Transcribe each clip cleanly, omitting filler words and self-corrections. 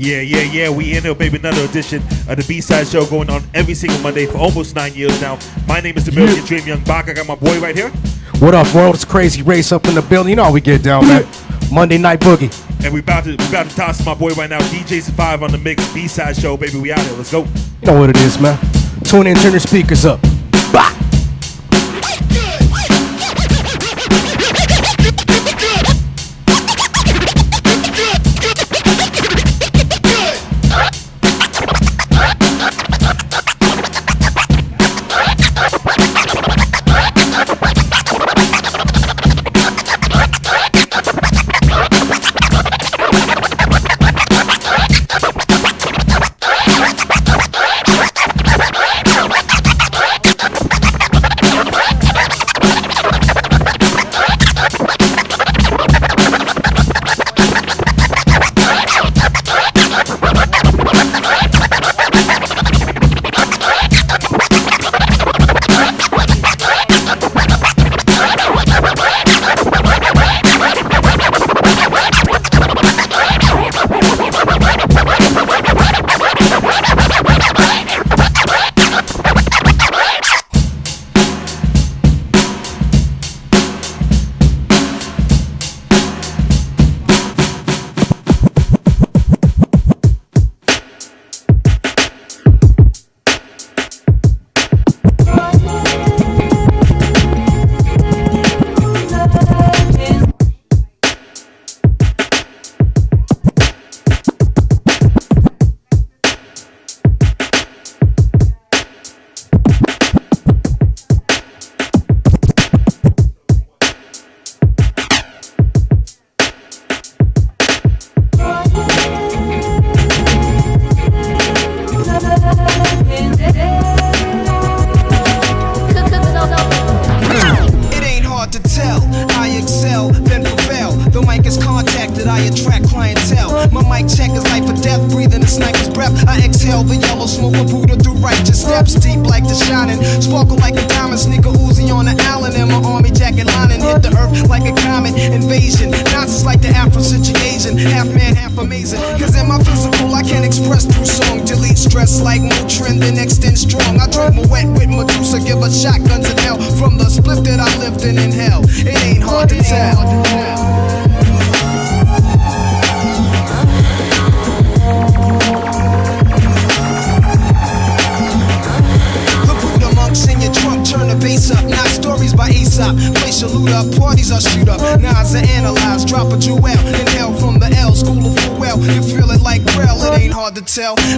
Yeah, we in here, baby. Another edition of the B-Side Show going on every single Monday for almost 9 years now. My name is the Million Dream Young Baca. I got my boy right here. What up, world? It's Krazy Race up in the building. You know how we get down, man. Monday Night Boogie. And we about to toss my boy right now. DJ 5 on the mix. B-Side Show, baby. We out here. Let's go. You know what it is, man. Tune in, turn your speakers up. Bah!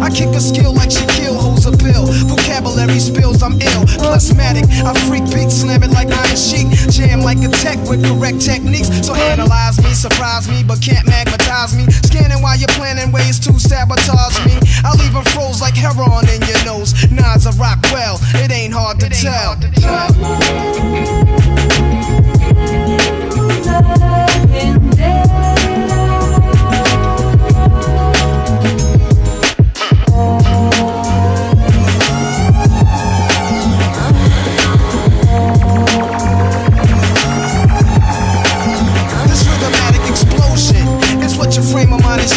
I kick a skill like Shaquille holds a pill. Vocabulary spills, I'm ill. Plasmatic, I freak beat, slam it like iron sheet. Jam like a tech with correct techniques. So analyze me, surprise me, but can't magnetize me. Scanning while you're planning ways to sabotage me. I leave them froze like heroin in your nose. Nas, I rock well, it ain't hard to tell.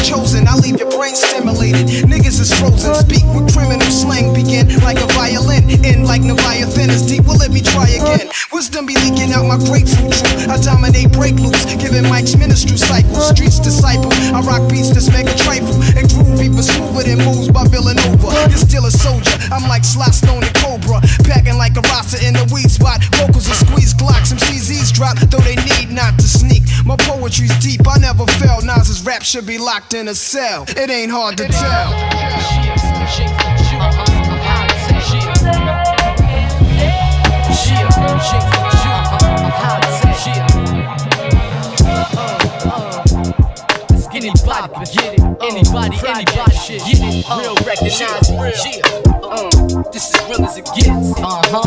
Chosen, I leave your brain stimulated. Niggas is frozen, speak with criminal slang. Begin like a violin, end like Leviathan is deep. Well, let me try again. Wisdom be leaking out my grapefruit truth. I dominate break loose, giving Mike's ministry cycles. Streets disciple, I rock beats that's mega trifle and groovy, but smoother than moves by Villanova. You're still a soldier, I'm like Sly Stone and Cobra, packing like a Rasta in the weed spot. Vocals are squeeze Glocks, some CZs drop, though they need not to sneak. My poetry's deep, I never fell. Nas's rap should be locked in a cell. It ain't hard to tell. Anybody can get it. Anybody shit. Get it. Real recognize it. This is real as it gets.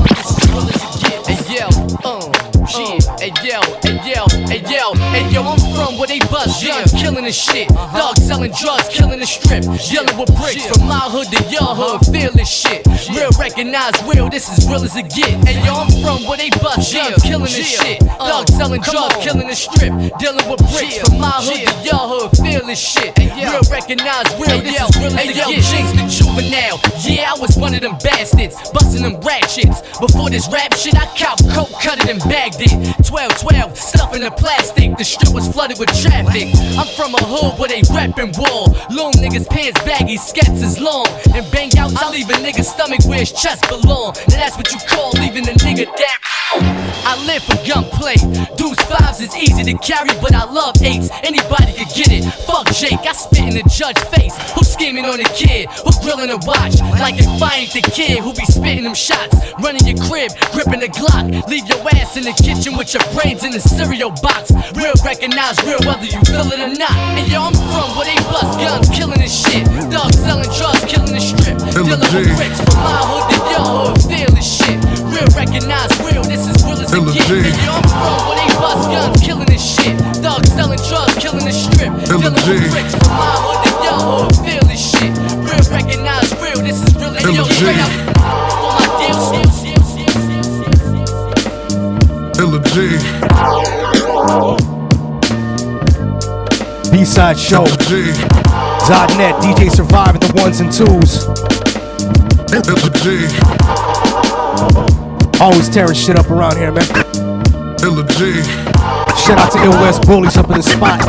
This is real as it gets. Hey yo, shit. Hey yo, Yo, and yo, I'm from where they bust guns, killing the shit. Dogs selling drugs, killing the strip. Dealing with bricks from my hood to your hood, feel this shit. Real recognize real, this is real as it get. And yo, I'm from where they bust guns, killing the shit. Dogs selling drugs, killing the strip. Dealing with bricks from my hood to your hood, feel this shit. Real recognize real, this is real as it get. Jinx the juvenile, yeah, I was one of them bastards, busting them ratchets. Before this rap shit, I cop coke, cut it and bagged it. 12-12, stuff in the plastic, the strip was flooded with traffic. I'm from a hood where they rapping wall. Long niggas pants baggy, skats is long. And bang out, I leave a nigga's stomach where his chest belong. Now that's what you call leaving a nigga down. I live for gunplay. Deuce 5s is easy to carry, but I love 8s. Anybody could get it. Fuck Jake, I spit in the judge's face. Who scheming on the kid? Who grilling a watch? Like if I ain't the kid who be spitting them shots. Running your crib, gripping the Glock. Leave your ass in the kitchen with your brains in the cereal box. Real recognize real whether you feel it or not. And yo, I'm from where they bust guns, killing this shit. Dogs selling drugs, killing the strip. Dealing with bricks from my hood to your hood, feel this shit. Real recognize real, this is real as it get. And yo, I'm from where they bust guns, killing this shit. Dogs selling drugs, killing the strip. Dealing with bricks from my hood to your hood, feel this shit. Real recognize real, this is real as it get. Straight up for my deals. B-side show. .net, DJ Survivor, the ones and twos. Always tearing shit up around here, man. Shout out to West Bullies up in the spot.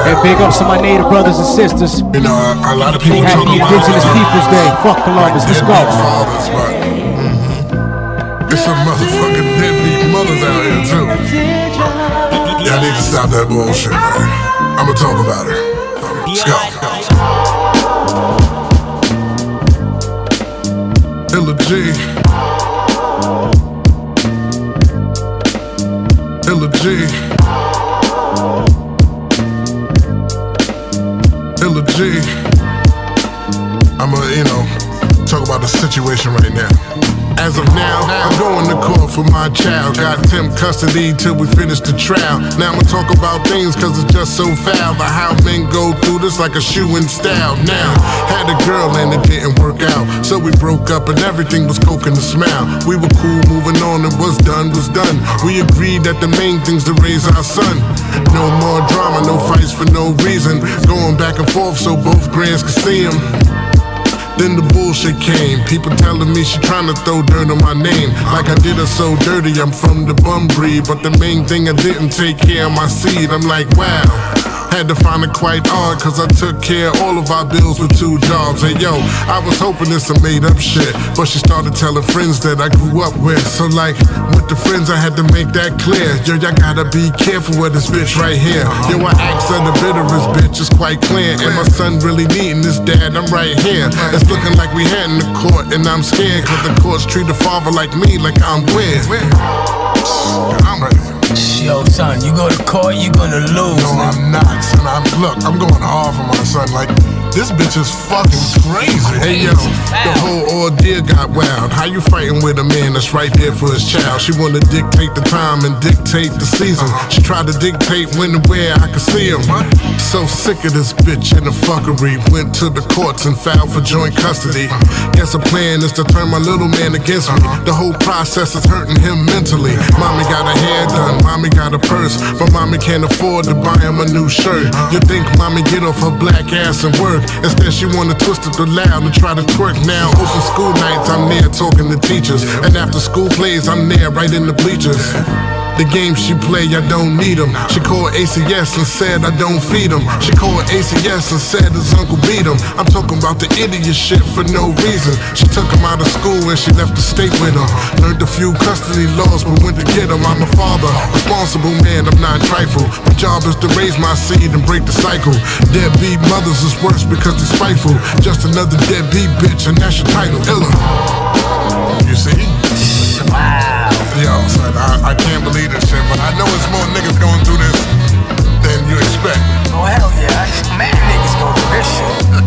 And big ups to my native brothers and sisters. You know, a lot of people Happy Indigenous Peoples Day. Fuck Columbus, let's go. Fathers, but it's some motherfucking deadbeat mothers out here too. Y'all need to stop that bullshit, man. I'ma talk about it. Let's go. Illa G. Illa G. Illa G. I'ma, talk about the situation right now. As of now, I'm going to court for my child. Got him custody till we finish the trial. Now I'ma talk about things cause it's just so foul. But how men go through this like a shoe in style. Now, had a girl and it didn't work out. So we broke up and everything was coke in the smile. We were cool, moving on, and what's done was done. We agreed that the main thing's to raise our son. No more drama, no fights for no reason. Going back and forth so both grands could see him. Then the bullshit came. People telling me she tryna throw dirt on my name. Like I did her so dirty, I'm from the bum breed. But the main thing, I didn't take care of my seed. I'm like, wow. Had to find it quite odd, cause I took care of all of our bills with 2 jobs. And yo, I was hoping this a made up shit, but she started telling friends that I grew up with. So like, with the friends I had to make that clear. Yo, y'all gotta be careful with this bitch right here. Yo, I asked her the bitterest bitch is quite clear. And my son really needing this dad, I'm right here. It's looking like we heading to court, and I'm scared, cause the courts treat a father like me, like I'm weird. I'm ready. Yo, son, you go to court, you gonna lose. No, I'm not, son. Look, I'm going hard for my son. Like, this bitch is fucking crazy. Hey, yo, the whole ordeal got wild. How you fighting with a man that's right there for his child? She wanna dictate the time and dictate the season. She tried to dictate when and where I could see him. So sick of this bitch and the fuckery. Went to the courts and filed for joint custody. Guess the plan is to turn my little man against me. The whole process is hurting him mentally. Mommy got her hair done, mommy got a purse, but mommy can't afford to buy him a new shirt. You think mommy get off her black ass and work? Instead she wanna twist it loud and try to twerk. Now open school nights, I'm there talking to teachers, and after school plays, I'm there right in the bleachers. The games she play, I don't need them. She called ACS and said I don't feed him. She called ACS and said his uncle beat him. I'm talking about the idiot shit for no reason. She took him out of school and she left the state with him. Learned a few custody laws but went to get him. I'm a father, responsible man, I'm not trifle. My job is to raise my seed and break the cycle. Deadbeat mothers is worse because they're spiteful. Just another deadbeat bitch and that's your title, Illa. You see? Wow. Yo, son, I can't believe this shit, but I know it's more niggas going through this than you expect. Oh, hell yeah. Mad niggas go through this shit.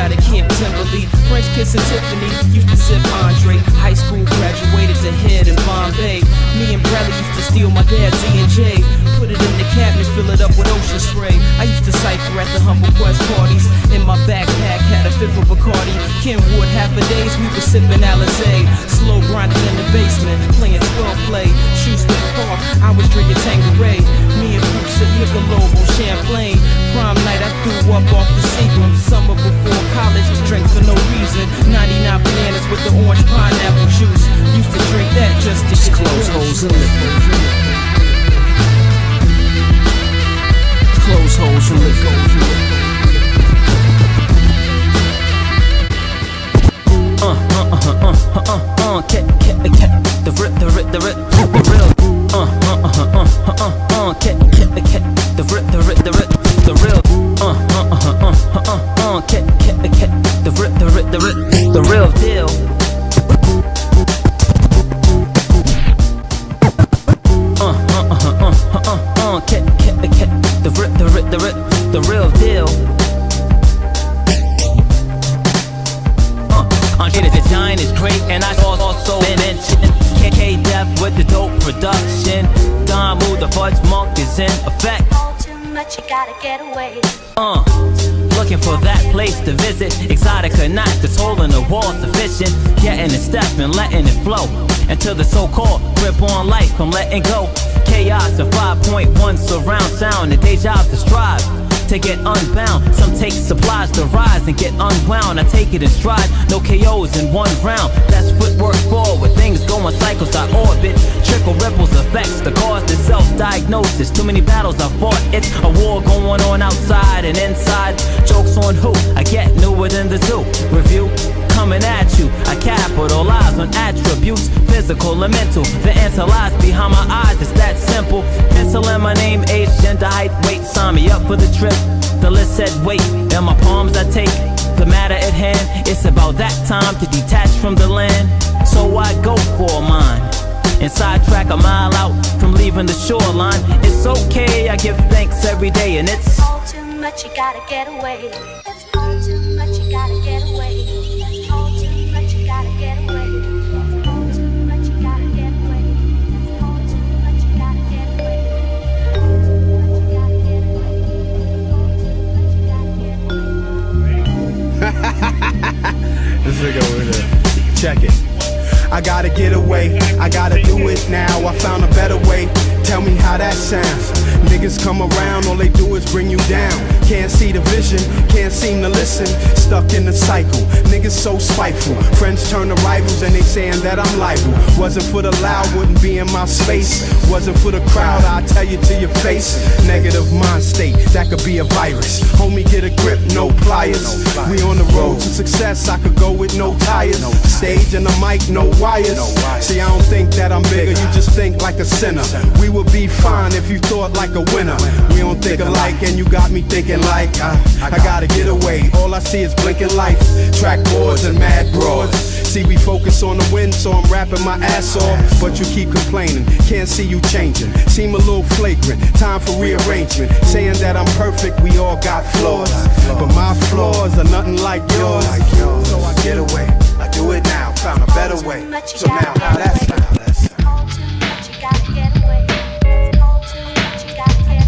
out of Camp Timberley. French kissing Tiffany, used to sip Andre. High school graduated to head in Bombay. Me and Bradley used to steal my dad's E&J. Put it in the cabinet, fill it up with ocean spray. I used to cipher at the Humble Quest parties. In my backpack had a fifth of Bacardi. Kenwood, half a days we were sipping Alizé. Slow grinding in the basement, playing 12 play. Shoesmith Park, I was drinking Tanqueray. Me and Fruit sip Michelob on Champlain. Prom night, I threw up off the Seagram. Summer before college, drank for no reason. 99 bananas with the orange pineapple juice. Used to drink that just to get close holes in it. Close holes in it. The real deal. The real deal. The giant is great, and I also mentioned KK Def with the dope production. Don Mood, the fudge monk is in effect. Too much, you gotta get away. Looking for that place to visit. Exotic or not, this hole in the wall sufficient. Getting it step and letting it flow until the so-called grip on life I'm letting go. Chaos of 5.1 surround sound and deja to strive to get unbound. Some take supplies to rise and get unwound. I take it in stride, no KOs in one round. That's footwork forward, things go in cycles I orbit. Trickle ripples effects, the cause to self-diagnosis. Too many battles I fought, it's a war going on outside and inside. Jokes on who, I get newer than the zoo. Review coming at you, I capitalize on attributes, physical and mental. The answer lies behind my eyes, it's that simple. Pencil in my name, age, gender, height, weight. Sign me up for the trip. The list said wait, in my palms I take the matter at hand. It's about that time to detach from the land. So I go for mine and sidetrack a mile out from leaving the shoreline. It's okay, I give thanks every day, and it's all too much, you gotta get away. It's all too much, you gotta get away. It's all too much, you gotta get away. It's all too much, you gotta get away. It's all too much, you gotta get away. All too much, you gotta get away. All too much, you gotta get away. This nigga over there. Check it. I gotta get away, I gotta do it now. I found a better way, tell me how that sounds. Niggas come around, all they do is bring you down. Can't see the vision, can't seem to listen. Stuck in the cycle, niggas so spiteful. Friends turn to rivals and they saying that I'm liable. Wasn't for the loud, wouldn't be in my space. Wasn't for the crowd, I'll tell you to your face. Negative mind state, that could be a virus. Homie, get a grip, no pliers. We on the road to success, I could go with no tires. Stage and the mic, no wires. See, I don't think that I'm bigger, you just think like a sinner. We would be fine if you thought like a winner. We don't think alike, and you got me thinking like I gotta get away. All I see is blinking lights, track boards and mad broads. See, we focus on the win, so I'm rapping my ass off. But you keep complaining, can't see you changing. Seem a little flagrant, time for rearrangement. Saying that I'm perfect, we all got flaws. But my flaws are nothing like yours. So I get away, I do it now, found a better way. So now, how that sound? All too much, you gotta get away. It's all too much, you gotta get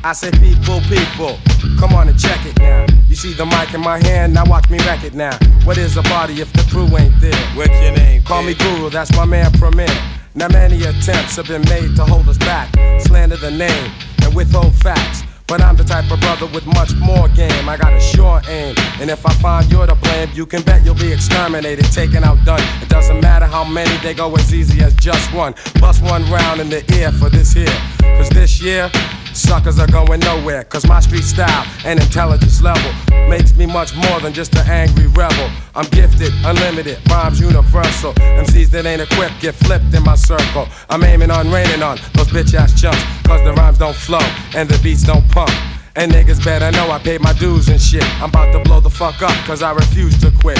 I said, people, come on and check it now. You see the mic in my hand, now watch me wreck it now. What is a party if the crew ain't there? What's your name? Call me Guru, that's my man Premier. Now many attempts have been made to hold us back, slander the name and withhold facts. But I'm the type of brother with much more game. I got a sure aim, and if I find you're to blame, you can bet you'll be exterminated, taken out, done. It doesn't matter how many, they go as easy as just one. Bust one round in the ear for this here, cause this year suckers are going nowhere. Cause my street style and intelligence level makes me much more than just an angry rebel. I'm gifted, unlimited, rhymes universal. MCs that ain't equipped get flipped in my circle. I'm aiming on, raining on those bitch ass chumps. Cause the rhymes don't flow and the beats don't pump. And niggas better know I paid my dues and shit. I'm about to blow the fuck up cause I refuse to quit.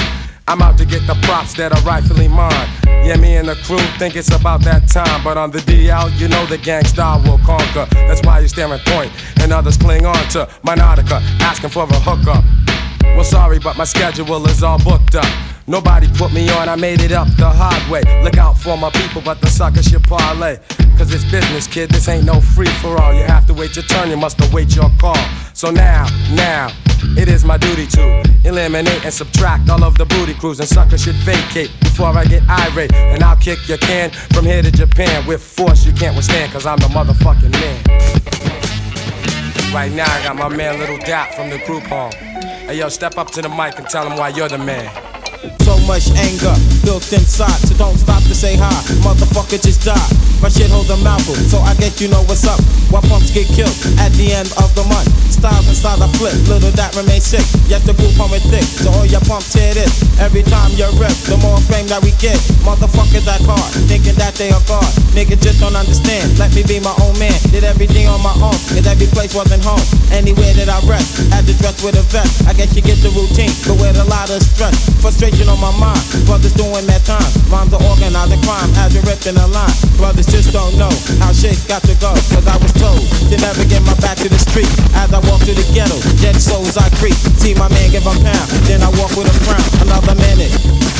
I'm out to get the props that are rightfully mine. Yeah, me and the crew think it's about that time, but on the DL, you know the gangsta will conquer. That's why you stare at point, and others cling on to my nautica, asking for a hookup. Well, sorry, but my schedule is all booked up. Nobody put me on, I made it up the hard way. Look out for my people, but the suckers should parlay. Cause it's business, kid, this ain't no free-for-all. You have to wait your turn, you must await your call. So now, it is my duty to eliminate and subtract all of the booty crews, and suckers should vacate before I get irate. And I'll kick your can from here to Japan with force you can't withstand, cause I'm the motherfucking man. Right now I got my man Little Dap from the group home. Hey yo, step up to the mic and tell him why you're the man. So much anger built inside, so don't stop to say hi. Motherfucker, just die. My shit holds a mouthful, so I guess you know what's up. Why pumps get killed at the end of the month? Styles and styles I flip, little that remains sick. Yes, the group home is thick, so all your pumps hear this. Every time you're ripped, the more fame that we get. Motherfuckers act hard, thinking that they are God. Niggas just don't understand, let me be my own man. Did everything on my own, cause every place wasn't home. Anywhere that I rest, had to dress with a vest. I guess you get the routine, but with a lot of stress. Frustration on my mind, brothers doing that time. Rhymes are organizing crime as you're ripping a line. Brothers just don't know how shit's got to go, cause I was told to never get my back to the street. As I walk through the ghetto, dead souls I creep. See my man give a pound, then I walk with a frown. Another minute,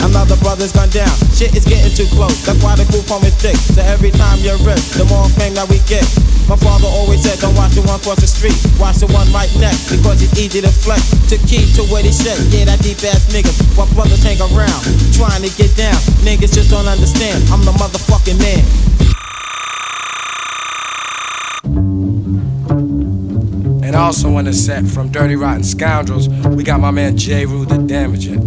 another brother's gone down. Shit is getting too close, that's why the group home is thick. So every time you're ripped, the more fame that we get. My father always said, don't watch the one cross the street, watch the one right next, because it's easy to flex. To key to what he said, yeah, that deep ass nigga. While brothers hang around, trying to get down. Niggas just don't understand, I'm the motherfucking man. And also on the set from Dirty Rotten Scoundrels, we got my man J. Rue the Damager.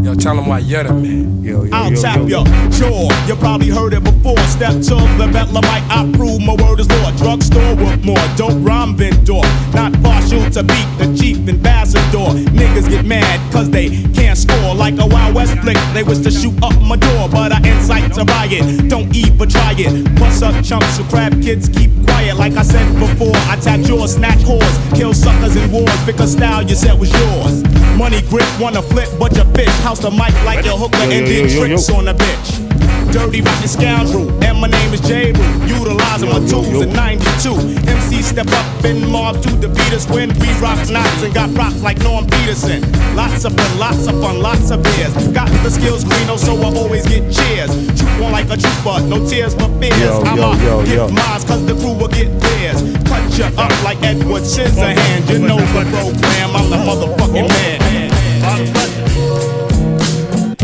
Yo, tell him why you're the man. I'll tap your jaw. You probably heard it before. Step to the Bethlehemite, I prove my word is law. Drugstore with more dope rhyme vendor. Not partial to beat the chief ambassador. Niggas get mad cause they can't score. Like a Wild West flick, they wish to shoot up my door, but I incite to riot. Don't even try it. Bust up chunks so crab kids keep quiet. Like I said before, I tap yours, snatch whores, kill suckers in wars. Pick a style you said was yours. Money grip, wanna flip, but you fish. House the mic like your hooker and did tricks on a bitch. Dirty rotten scoundrel, and my name is J. Rue. Utilizing my tools in 92. MC step up in Mars to the beat us when we rock knots and got rocks like Norm Peterson. Lots of fun, lots of beers. Got the skills green, so I always get cheers. Troop on like a trooper, no tears but fears. I'ma get mines cause the crew will get theirs. Cut you up like Edward Scissorhands. You know the program, I'm the motherfucking man.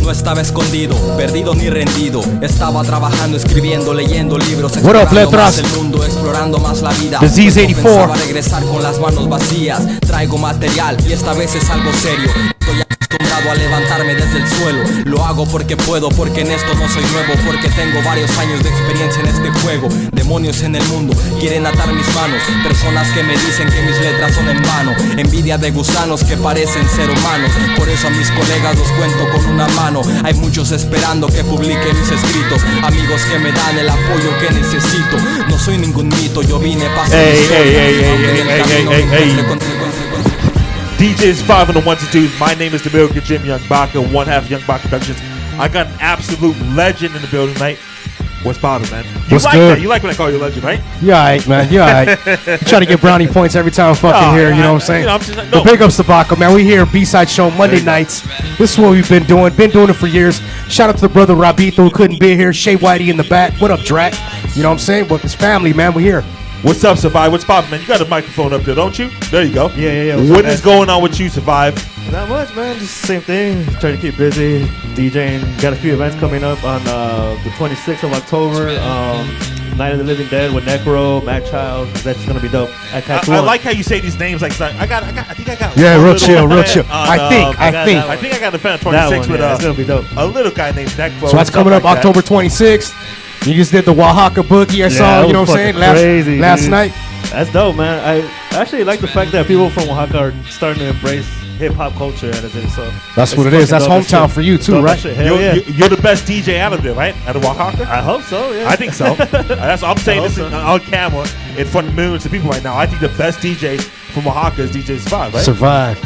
No estaba escondido, perdido ni rendido. Estaba trabajando, escribiendo, leyendo libros. Explorando más el mundo, explorando más la vida. Disease 84. Pensaba regresar con las manos vacías. Traigo material y esta vez es algo serio. Estoy acostumbrado a levantarme desde el suelo. Lo hago porque puedo, porque en esto no soy nuevo. Porque tengo varios años de experiencia en este juego. Demonios en el mundo quieren atar mis manos. Personas que me dicen que mis letras son en vano. Envidia de gusanos que parecen ser humanos. Por eso a mis colegas los cuento con una mano. Hay muchos esperando que publique mis escritos. Amigos que me dan el apoyo que necesito. No soy ningún mito, yo vine para ser DJs 5 on the 1s and 2s. My name is the American Jim Young Baca, one half Young Baca Productions. I got an absolute legend in the building tonight. What's bothering, man? You What's like good? that? You like when I call you a legend, right? You alright, man. You alright. Try to get brownie points every time I'm fucking here, you know what I'm saying? You know, I'm just like, no. But big ups to Baca, man. We here, B-Side Show, Monday nights. This is what we've been doing it for years. Shout out to the brother Rabito who couldn't be here. Shaye, Whitey in the back. What up, Drakk? You know what I'm saying? But it's family, man. We here. What's up, Survive? What's poppin', man? You got a microphone up there, don't you? There you go. Yeah. What is going on with you, Survive? Not much, man. Just the same thing. Trying to keep busy. DJing. Got a few events coming up on the 26th of October. Night of the Living Dead with Necro, Mac Child. That's gonna be dope. I like how you say these names. Like I think I got. Yeah, real chill. On, I think I got the fan 26 with it's gonna be dope. A little guy named Necro. So that's coming up October 26th. You just did the Oaxaca boogie I saw, you know what I'm saying, last night. That's dope, man. I actually like the fact that people from Oaxaca are starting to embrace hip-hop culture out of it. So that's what it is. That's hometown for you too, right? You're the best DJ out of there, right? Out of Oaxaca? I hope so, yeah. I think so. I'm saying this on camera in front of millions of people right now. I think the best DJ from Oaxaca is DJ Survive, right? Survive.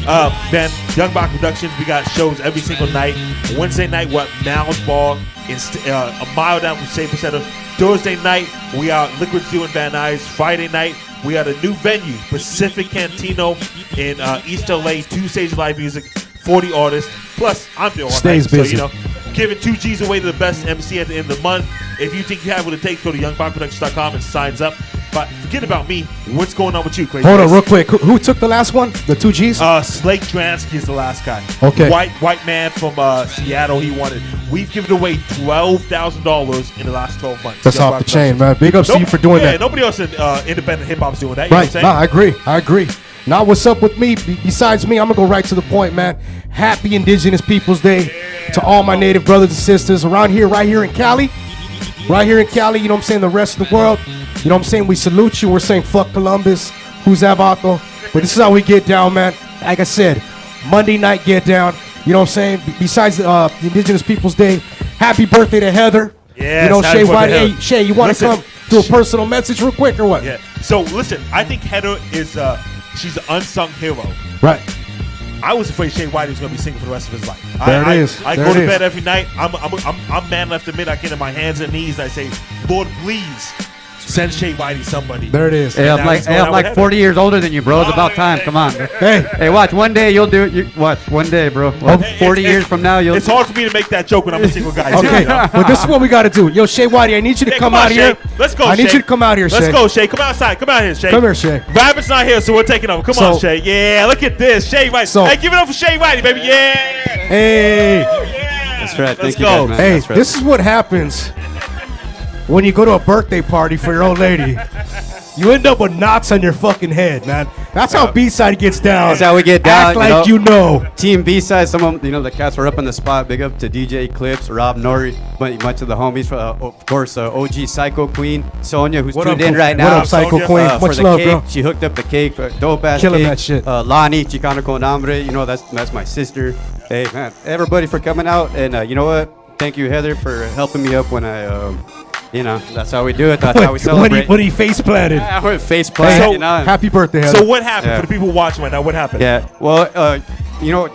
Man, Young Baca Productions, we got shows every single night. Wednesday night, we're at Mounds Bar, a mile down from Staples Center. Thursday night, we are at Liquid Steel in Van Nuys. Friday night, we are at a new venue, Pacific Cantino in East LA. 2 stages live music, 40 artists. Plus, I'm doing all Stays night, busy. so, giving 2 G's away to the best MC at the end of the month. If you think you have what it takes, go to youngbacproductions.com and signs up. But forget about me. What's going on with you, Krazy? Hold on, real quick. Who took the last one? The 2 G's? Slake Dransky is the last guy. Okay. White man from Seattle. He wanted. We've given away $12,000 in the last 12 months. That's off the chain, man. Big ups to you for doing that. Nobody else in independent hip hop's doing that. You know what Right. I'm saying? I agree. Now, what's up with me? Besides me, I'm going to go right to the point, man. Happy Indigenous Peoples Day to all my native brothers and sisters around here, right here in Cali. Right here in Cali, you know what I'm saying? The rest of the world, you know what I'm saying? We salute you. We're saying fuck Columbus. Who's Avato? But this is how we get down, man. Like I said, Monday night get down. You know what I'm saying? Besides the Indigenous Peoples Day, happy birthday to Heather. Yes, you know, happy Shaye birthday, Whitey. Hey, Heather. Shaye, you want to Listen, come do a personal message real quick or what? Yeah. So listen, I think Heather is she's an unsung hero. Right. I was afraid Shaye Whitey was going to be singing for the rest of his life. There it is. I There go it to is. bed every night. I'm man enough to admit I get on my hands and knees. I say, Lord, please send Shaye Whitey somebody. There it is. Hey, I'm like 40 years older than you, bro. It's about time. Come on. Hey, watch. One day you'll do it. Watch. One day, bro. 40 years from now, you'll. It's hard for me to make that joke when I'm a single guy. too, Okay, you know? but this is what we got to do. Yo, Shaye Whitey, I need you to come on, out here. Shaye. Let's go, I need Shaye. you to come out here, Shaye. Let's go, Shaye. Come outside. Come out here, Shaye. Come here, Shaye. Rabbit's not here, so we're taking over. Come on, So- Shaye. Yeah, look at this. Shaye Whitey. So- Hey, give it up for Shaye Whitey, baby. Yeah. Hey. That's right. Let's Thank you, go. guys, man. Hey, That's right. this is what happens when you go to a birthday party for your old lady. You end up with knots on your fucking head, man. That's how B-side gets down. That's how we get down. Act like you know. Team B-side, some of the cats were up on the spot. Big up to DJ Eclipse, Rob Nori, much of the homies. Of course, OG Psycho Queen, Sonia, who's What tuned up, in right what now. up, Psycho Sonia? Queen? For Much the love, cake. bro. She hooked up the cake, dope ass Killing cake. that shit. Lani, Chicano con Hambre, that's my sister. Hey, man, everybody for coming out. And you know what? Thank you, Heather, for helping me up when I, that's how we do it. That's how we celebrate. When he face planted. I went face plant, Happy birthday, Heather. So what happened Yeah. for the people watching right now? What happened? Yeah. Well,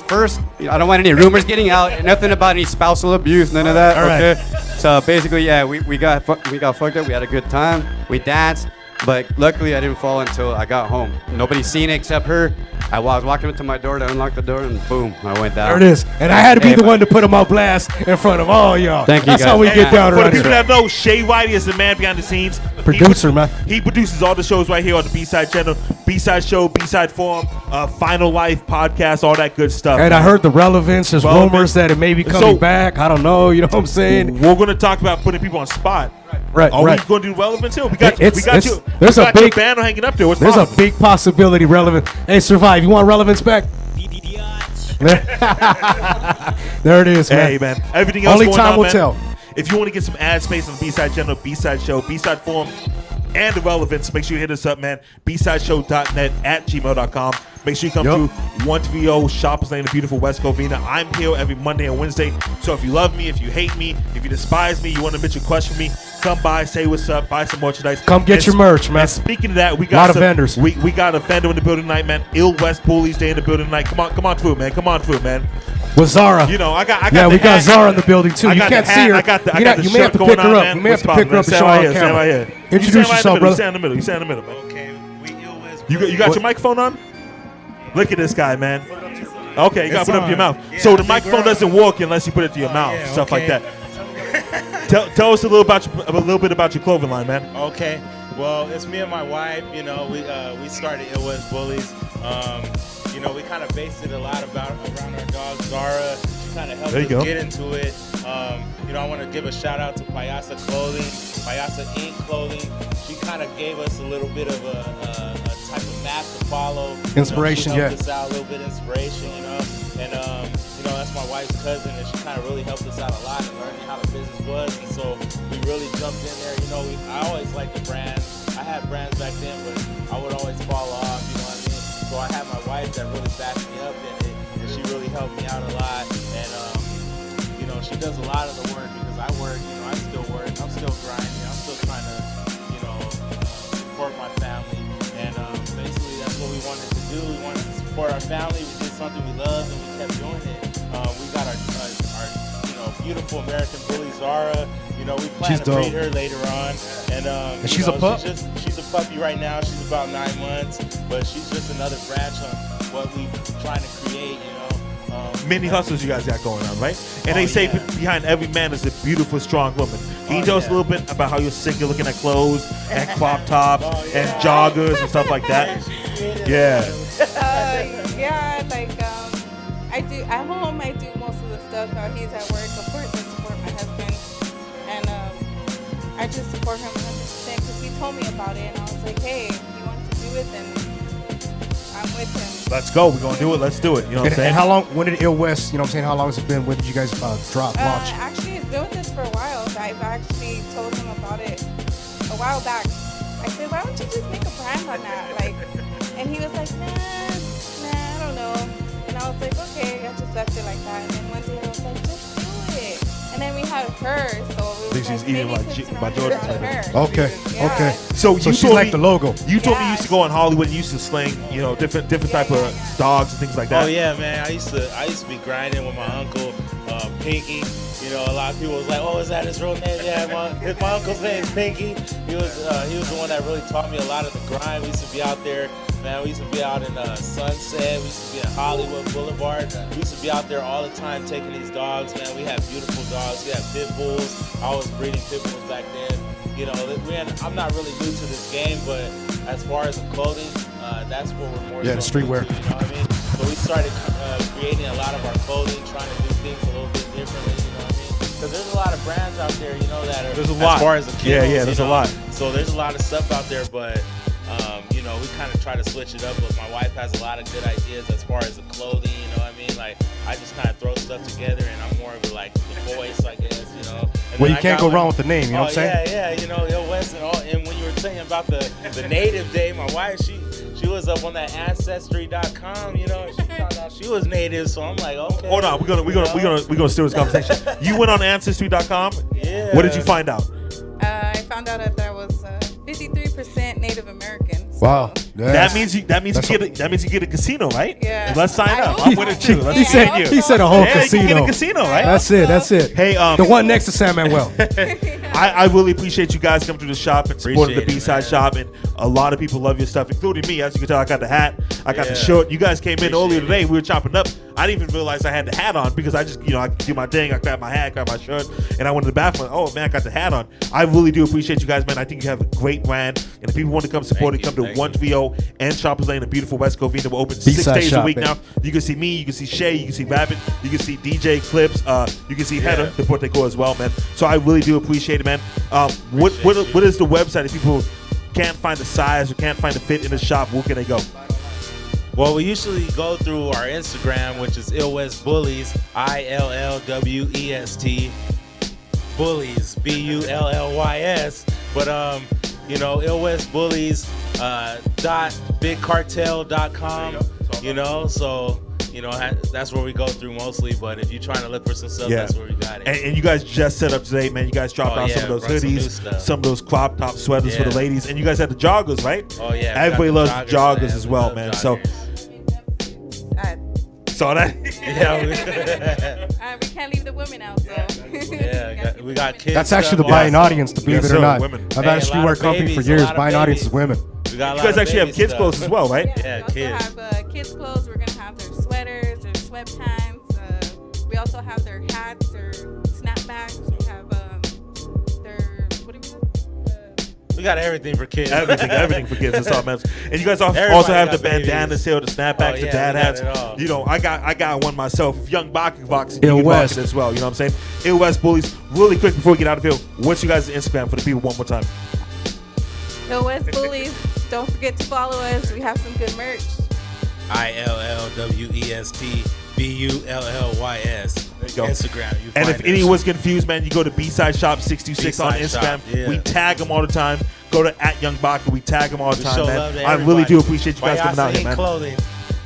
first, I don't want any rumors getting out. Nothing about any spousal abuse. None of that. All right. Okay. So basically, yeah, we got fucked up. We had a good time. We danced, but luckily I didn't fall until I got home. Nobody's seen it except her. I was walking up to my door to unlock the door, and boom, I went down. There it is. And I had to be Hey, the but- one to put him on blast in front of all y'all. Thank you, That's guys. how we Hey, get down For the around people here. that know, Shaye Whitey is the man behind the scenes. Producer, man. He produces all the shows right here on the B-Side channel. B-Side Show, B-Side Forum, Final Life podcast, all that good stuff. And I heard the relevance. There's Relevance. rumors that it may be coming back. I don't know. You know what I'm saying? We're going to talk about putting people on spot. Right, Are right. we going to do relevance here? We got There's your a big banner hanging up there. What's There's a poppin'? big possibility relevant. Hey, Survive. You want relevance back? There it is, man. Hey, man. Everything else Only going time on, will man. tell. If you want to get some ad space on the B-Side channel, B-Side Show, B-Side Forum, and the relevance, make sure you hit us up, man. BSideshow.net @gmail.com. Make sure you come to 120 Shoppers Lane in beautiful West Covina. I'm here every Monday and Wednesday. So if you love me, if you hate me, if you despise me, you want to bitch a question me, come by, say what's up, buy some merchandise. Come get your merch, man. And speaking of that, we got Lot of some vendors. We got a vendor in the building tonight, man. West Bullies Day in the building tonight. Come on through, man. Come on through, man. With Zara. You know, I got Yeah, the we got hat. Zara in the building too. I You got can't the see hat. her. I got the You may have to shirt pick her going on, up. man. You may have What's to pick her up and poppin', show man? her on Stand right camera. here. Introduce You stand right yourself, in the middle. brother. You stand in the middle. You stand in the middle, man. You got your microphone on? Look at this guy, man. Okay, you got to put it up your mouth. Yeah, So the big microphone girl. doesn't work unless you put it to your mouth, yeah, stuff like okay. that. Tell us a little bit about your clothing line, man. Okay. Well, it's me and my wife. You know, we started at West Bullies. You know, we kind of based it a lot around our dog Zara. She kind of helped There you us go. get into it. You know, I want to give a shout out to Payasa Clothing, Payasa Inc. Clothing. She kind of gave us a little bit of a type of map to follow. Inspiration, you know, yeah. she helped us out a little bit of inspiration, you know. And you know, that's my wife's cousin, and she kind of really helped us out a lot in learning how the business was. And so we really jumped in there. You know, I always liked the brand. I had brands back then, but I would always fall off. You know what I mean? So I had my wife that really backed me up in it, and she really helped me out a lot. And you know, she does a lot of the work because I work. You know, I still work. I'm still grinding. I'm still trying to, you know, support my family. And basically, that's what we wanted to do. We wanted to support our family. We did something we loved, and we kept doing it. We got our beautiful American bully Zara. You know, we plan She's to dope. breed her later on, and she's a pup? She's a puppy right now. She's about 9 months, but she's just another branch on what we trying to create. You know, Many hustles you guys got going on, right? And they say behind every man is a beautiful, strong woman. Can you tell us a little bit about how you're sick? You're looking at clothes and crop tops and joggers and stuff like that. Yeah. Yeah, like I do at home. I do most of the stuff while he's at work. Of course, I support my husband, and I just support him 100% because he told me about it, and I was like, hey, if he wants to do it, then I'm with him. Let's go. We're gonna do it. Let's do it. You know what I'm saying? And how long? When did Ill West? You know what I'm saying? How long has it been? When did you guys drop launch? Actually, it's been with us for a while. I've actually told him about it a while back. I said, why don't you just make a brand on that? Like, and he was like, nah, I don't know. And I was like, okay, I just left it like that. And then one day I was like, just do it. And then we had her, so it was She's like, eating maybe my daughter. Okay, Yeah. okay. So she's told like me- the logo. You told me you used to go in Hollywood and you used to sling, you know, different type of dogs and things like that. Oh yeah, man. I used to be grinding with my uncle, Pinky. You know, a lot of people was like, "Oh, is that his real name?" Yeah, my uncle's name is Pinky. He was the one that really taught me a lot of the grind. We used to be out there, man. We used to be out in Sunset. We used to be in Hollywood Boulevard. We used to be out there all the time taking these dogs, man. We had beautiful dogs. We had pit bulls. I was breeding pit bulls back then. You know, I'm not really new to this game, but as far as the clothing, that's what we're more. Yeah, the so streetwear. into, you know what I mean? So we started creating a lot of our clothing, trying to do things a little bit differently. You know what I mean? Because there's a lot of brands out there, you know, that are There's a lot. as far as the kilos, Yeah, there's you a know? lot. So there's a lot of stuff out there, but you know, we kind of try to switch it up. But my wife has a lot of good ideas as far as the clothing. You know what I mean? Like I just kind of throw stuff together, and I'm more of a, like the voice, I guess. You know. And Well, then you I can't got go wrong with the name. You know what I'm saying? Yeah, you know, Ill West and all. And when you were saying about the native day, my wife, she was up on that ancestry.com. You know, she found out she was native, so I'm like, okay. Hold on, we're gonna steal this conversation. You went on ancestry.com. Yeah. What did you find out? I found out that I was 53% Native American. So. Wow. That means you get a casino, right? Yeah. Let's sign I up. hope I'm with it too. Let's He sign said you. he said a whole Yeah, you casino. can get a casino, right? That's it. Hey, the one next to San Manuel. I really appreciate you guys coming to the shop and supporting the Appreciate it, B-side man. shop, and a lot of people love your stuff, including me. As you can tell, I got the hat, I got the Yeah. shirt. You guys came in earlier Appreciate today. We were chopping up. I didn't even realize I had the hat on because I just, you know, I do my thing. I grab my hat, grab my shirt, and I went to the bathroom. Oh man, I got the hat on. I really do appreciate you guys, man. I think you have a great brand, and if people want to come support it, come to 1VO and Shoppers Lane, a beautiful West Covina. We're open 6 B-side days a shop, week baby. now. You can see me, you can see Shaye, you can see Rabbit, you can see DJ Eclipse, you can see Heather, the Puerto Rico as well, man. So I really do appreciate it, man. What is the website if people can't find the size or can't find the fit in the shop? Where can they go? Well, we usually go through our Instagram, which is Ill West Bullies, ILLWEST, Bullies, BULLYS. But you know, Ill West Bullies .bigcartel.com. You know, so you know that's where we go through mostly. But if you're trying to look for some stuff, that's where we got it. And you guys just set up today, man. You guys dropped out some of those brought some new hoodies, stuff. some of those crop top sweaters for the Yeah. ladies, and you guys had the joggers, right? Oh yeah, we everybody got loves the joggers man. as We well, love man. joggers. So that. Yeah, we can't leave the women out, so. Yeah, we got kids. That's actually the stuff. buying audience, to believe Yes, it or sir, not. women. I've had a streetwear company for years. Buying audience is women. We got a You lot guys of actually have baby kids stuff. clothes as well, right? Yeah, We also kids. have kids' clothes. We're gonna have their sweaters, their sweatpants. We also have their hats, their snapbacks. We have their what do we have? We got everything for kids. Everything for kids. That's all, man. And you guys also Everybody have the got babies. bandanas here, the snapbacks, Oh, the yeah, dad we got hats. it all. You know, I got one myself. Young Baca boxing, Ill you can West. rock it as well. You know what I'm saying? Ill West Bullies. Really quick before we get out of here, what's you guys' Instagram for the people one more time? The West Bullies. Don't forget to follow us. We have some good merch. ILLWEST BULLYS. There you go. Instagram. You And find if us. anyone's confused, man, you go to B-Side Shop 626 on B-Side Instagram. Shop, yeah. We tag them all the time. Go to @YoungBaca. We tag them all the We time, show love man. to I really do everybody. appreciate you guys coming out here, Baca man. Clothing.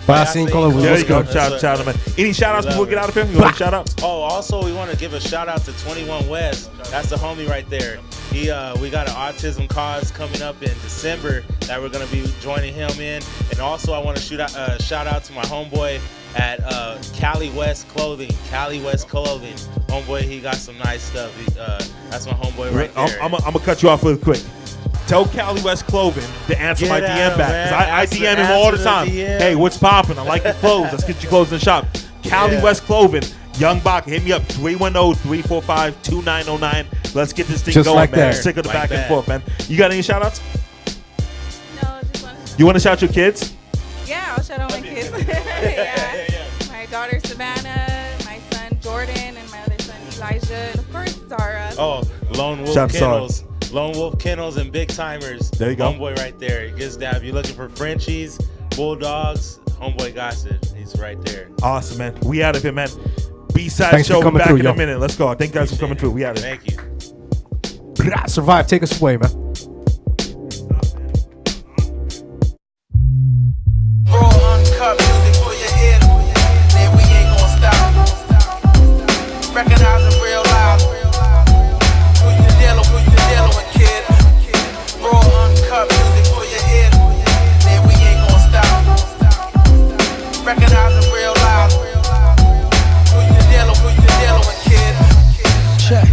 Baca Clothing. There you go. Let's Shout out, man. Any shout outs before we get out of here? You want to shout out? Oh, also we want to give a shout out to 21 West. That's the homie right there. We got an autism cause coming up in December that we're gonna be joining him in, and also I want to shout out to my homeboy at Cali West Clothing. Homeboy, he got some nice stuff. That's my homeboy right there. I'm gonna cut you off real quick. Tell Cali West Clothing to answer my DM back, because I DM him all the time. Hey, what's popping? I like your clothes. Let's get your clothes in the shop. Cali West Clothing. Young Baca, hit me up, 310-345-2909. Let's get this thing Just going, like man. that. Sick of the Like back and that. forth, man. You got any shout-outs? No, just one. You want to shout your kids? Yeah, I'll shout out my kids. Yeah. My daughter Savannah, my son Jordan, and my other son Elijah, and of course Zara. Oh, Lone Wolf Shout out to Zara. Kennels. Lone Wolf Kennels and Big Timers. There you go. Homeboy right there. He gets down. If you're looking for Frenchies, Bulldogs, homeboy got it. He's right there. Awesome, man. We out of here, man. B-side Thanks for show coming back through, in yo. a minute. Let's go. Thank you guys for coming through. We out of here. Thank you. Survive. Take us away, man. Raw, uncut music for your ear. Man, we ain't gonna stop. Recognize the real life. Who you dealing with, kid? Raw, uncut music for your ear. Man, we ain't gonna stop. Recognize the real life. Who you dealing with, kid? Check.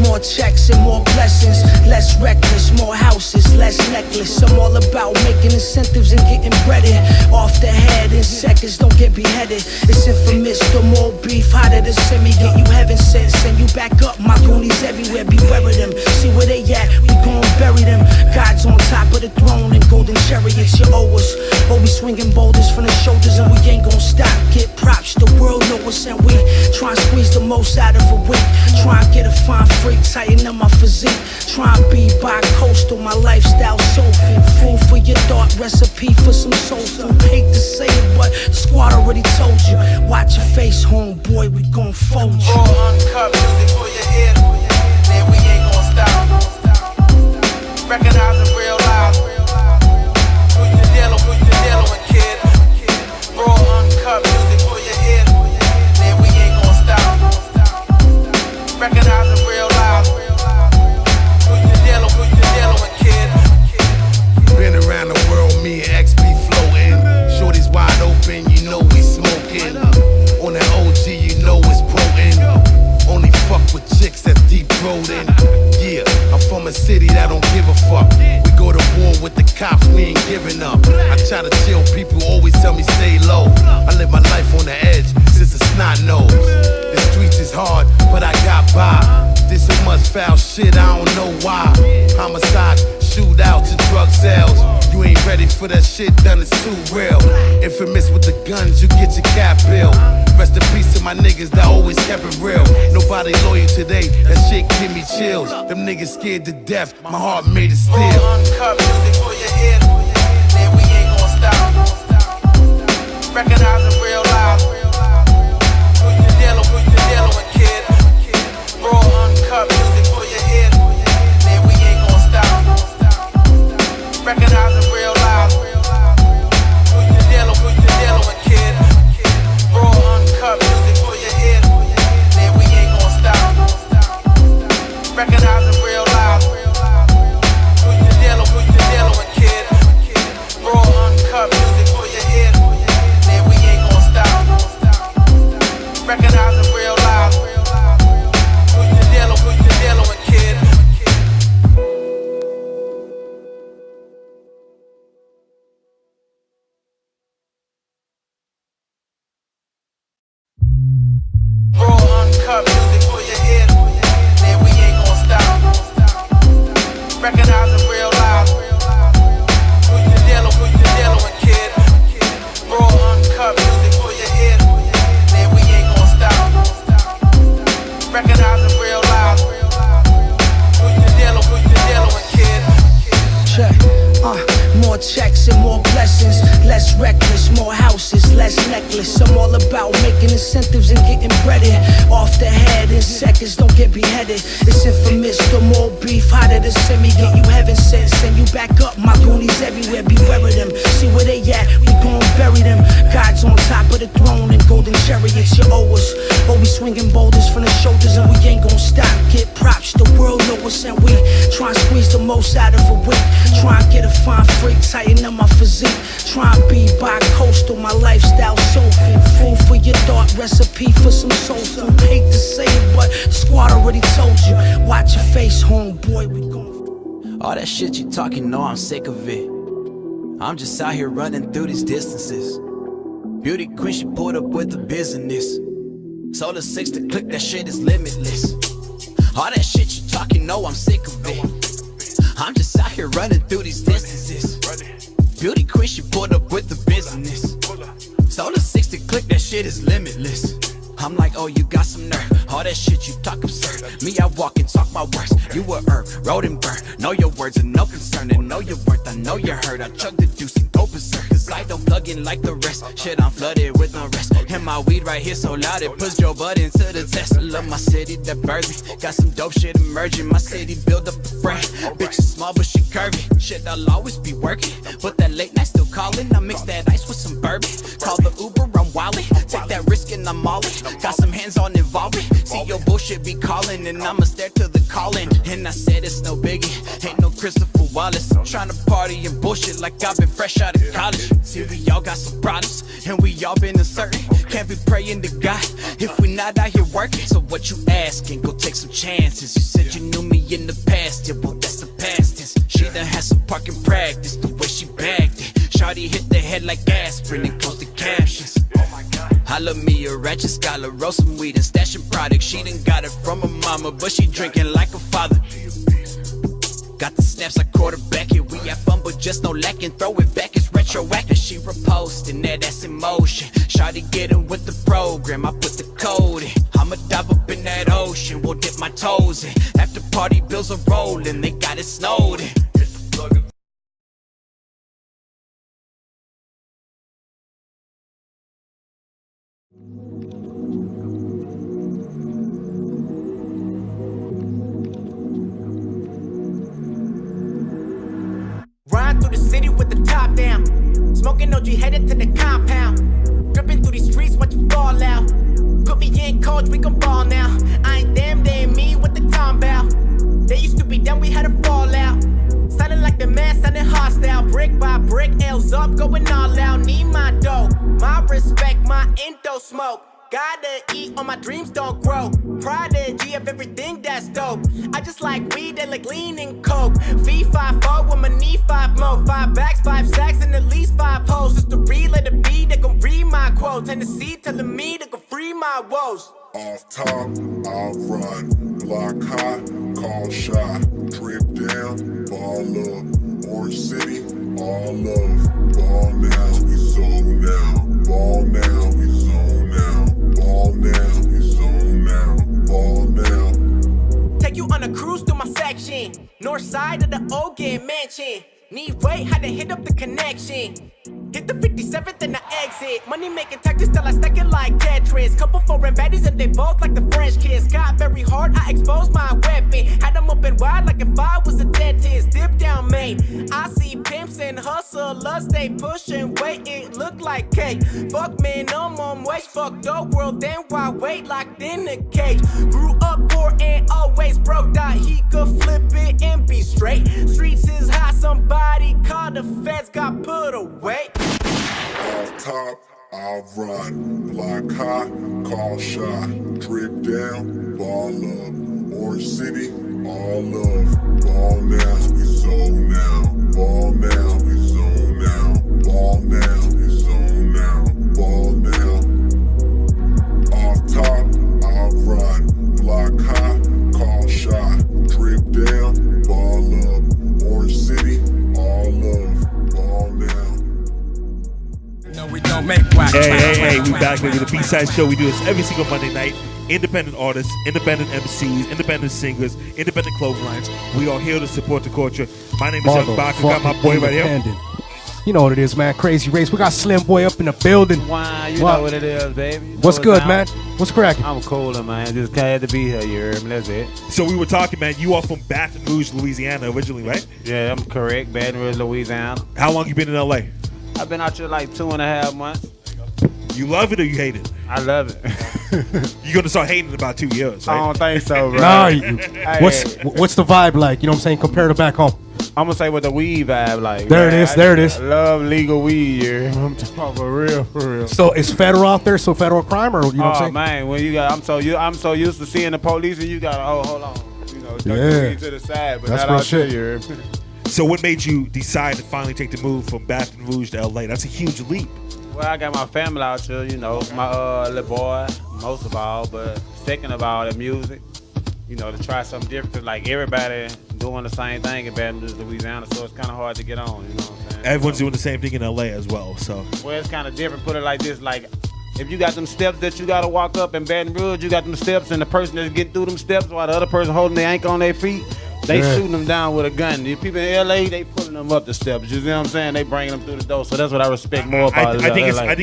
More checks and more blessings, less reckless, more houses, less necklace. I'm all about making incentives and getting breaded off the head in seconds. Don't get beheaded. It's infamous. The more beef, hotter the semi. Get you heaven sent, send you back up. My goonies everywhere, beware of them. See where they at, we gon' bury them. God's on top of the throne and golden chariots. You owe us. Always swinging boulders from the shoulders, and we ain't gon' stop. Get props, the world know us, and we try and squeeze the most out of a week. Try and get a fine freak, tighten up my physique. Try and be bi-coastal, my lifestyle soulful. Food for your thought, recipe for some soul food. Hate to say it, but the squad already told you. Watch your face, homeboy, we gon' fold you. Raw, uncut music for your ear. Man, we ain't gonna stop. Recognize the real life. Who you dealing with, kid? Raw, uncut music for your ear. Man, we ain't gonna stop. Recognize the real life. Who you dealing with, kid? Been around the world, me and X be floating. Shorty's wide open, you know we smoking. On that OG, you know it's potent. Only fuck with chicks that's deep throating. Yeah, I'm from a city that don't give a fuck. We go to war with the cops, we ain't giving up. I try to chill, people always tell me stay low. I live my life on the edge since the snot nose. The streets is hard, but I got by. Did so much foul shit, I don't know why. Homicides, shootouts, and drug sales. You ain't ready for that shit, done it's too real. Infamous with the guns, you get your cap bill. Rest in peace to my niggas that always kept it real. Nobody loyal today, that shit give me chills. Them niggas scared to death, my heart made it still. Uncut music for your ear. Man, we ain't gonna stop. Recognize the real life. Who you dealing with, kid? Raw, uncut music for your ear. Man, we ain't gonna stop. Recognize the real life. Who you dealing with, kid? Raw, uncut music for your ear. Man, we ain't gonna stop. Recognize the real life. Who you dealing with, kid? Raw, uncut music for your ear. Man, we ain't gonna stop. Recognize the real life. Who you dealing with, kid? Raw, uncut music for your ear. Man, we ain't gonna stop. Recognize the real life. Who you dealing with, kid? Raw, uncut music for your ear. Man, we ain't gonna stop. Recognize the real life. Who you dealing with, kid? Check. More checks and more blessings, less reckless, more houses, less necklace. I'm all about making incentives and getting breaded off the head in seconds. Don't get beheaded. It's infamous. The more beef, hotter the semi. Get you heaven sent, send you back up. My goonies everywhere, beware of them. See where they at, we gon' bury them. God's on top of the throne and golden chariots. You owe us. Always swinging boulders from the shoulders, and we ain't gon' stop. Get props, the world know us, and we toast out of a week. Try and get a fine freak, tighten up my physique. Try and be bi-coastal, my lifestyle soulful. Food for your thought, recipe for some soul food. Hate to say it, but the squad already told you. Watch your face, homeboy, we gon'. All that shit you talking, no, I'm sick of it. I'm just out here running through these distances. Beauty queen, she pulled up with the business. Sold a 6 to click, that shit is limitless. All that shit you talking, no, I'm sick of it. I'm just out here running through these distances. Beauty queen, she pulled up with the business. Sold a 6 to click, that shit is limitless. I'm like, oh, you got some nerve. All that shit you talk absurd. Me, I walk and talk my words. You were road and burn. Know your words and no concern. And know your worth, I know you're hurt. I chug the juice and go berserk. Cause I don't plug in like the rest. Shit, I'm flooded with no rest. And my weed right here so loud it puts your butt into the test. I love my city, that birds me. Got some dope shit emerging. My city build up a frame. Bitch is small but she curvy. Shit, I'll always be working. But that late night still calling. I mix that ice with some bourbon. Call the Uber, I'm wildin'. Take that risk and I'm all in. Got some hands on involvement. See your bullshit be calling, and I'ma stare to the calling. And I said it's no biggie, ain't no Christopher Wallace. I'm tryna party and bullshit like I've been fresh out of college. See, we all got some problems, and we all been uncertain. Can't be praying to God if we not out here working. So what you asking? Go take some chances. You said you knew me in the past, yeah, well that's the past tense. She done had some parking practice, the way she bagged it. Shawty hit the head like aspirin and close the captions. I love me a ratchet scholar, roll some weed and stashing products. She done got it from her mama, but she drinking like a father. Got the snaps like quarterback it. We have fun, but just no lacking. Throw it back, it's retroactive. She reposting that ass in motion. Shawty getting with the program, I put the code in. I'ma dive up in that ocean, we'll dip my toes in. After party bills are rolling, they got it snowed in. Ride through the city with the top down. Smoking OG headed to the compound. Dripping through these streets, watch you fall out. Put me in, coach, we gon' ball now. I ain't them, they ain't me with the tom bow. They used to be down, we had a fallout. Sounding like the man, sounding hostile. Brick by brick, L's up, going all out. Need my dough, my respect, my endo smoke. Gotta eat or my dreams don't grow. Prodigy of everything that's dope. I just like weed, they like lean and coke. V5-4 with my knee 5 mo. 5 backs, 5 sacks, and at least 5 hoes. Just to relay the beat, they gon' read my quotes. Tennessee telling me they gon' free my woes. Off top, I'll run. Block hot, call Shaye. Drip down, ball up. Orange City, all love. Ball now, we zone now. Ball now, we zone now. Ball now, we zone now. Ball now. Take you on a cruise through my section. North side of the Ogan mansion. Need weight, had to hit up the connection. Hit the 57th and the exit. Money making tactics till I stack it like Tetris. Couple foreign baddies and they both like the French kids. Got very hard, I exposed my weapon. Had them open wide like if I was a dentist. Dip down main. I see pimps and hustlers, they pushing weight. It look like cake. Fuck minimum wage, fuck the world, then why wait locked in a cage? Grew up poor and always broke. Thought he could flip it and be straight. Streets is hot, somebody called the feds, got put away. Off top, I'll run. Block hot, call Shaye. Drip down, ball up. Orange City, all love. Ball now, we zone now. Ball now, we zone now. Ball now, we zone now. Ball now. Off top, I'll run. Block hot, call Shaye. Drip down, ball up. Orange City, all love. Ball now. No, we don't make wax. Hey, we back with the B-Side Show. We do this every single Monday night. Independent artists, independent MCs, independent singers, independent clotheslines. We are here to support the culture. My name is Young Baca. Got my boy right here. You know what it is, man. Crazy Race. We got Slim Boy up in the building. Wow, you know what it is, baby. You What's know good, down. man? What's cracking? I'm cooler, man. Just glad to be here. You heard me? That's it. So we were talking, man. You are from Baton Rouge, Louisiana, originally, right? Yeah, I'm correct. Baton Rouge, Louisiana. How long you been in LA? I've been out here like 2.5 months. You love it or you hate it? I love it. You're gonna start hating in about 2 years, right? I don't think so, bro. Nah, what's the vibe like? You know what I'm saying? Compared to back home. I'm gonna say with the weed vibe, like There it is, there it is. I love legal weed. I'm talking about for real. So is federal out there? So federal crime, or you know what I'm saying? Man, when you got, I'm so used to seeing the police, and you got, hold on, duck the weed to the side, but That's not real out shit. there. So what made you decide to finally take the move from Baton Rouge to LA? That's a huge leap. Well, I got my family out here, my little boy, most of all, but second of all, the music, to try something different. 'Cause like everybody doing the same thing in Baton Rouge, Louisiana, so it's kind of hard to get on, you know what I'm saying? Everyone's doing the same thing in LA as well, so. Well, it's kind of different. Put it like this, like if you got them steps that you got to walk up in Baton Rouge, you got them steps, and the person that's getting through them steps while the other person holding their ankle on their feet, they shooting them down with a gun. The people in LA, they pulling them up the steps. You see what I'm saying? They bringing them through the door. So that's what I respect more about I think LA.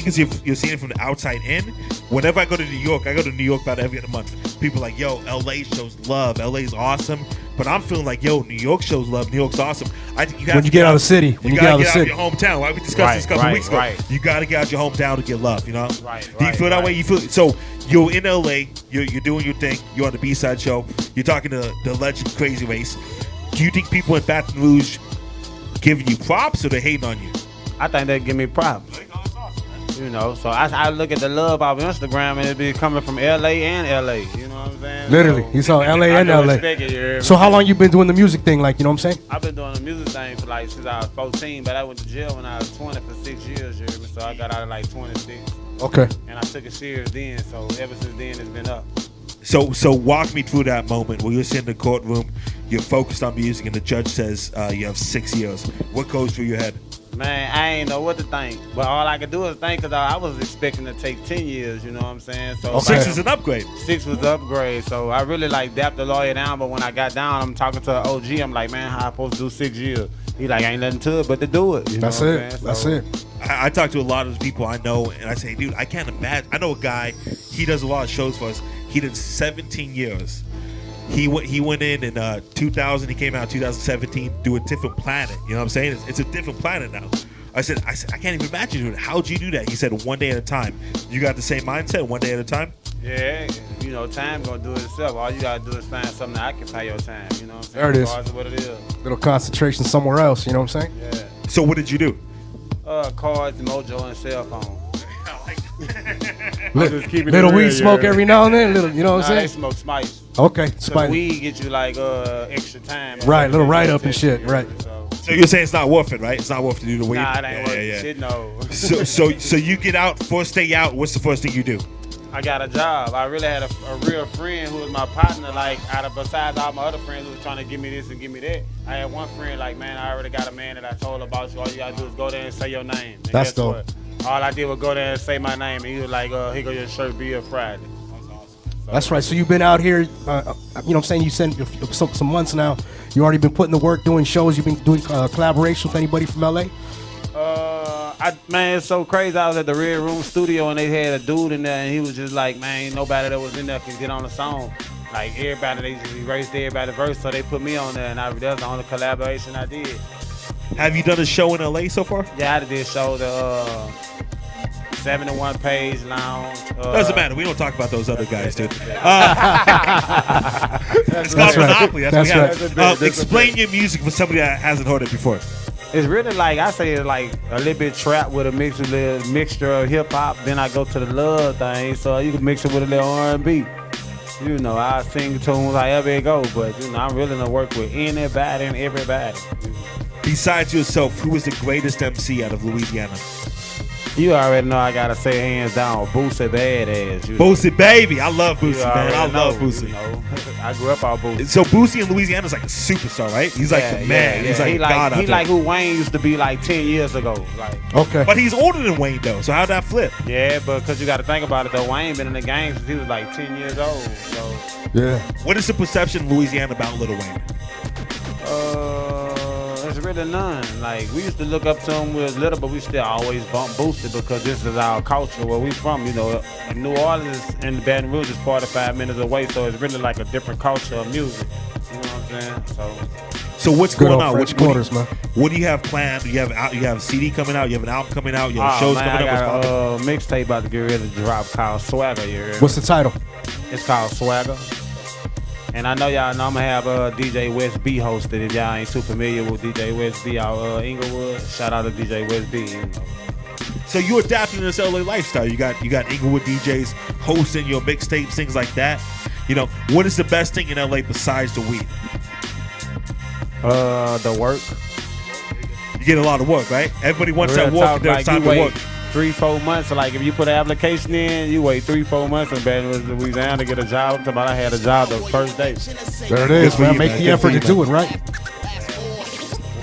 you're seeing it from the outside in. Whenever I go to New York, I go to New York about every other month. People are like, yo, LA shows love. LA's awesome. But I'm feeling like, yo, New York shows love. New York's awesome. I think you have When to you get out of the city. When you get out of the city. your hometown. Right? We discussed this a couple weeks ago. Right. You got to get out your hometown to get love, Right. Do you feel that way? You feel so you're in LA, you're doing your thing, you're on the B-side show, you're talking to the legend Krazy Race. Do you think people in Baton Rouge giving you props or they hating on you? I think they give me props. So I look at the love off Instagram and it be coming from LA and LA. You know what I'm saying? Literally, he's on LA and I LA. respect it, you hear me? So how long you been doing the music thing? Like, you know what I'm saying? I've been doing the music thing for since I was 14, but I went to jail when I was 20 for 6 years, you hear me? So I got out at 26. Okay. And I took it serious then, so ever since then it's been up. So walk me through that moment where you're sitting in the courtroom, you're focused on music, and the judge says you have 6 years. What goes through your head? Man, I ain't know what to think, but all I could do is think because I was expecting to take 10 years, you know what I'm saying? So 6 is an upgrade. 6 was the upgrade, so I really dapped the lawyer down, but when I got down, I'm talking to an OG, I'm like, man, how I supposed to do 6 years? He like, ain't nothing to it but to do it. That's it. That's it. I talk to a lot of people I know, and I say, dude, I can't imagine. I know a guy, he does a lot of shows for us. He did 17 years. He went in 2000. He came out in 2017 through a different planet. You know what I'm saying? It's a different planet now. I said, I can't even imagine doing it. How'd you do that? He said, one day at a time. You got the same mindset, one day at a time? Yeah, time gonna do it itself. All you gotta do is find something that occupy your time. You know what I'm saying? There it is. Regardless of what it is. Little concentration somewhere else. You know what I'm saying? Yeah. So what did you do? Cards, mojo, and cell phone. Little weed smoke every now and then. Little, you know what I'm saying? They smoke spice. Okay, So spice. weed get you extra time. Right, little write up and shit. Right. So you're saying it's not worth it, right? It's not worth to do the weed? Nah, it ain't worth it. Shit, no. So you get out, first day out, what's the first thing you do? I got a job. I really had a real friend who was my partner, besides all my other friends who was trying to give me this and give me that. I had one friend man, I already got a man that I told about you. All you gotta do is go there and say your name. And That's guess dope. what? All I did was go there and say my name, and he was like, here go your shirt, be a Friday. That's right. So you've been out here, you know what I'm saying? You said some months now. You already been putting the work, doing shows. You've been doing collaborations with anybody from LA? Man, it's so crazy. I was at the Red Room studio and they had a dude in there and he was just like, man, nobody that was in there can get on the song. Like everybody, they just erased everybody's verse, so they put me on there and that was the only collaboration I did. Have you done a show in LA so far? Yeah, I did a show, the 71 Page Lounge. Doesn't matter. We don't talk about those other guys, dude. It's That's called right. Monopoly. That's right. Explain your music for somebody that hasn't heard it before. It's really I say it's like a little bit trap with a mixture of hip hop. Then I go to the love thing, so you can mix it with a little R&B. I sing tunes however it go, but I'm willing to work with anybody and everybody. Besides yourself, who is the greatest MC out of Louisiana? You already know I gotta say hands down, Boosie badass. Boosie baby, I love Boosie, man. I love Boosie. I grew up on Boosie. So Boosie in Louisiana is like a superstar, right? He's like the man. Yeah. He's like God out He there. like who Wayne used to be 10 years ago. Okay. But he's older than Wayne though, so how'd that flip? Yeah, but because you got to think about it though, Wayne been in the game since he was 10 years old. So. Yeah. What is the perception in Louisiana about Lil Wayne? There's really none. We used to look up to him when we was little, but we still always bump Boosie because this is our culture where we from. In New Orleans and Baton Rouge is 45 minutes away, so it's really like a different culture of music. You know what I'm saying? So what's Good going old on? French Quarters, man. What do you have planned? You have a CD coming out. You have an album coming out. You have shows coming I up. got a mixtape about to get ready to drop called Swagger. What's the title? It's called Swagger. And I know y'all know I'm gonna have DJ West B hosted. If y'all ain't too familiar with DJ West B out Inglewood, shout out to DJ West B. You know. So you adapting to this LA lifestyle. You got Inglewood DJs hosting your mixtapes, things like that. You know, what is the best thing in LA besides the weed? The work. You get a lot of work, right? Everybody wants that work. There's time to work. 3-4 months. So like if you put an application in, you wait 3-4 months in Baton Rouge, Louisiana to get a job. I had a job the first day. There it is, man. Make the effort to do it, right?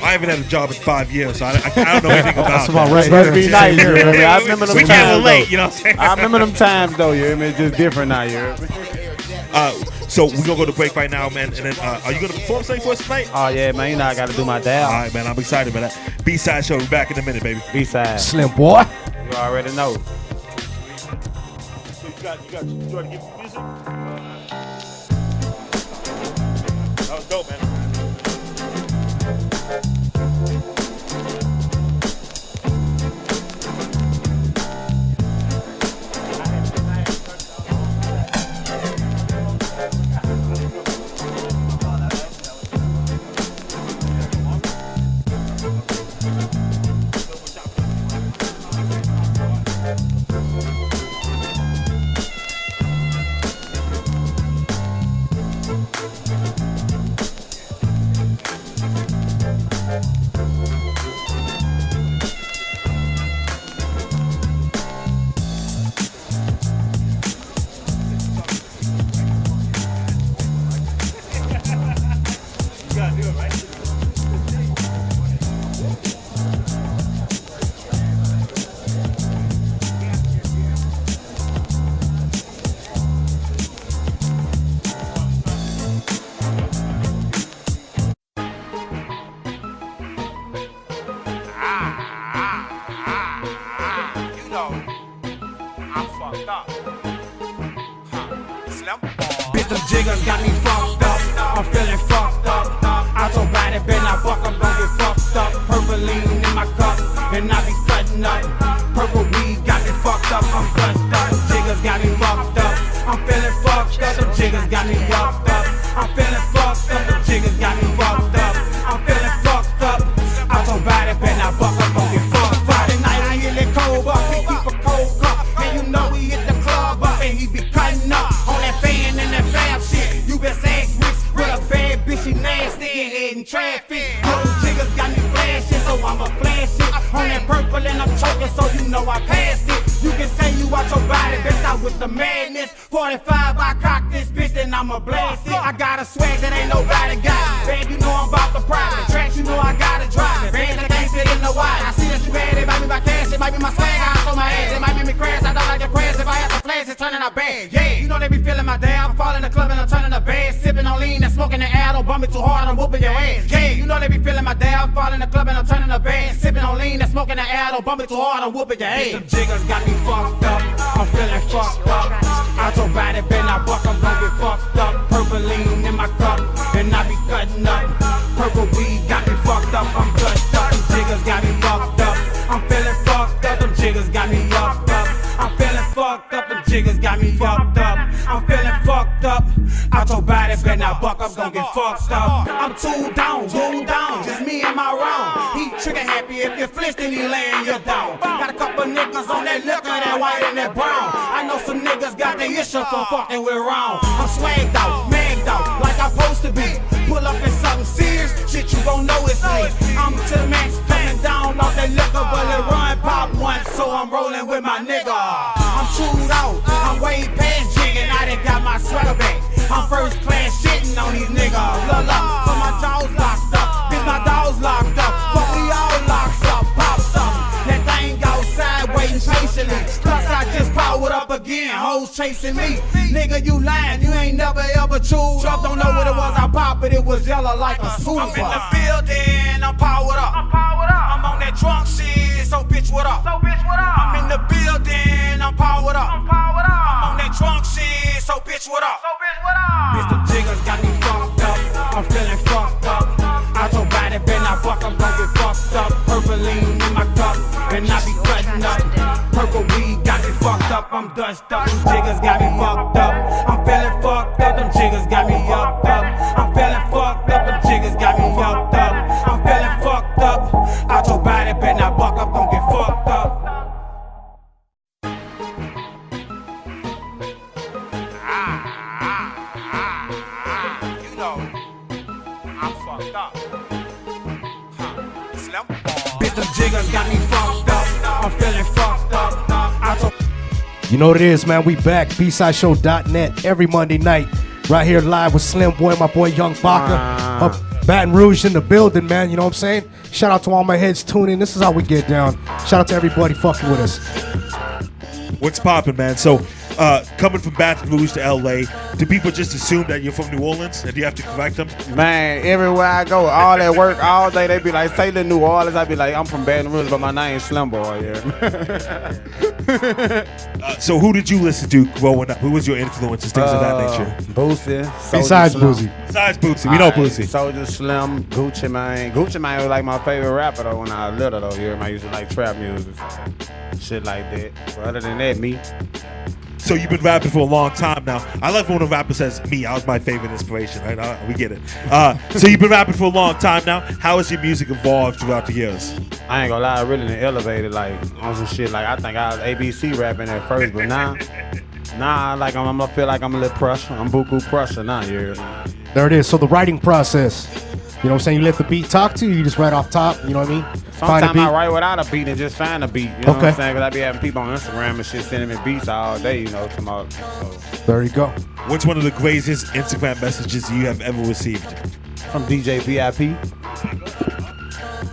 I haven't had a job in 5 years, so I don't know anything about That's that. about right. Must be nice. You know what I mean? I remember them we times. can't relate, though. you know what I'm saying? I remember them times though. You hear me? It's just different now. You hear me? So we're gonna go to break right now, man. And then are you gonna perform something for us tonight? Oh yeah, man. You know I gotta do my dab. All right, man. I'm excited for that. B-side show. We're back in a minute, baby. B-side. Slim boy. You already know. So you got to give music? That was dope, man. Bitch, them jiggers got me fucked up. I'm feeling fucked up. I told body, bet I fuck, I'm gon' get fucked up. Purple lean in my cup, and I be cutting up. Purple weed got me fucked up. I'm bust up. Them jiggers got me fucked up. I'm feeling fucked up. Them jiggers got me fucked up. I'm feeling fucked up. Them jiggers got me fucked up. I'm feeling fucked up. I told body, bet I fuck, I'm gon' get fucked. Friday night we in that cold up, we keep a cold cup, and you know we hit the club up, and he be cutting up on that fan and that fab shit. You been saying bricks with a bad bitch, she nasty and heading traffic. Those jiggers got me flashing, so I'ma flash it on that purple and I'm choking, so you know I passed it. You can say you out your body, bitch, out with the madness. 45, I cock this bitch, then I'ma blast it. I got a swag that ain't nobody got. Babe, you know I'm about the private tracks, you know I gotta drive it. Bands that can't fit in the wide. I see that you bad, it might be my cash, it might be my swag, I on my ass, it might be me crash. I don't like the press, if I have to flash, it's turning out bad. Yeah, you know they be feeling my day. I'm falling in the club and I'm turning a bad. Sipping on lean and smoking the air, don't bump me too hard, I'm whooping your ass. Yeah, you know they be feeling my day. I'm falling in the club and I'm turning a bad. Sipping on lean and smoking the air, don't bump me too hard, I'm whooping your ass. Them jiggers got me fucked up, I'm feeling fucked up. I told body, bet I buck, I'm gon' get fucked up. Purple lean in my cup, and I be cutting up. Purple weed got me fucked up, I'm gushed up. Them jiggers got me fucked up, I'm feeling fucked up. Them jiggers got me fucked up, I'm feeling fucked up. Them jiggers got me fucked up, I'm feeling fucked up. I told body, bet I buck, I'm gon' get fucked up. I'm too down, just me and my round. He trigger happy, if you flinch then he laying you down. Got a couple niggas on that liquor, that white and that brown. I know some niggas got their issue from fucking with round. I'm swagged out, magged out, like I'm supposed to be. Pull up in something serious, shit you gon' know it's me. I'm to the max, coming down off that liquor, but it run pop once, so I'm rolling with my nigga. I'm chewed out, I'm way past jigging, I done got my sweater back. I'm first class shitting on these niggas. Look up, so my jaws locked up, bitch my dogs locked up, but we all locked up, pop something. That thing outside waiting patiently. Plus I just powered up again, hoes chasing me. Nigga, you lying, you ain't never ever chewed. Truck don't know what it was, I pop it, it was yellow like a super. I'm in the building, I'm powered up. I'm on that drunk shit, so bitch what up? I'm in the building, I'm powered up. I'm on that drunk shit, so bitch what up? Bitch, them jiggers got me fucked up, I'm feeling fucked up. I told body, bet I fuck, I'm gon' get fucked up. Purple lean in my cup, and I be cutting up. Purple weed got me fucked up, I'm dust up. Them jiggers got me fucked up, I'm feeling fucked up. Them jiggers got me fucked You know what it is, man. We back. BSideShow.net every Monday night. Right here live with Slim Boy, my boy Young Baca. Up Baton Rouge in the building, man. You know what I'm saying? Shout out to all my heads tuning. This is how we get down. Shout out to everybody fucking with us. What's poppin', man? So, coming from Baton Rouge to LA, do people just assume that you're from New Orleans and do you have to correct them? Man, everywhere I go, all that work, all day, they be like, say the New Orleans. I be like, I'm from Baton Rouge, but my name's Slim Boy. Yeah. So, who did you listen to growing up? Who was your influences, things of that nature? Boosie. Besides Boosie. Besides Boosie, we know Boosie. Soulja Slim, Gucci Mane. Gucci Mane was like my favorite rapper though when I was little though. You I used to like trap music, shit like that. But other than that, me. So you've been rapping for a long time now. I love when a rapper says me. I was my favorite inspiration, right? We get it. So you've been rapping for a long time now. How has your music evolved throughout the years? I ain't gonna lie, I really done elevated like on some shit. Like I think I was ABC rapping at first, but now, like I'm gonna feel like I'm a little pressure. I'm buku pressure now, yeah. There it is. So the writing process. You know what I'm saying? You let the beat talk to you. You just write off top. You know what I mean? Sometimes I write without a beat and just find a beat. You know what I'm saying? Because I be having people on Instagram and shit sending me beats all day, you know, tomorrow. So. There you go. What's one of the greatest Instagram messages you have ever received? From DJ VIP.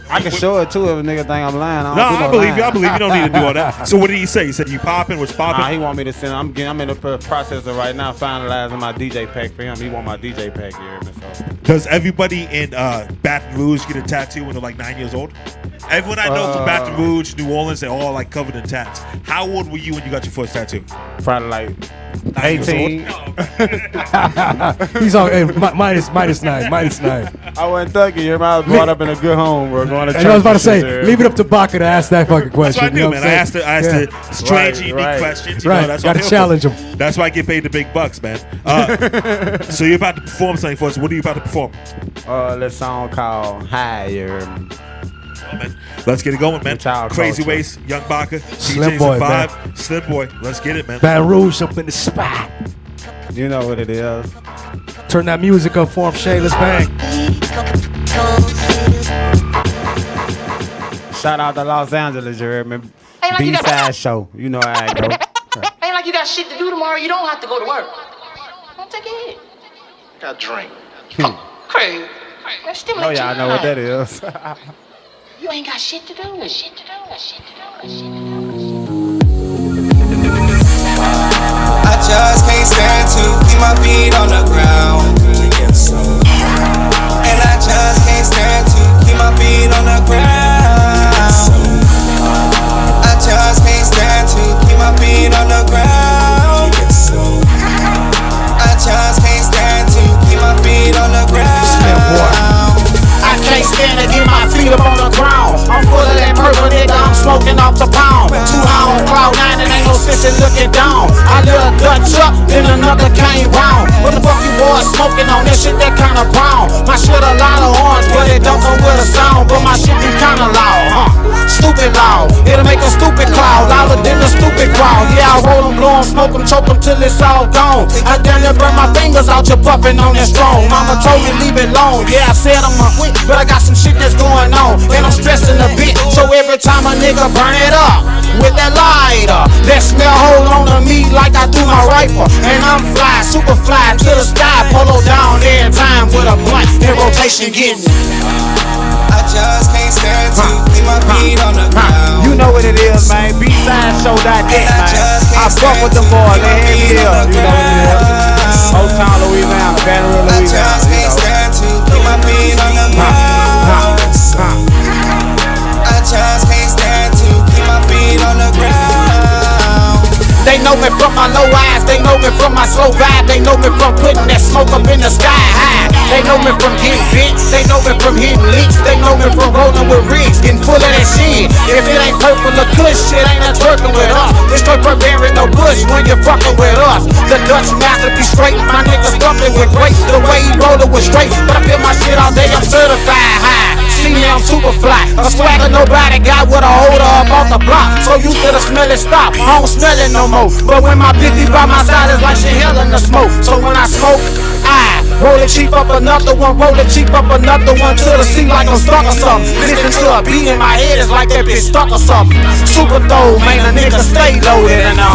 I can show it too if a nigga think I'm lying. I believe you. I believe you don't need to do all that. So what did he say? He said you popping? What's popping? Nah, he want me to send. I'm in the process of right now finalizing my DJ pack for him. He want my DJ pack here. So. Does everybody in Baton Rouge get a tattoo when they're like 9 years old? Everyone I know from Baton Rouge, New Orleans, they're all like covered in tats. How old were you when you got your first tattoo? Probably like 18. He's on minus 9. I wasn't thugging. I was brought up in a good home. We're going to church. I was about to say, leave it up to Baca to ask that fucking question. That's what I do, man. I asked the strange, unique questions. You know, that's got to challenge them. That's why I get paid the big bucks, man. So you're about to perform something for us. What are you about to perform? This song called Higher. Man. Let's get it going, man. Crazy Waste, Young Baca, Slim DJs Boy, 5, man. Slim Boy. Let's get it, man. Baton Rouge up in the spot. You know what it is. Turn that music up for him, Shaye. Let's bang. Shout out to Los Angeles, you heard me? B-side show. You know how I go. Ain't like you got shit to do tomorrow. You don't have to go to work. Don't take a hit. Got a drink. Crazy. Oh, y'all know what that is. You ain't got shit to do. I just can't stand to keep my feet on the ground. And I just can't stand to keep my feet on the ground. I just can't stand to keep my feet on the ground. I just can't stand to keep my feet on the ground. I can't stand to get my feet up on the ground. I'm full of that purple nigga, I'm smoking off the pound. Too high on cloud nine and ain't no sense in looking down. I lit a Dutch up, then another came round. What the fuck you boys smoking on? That shit that kinda brown. My shit a lot of orange, but it don't come with a sound. But my shit be kinda loud, stupid loud. It'll make a stupid cloud, louder than the stupid crowd. Yeah, I roll them, blow them, smoke them, choke them till it's all gone. I damn near burn my fingers out, you puffing on that strong. Mama told me leave it alone. Yeah, I said I'm a quit, but I got some shit that's going on, and I'm stressing a bit. So every time a nigga burn it up with that lighter, that smell hold on to me like I do my rifle. And I'm fly, super fly to the sky, polo down every time with a blunt in rotation getting. I just can't stand to keep my feet on the ground. You know what it is, man. B-side-show.net, man. I fuck with them boys, they hear me up. You know what it is. Old Town, Louisiana, Baton Rouge, Louisiana. I just can't stand to keep my feet on the ground. I just can't stand to keep my feet on the ground. They know me from my low eyes, they know me from my slow vibe, they know me from putting that smoke up in the sky high. They know me from getting bit, they know me from hitting leaks, they know me from rolling with rigs, getting full of that shit. If it ain't purple or kush, shit ain't not twerking with us. It's straight Burberry, no bush when you're fucking with us. The Dutch master be straight, my niggas thumping with grace. The way he rollin' was straight, but I feel my shit all day, I'm certified high. See me, I'm super fly, a swagger nobody got with a holder up off the block. So used to the smell it stop, I don't smell it no more. But when my bitch by my side, it's like she hell in the smoke. So when I smoke, I Roll it cheap up another one, roll it cheap up another one till it seem like I'm stuck or something. Listen to a beat in my head, it's like that bitch stuck or something. Super though, man, a nigga stay loaded and I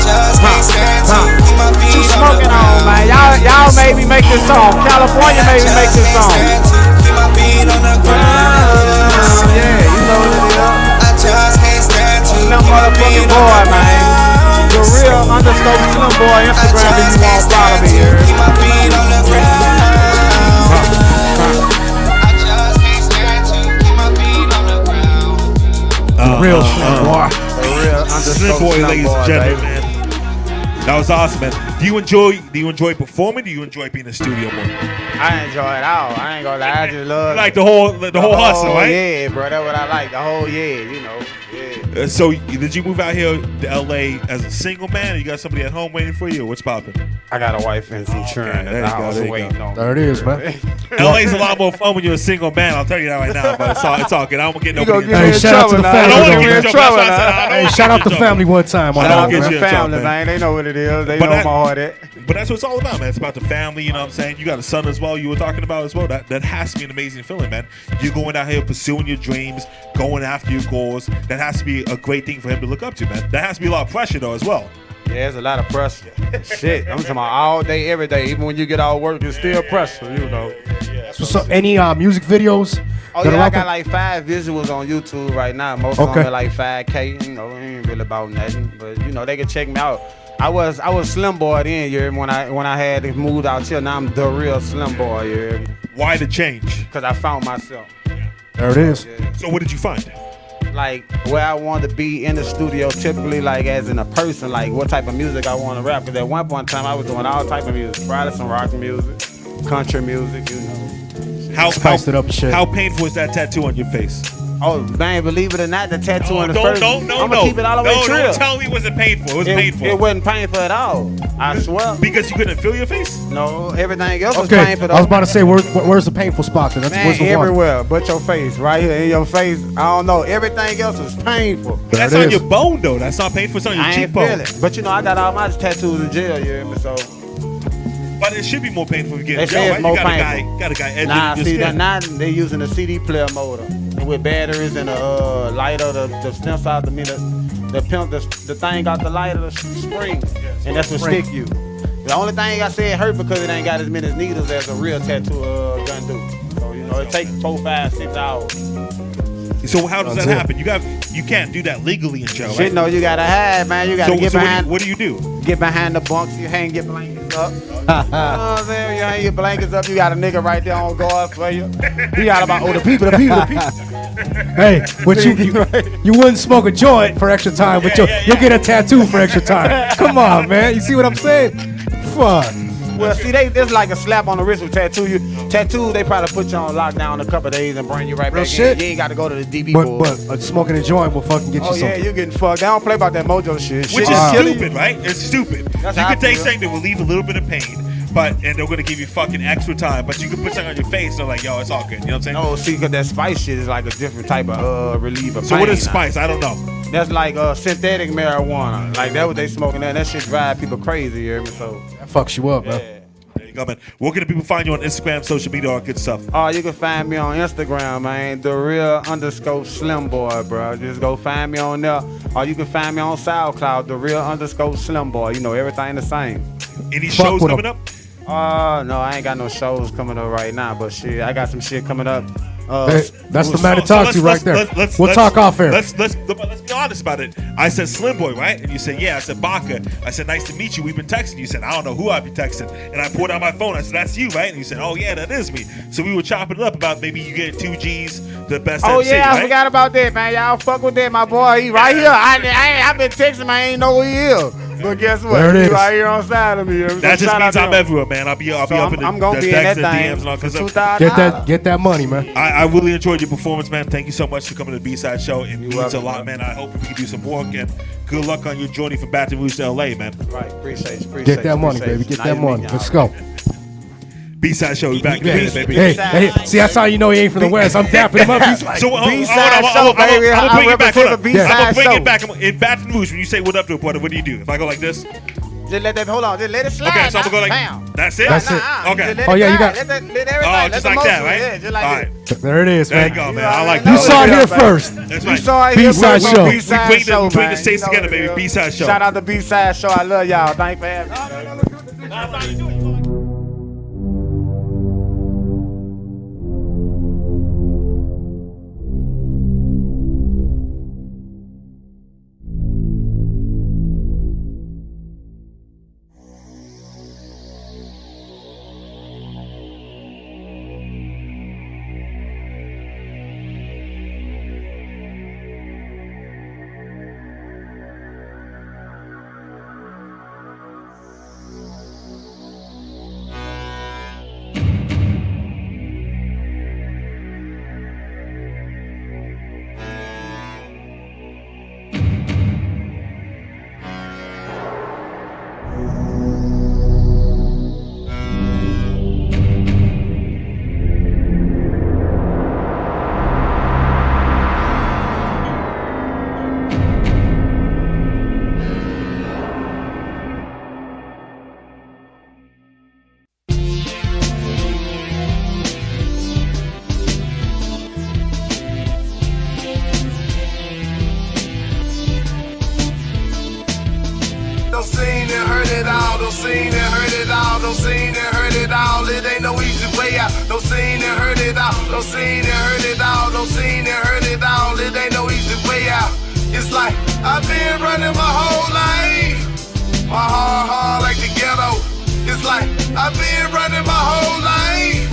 just can't stand to keep my feet you smoking on, man. Y'all made me make this song. California made me make this song. keep my feet on the ground. Yeah, you know what it is. I just can't stand to Slim motherfucking boy, man. The real underscore Slim boy Instagram if you want to follow me here. keep my feet on the ground. I just can't stand to keep my feet on the ground. Real Slim boy. The real Slim underscore boy, Slim ladies boy, and gentlemen, baby. man. That was awesome, man. Do you enjoy performing? Do you enjoy being in the studio more? I enjoy it all. I ain't gonna lie, I just love Like the whole hustle, right? Yeah, bro, that's what I like. The whole you know. Yeah. So did you move out here to LA as a single man, or you got somebody at home waiting for you? What's popping? I got a wife and some children at the house waiting on me. There it is, man. LA's a lot more fun when you're a single man. I'll tell you that right now. But it's all good. I don't get nobody. Hey, shout out to the family. I don't want to get in trouble. That's why I said I don't Hey, want to shout get out in the trouble. family one time on I that don't one, get man. you in trouble, Family, man. They know what it is. They But know that- my heart at. But that's what it's all about, man. It's about the family, you know what I'm saying? You got a son as well you were talking about as well. That has to be an amazing feeling, man. You're going out here pursuing your dreams, going after your goals. That has to be a great thing for him to look up to, man. That has to be a lot of pressure, though, as well. Yeah, there's a lot of pressure. Shit, I'm talking about all day, every day. Even when you get out of work, it's still pressure, you know. So any music videos? Oh that are yeah, I out got there? like 5 visuals on YouTube right now. Most of Okay. them are like 5K. You know, it ain't really about nothing, but you know they can check me out. I was Slim Boy then, you hear me, when I had moved out here. Now I'm the real Slim Boy, you hear me? Why the change? Because I found myself. There it is. So what did you find? Like where I wanted to be in the studio, typically like as in a person, like what type of music I want to rap. Because at one point in time I was doing all type of music, probably some rock music, country music, you know. Spiced it up and shit. How painful is that tattoo on your face? Oh man, believe it or not, the tattoo on the Don't first. I'm gonna keep it all the way No, real. don't tell me it wasn't painful. It was painful. It wasn't painful at all. I swear. Because you couldn't feel your face? No, everything else was Okay, painful. I was about to say, where's the painful spot then? Where's Man, the one? everywhere but your face, right here in your face. I don't know. Everything else is painful. That's on your bone, though. That's not painful. It's on your I ain't cheekbone. feel it. But you know, I got all my tattoos in jail, you hear me? So But it should be more painful if you they get in say jail, it's right? more You got painful. a guy edging Nah, your see, skin. now they using the CD player motor with batteries and a lighter, the stem side, the thing got the lighter, the spring, and that's what stick you. The only thing I say it hurt because it ain't got as many needles as a real tattoo gun do. So you know, it takes 4, 5, 6 hours. So how does that happen? You can't do that legally in jail, Shit, right? no, you gotta hide, man. You gotta get behind. What do you do? Get behind the bunks. You hang your blankets up. You know what I'm saying? You hang your blankets up. You got a nigga right there on guard for you. You got about the people. Hey, but you wouldn't smoke a joint for extra time, but you'll get a tattoo for extra time. Come on, man. You see what I'm saying? Fun. Well, see, this like a slap on the wrist with tattoo. Tattoos, they probably put you on lockdown a couple of days and bring you right Real back shit. in. You ain't got to go to the DB board. But smoking a joint will fucking get you Oh something. yeah, you getting fucked. They don't play about that mojo shit. Which Shit is killing stupid, you. right? It's stupid. That's You how I could take feel. something that will leave a little bit of pain, and they're gonna give you fucking extra time. But you can put something on your face, and they're like, yo, it's all good. You know what I'm saying? No, see, because that spice shit is like a different type of relief of So pain. what is spice? I don't know. That's like synthetic marijuana. Like that what they smoking there. That shit drive people crazy, you hear me? So that fucks you up, man. There you go, man. Where can the people find you on Instagram, social media, all good stuff? Oh, you can find me on Instagram, man. The real _ Slim Boy, bro. Just go find me on there. Or you can find me on SoundCloud, the real _ Slim Boy. You know, everything the same. Any shows coming up? No, I ain't got no shows coming up right now, but shit, I got some shit coming up. That's the man to talk to right there. We'll talk off air. Let's be honest about it. I said Slim Boy, right? And you said, yeah. I said Baca. I said, nice to meet you. We've been texting. You said, I don't know who I'd be texting. And I pulled out my phone. I said, that's you, right? And you said, oh yeah, that is me. So we were chopping it up about maybe you get 2 G's, the best Oh MC, yeah, I right? forgot about that, man. Y'all fuck with that, my boy. He right here. I've been texting him. I ain't know who he is. But guess what? There it He is. right here on side of me. So That just shout out means to I'm him. everywhere, man. I'll be up in I'm gonna the be in texts that and thing DMs and all. for Because Get that money, man. I really enjoyed your performance, man. Thank you so much for coming to the B-Side Show. It means welcome, a lot, bro. man. I hope we can do some more again. Good luck on your journey from Baton Rouge to LA, man. Right, appreciate you. Get that money, baby. Get that money. Let's go. B-Side Show, we back again, baby. Hey, see, that's how you know he ain't from the West. I'm dapping him up. He's like, So B-Side I'm show, gonna baby. bring it back. represent Hold the up. I'm B-side gonna bring show. it back. In Baton Rouge, when you say what up to a reporter, what do you do? If I go like this, Just let that, hold on, just let it slide. Okay, so I'm gonna go like, Bam. that's it? That's it. Okay. Just let Oh, it yeah, you glide. got- Let everything. Oh, just let like the that, motion, right? Yeah, just like All that. right. There it is, There man. you go, man. I like You that. saw it here first. That's You right. saw it here B-side first. show. We B-side bring show, the man. states You know together, what baby. it is. B-side show. Shout out to B-side show. I love y'all. Thank you for having me. Don't seen and heard it all, don't seen and heard it all, don't seen and heard it all. It ain't no easy way out. Don't seen and heard it all, don't seen and heard it all, don't seen and heard it all. It ain't no easy way out. It's like I've been running my whole life, my heart like the ghetto. It's like I've been running my whole life,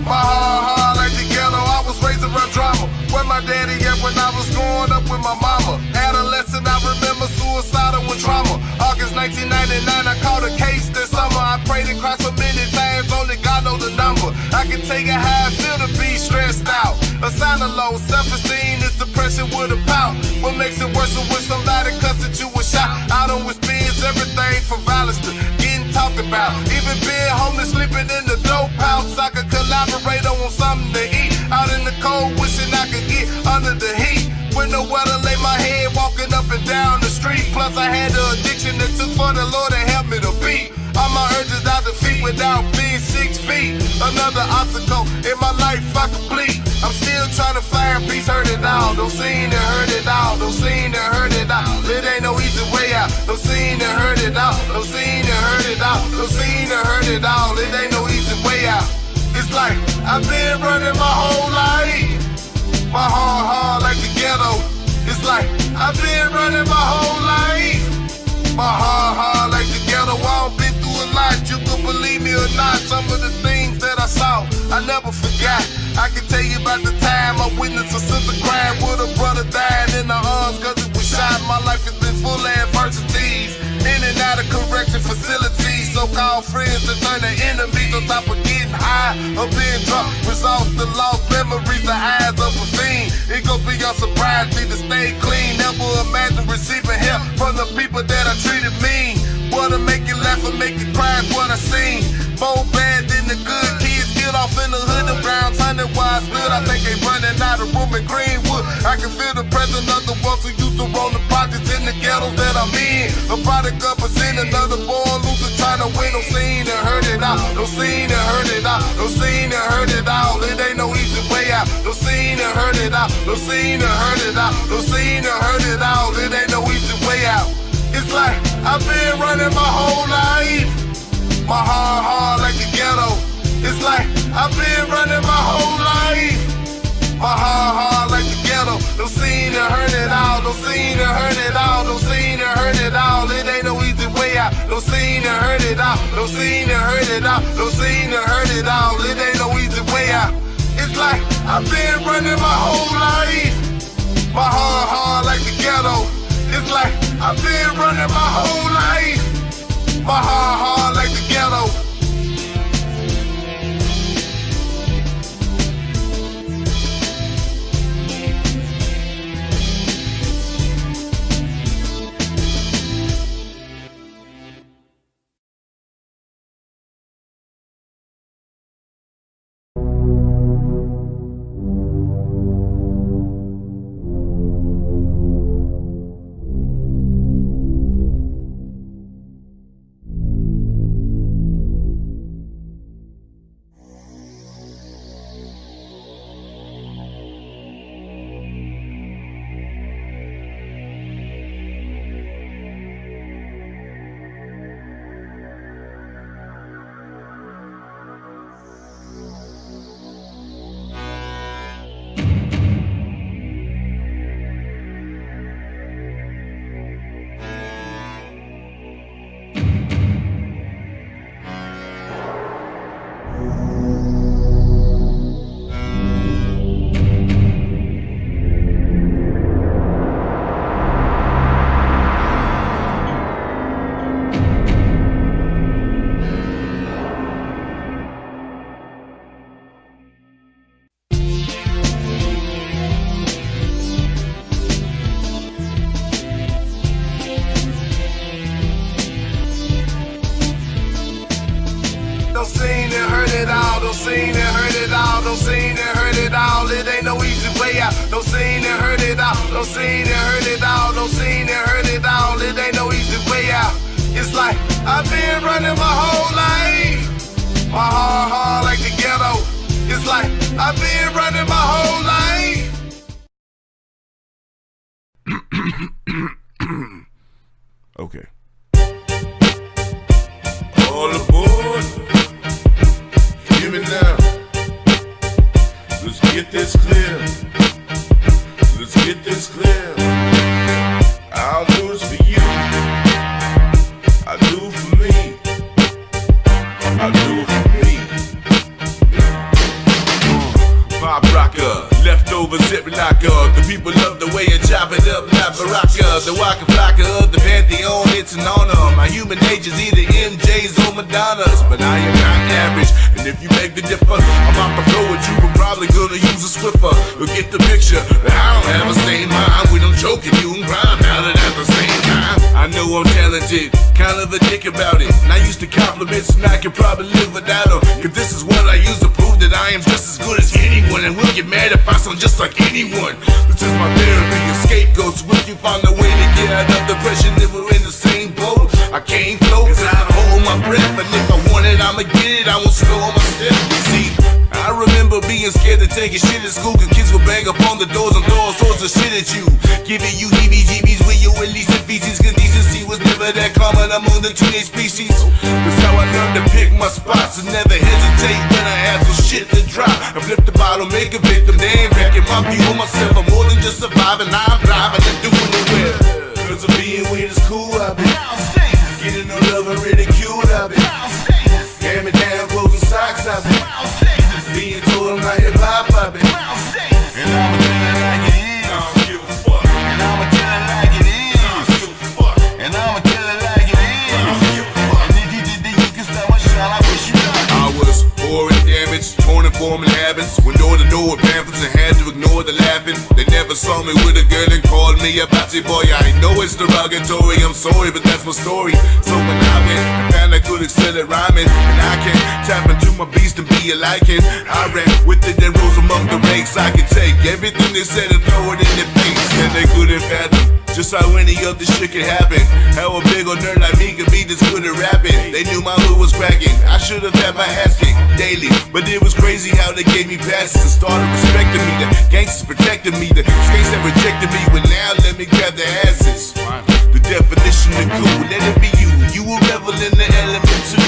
my heart like the ghetto. I was raised around drama. Where my daddy at when I was growing up with my mama? Adolescent, I remember suicidal with trauma. August 1999, I caught a case this summer. I prayed and cried so many times, only God know the number. I can take it how I feel to be stressed out. A sign of low self-esteem is depression with a pout. What makes it worse is when somebody cuss at you with shot. I don't experience everything from violence to getting talked about. Even being homeless, sleeping in the dope house. I could collaborate on something to eat. Out in the cold, wishing I could get under the heat. With nowhere to lay my head, walking up and down the street. Plus I had the addiction that took for the Lord to help me to beat. All my urges out the feet without being 6 feet. Another obstacle in my life I complete. I'm still trying to find peace, heard it all. Don't seen and heard it all, don't seen and heard it all. It ain't no easy way out. Don't seen and heard it all, don't seen and heard it all, don't seen and heard it all. It ain't no easy way out. It's like I've been running my whole life, my heart like the ghetto. It's like I've been running my whole life, my heart like the ghetto. I've been through a lot, you can believe me or not. Some of the things that I saw, I never forgot. I can tell you about the time I witnessed a sister crying with a brother dying in her arms cause it was shot. My life has been full of adversities, in and out of correction facilities. So-called friends that turn to enemies on top of getting high or being drunk. Results to lost memories, the eyes of a fiend. It goes beyond sobriety to stay clean. Never imagine receiving help from the people that I treated mean. What'll make you laugh or make you cry is what I seen. More bad than the good kids get off in the hood. The Browns 100 wide stood. I think they running out of room in Greenwood. I can feel the presence of the ones who used to roll the projects in the ghettos that I'm in. A product of a scene, another born loser trying to win. No seen and heard it out. No seen and heard it out. No seen and heard it out. It ain't no easy way out. No seen and heard it out. No seen and heard it out. No seen and heard it out. It ain't no easy way out. It's like I've been running my whole life, my heart like the ghetto. It's like I've been running my whole life, my heart like the ghetto. Don't seen and heard it all, don't seen and heard it all, don't seen and heard it all. It ain't no easy way out. Don't seen and heard it all, don't seen and heard it all, don't seen and heard it all. It ain't no easy way out. It's like I've been running my whole life, my heart like the ghetto. It's like I've been running my whole life, my heart like the ghetto. seen and heard it all. Don't seen and heard it all. It ain't no easy way out. Don't seen and heard it all. Don't seen and heard it all. Don't seen and heard it all. It ain't no easy way out. It's like I've been running my whole life. My heart like the ghetto. It's like I've been running my whole life. Okay. All aboard. Hear me now. Let's get this clear. Let's get this clear. I'll do this for you. I do it for me. I do it for me. Bob Rocker, leftover zip locker. The people love the way I chop it up like Baraka. The Waka Flocka of the Pantheon, it's an honor. My human nature's either MJ's or Madonna's, but I am not average. And if you make the differ, I'm off the floor with you. I'm probably gonna use a Swiffer. You'll get the picture, but I don't have a same mind when I'm joking you and grind out it at the same time. I know I'm talented, kind of a dick about it. And I used to compliment and I could probably live without them. Cause this is what I use to prove that I am just as good as anyone. And will get mad if I sound just like anyone. This is my therapy, a scapegoat. So if you find a way to get out of depression, if we're in the same boat, I can't float cause I hold my breath. And if I want it, I'ma get it, I won't slow my step. You see, I remember being scared to take a shit at school, cause kids would bang up on the doors and throw all sorts of shit at you, giving you heebie-jeebies when you release in feces. Cause decency was never that common among the teenage species. That's how I learned to pick my spots and never hesitate when I have some shit to drop. I flip the bottle, make a victim, they ain't wrecking my view of myself. I'm more than just surviving, I'm driving and doing it well. Cause of being weird is cool, I've been getting no love and ridiculed, I've been hand me down clothes and socks, I've been being told I'm not hip-hop, I've been and I'ma tell it like it is. I don't give a fuck. And I'ma tell it like it is. I don't give a fuck. And I'ma tell it like it is. I don't give a fuck. And if you did then you can stop my shine, I wish you luck. I was poor and damaged, torn and forming habits. Went door to door with pamphlets and had to ignore the laughing. They never saw me with a girl and called me a batty boy. I know it's derogatory, I'm sorry, but that's my story. So when I went, I found I could excel at rhyming, and I can tap into my beast and be a liking. I ran with it and rose among the ranks. I could take everything they said and throw it in their face, and they couldn't fathom just how any other shit could happen. How a big old nerd like me could be this good at rapping. They knew my hood was cracking. I should have had my ass kicked daily, but it was crazy how they gave me passes and started respecting me. The gangsters protected me, the skates that rejected me. But now let me grab the asses. The definition of cool, let it be you. You will revel in the element too.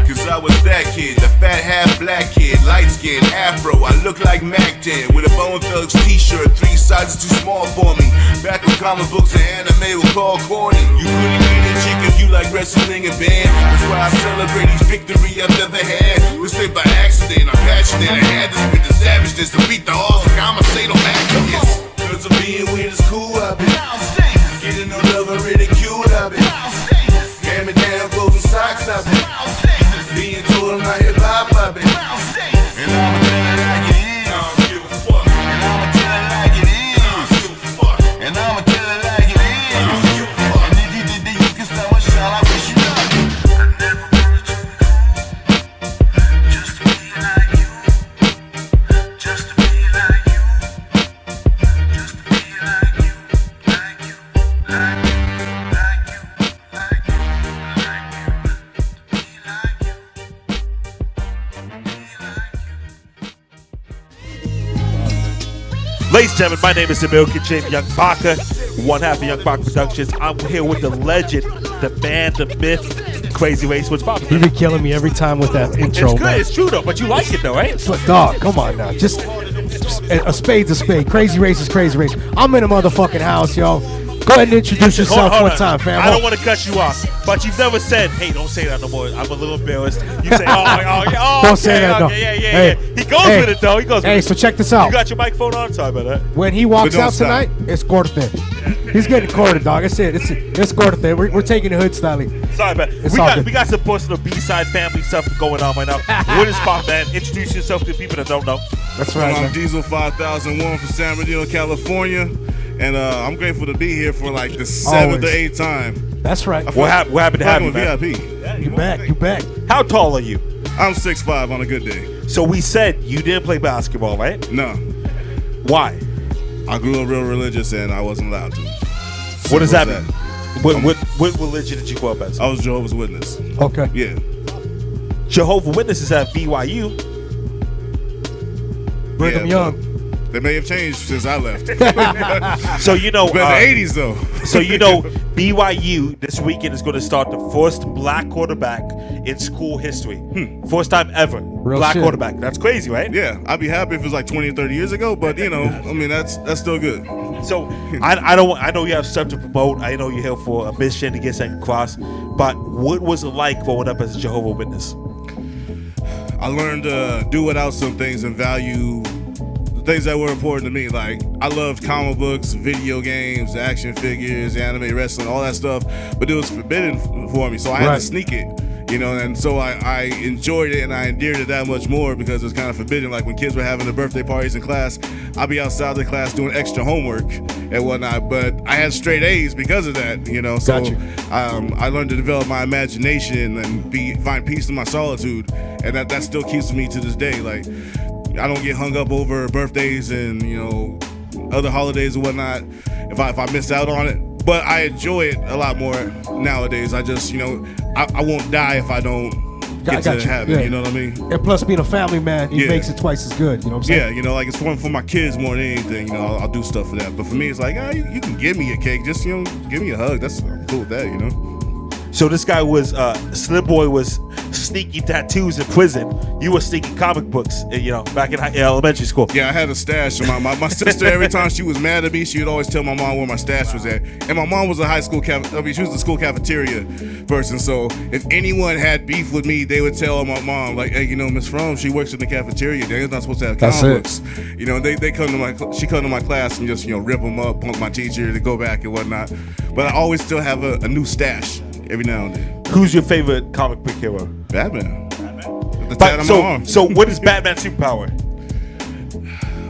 Cause I was that kid, the fat half black kid, light skin, afro. I look like Mac 10 with a Bone Thugs t-shirt, 3 sizes too small for me. Back when comic books and anime were called corny. You couldn't get a chick if you like wrestling and band. That's why I celebrate each victory I've ever had. This ain't by accident, I'm passionate. I had to spit the savageness to beat the odds like I'ma say no accidents. Cause of being weird is cool, I've been getting no love and ridiculed, I've been hand me down clothes and socks, I've been being told I'm not hip-hop, I've been and I'ma tell it like it is. I don't give a fuck. And I'ma tell it like it is. I don't give a fuck. And I'ma tell it like it is. I don't give a fuck. And if you did then you can stop my shine, I wish you luck. I never wanted to be cool, just to be like you, just to be like you, just to be like you, like you, like you. Ladies and gentlemen, my name is Emil Kitchen, Young Baca, one half of Young Baca Productions. I'm here with the legend, the man, the myth, Krazy Race. What's poppin'? You be killing me every time with that intro, It's good, man. it's true though, but you like it though, right? But dog, come on now. Just a spade's a spade. Krazy Race is Krazy Race. I'm in a motherfucking house, yo. Go ahead and introduce yourself Hold one on. time, fam. I don't want to cut you off, but you've never said, hey, don't say that no more. I'm a little embarrassed. You say, oh, Don't say that, no. yeah. Hey, He goes hey, with it, though. He goes with hey, it. so check this out. You got your microphone on? Sorry about that. When he walks But don't out stop. tonight, it's Corte. He's getting courted, dog. It's it. It's Corte. We're taking the hood styling. Sorry, man. We got some personal B-side family stuff going on right now. What is pop, man? Introduce yourself to people that don't know. That's right. I'm Dzyl 5K1 from San Bernardino, California. And I'm grateful to be here for like the 7th or 8th time. That's right. What happened to have you, man? VIP. You back. How tall are you? I'm 6'5" on a good day. So we said you didn't play basketball, right? No. Why? I grew up real religious and I wasn't allowed to. What does that mean? What religion did you grow up as? I was Jehovah's Witness. Okay. Yeah. Jehovah's Witnesses at BYU. Brigham Young. They may have changed since I left. So you know, but in the 80s though. So you know, BYU this weekend is going to start the first black quarterback in school history. First time ever, black shit. quarterback. That's crazy, right? Yeah, I'd be happy if it was like 20 or 30 years ago, but you know, I mean that's still good. So I know you have stuff to promote. I know you're here for a mission to get something across. But what was it like growing up as a Jehovah's Witness? I learned to do without some things and value the things that were important to me. Like I loved comic books, video games, action figures, anime, wrestling, all that stuff. But it was forbidden for me, so I had to sneak it. You know, and so I enjoyed it and I endeared it that much more because it was kind of forbidden. Like when kids were having their birthday parties in class, I'd be outside the class doing extra homework and whatnot. But I had straight A's because of that, you know. So I learned to develop my imagination and find peace in my solitude. And that still keeps me to this day. Like I don't get hung up over birthdays and, you know, other holidays and whatnot if I miss out on it. But I enjoy it a lot more nowadays. I just, you know, I won't die if I don't get to have it. You know what I mean? And plus, being a family man, it makes it twice as good. You know what I'm saying? Yeah, you know, like it's for my kids more than anything. You know, I'll do stuff for that. But for me, it's like, you can give me a cake. Just, you know, give me a hug. I'm cool with that, you know? So this guy was, Slim Boy was sneaking tattoos in prison. You were sneaking comic books, you know, back in elementary school. Yeah, I had a stash. My sister, every time she was mad at me, she would always tell my mom where my stash was at. And my mom was a she was the school cafeteria person. So if anyone had beef with me, they would tell my mom, like, hey, you know, Miss Fromm, she works in the cafeteria. They're not supposed to have comic books. You know, she come to my class and just, you know, rip them up, punk my teacher to go back and whatnot. But I always still have a new stash every now and then. Who's your favorite comic book hero? Batman. So what is Batman's superpower?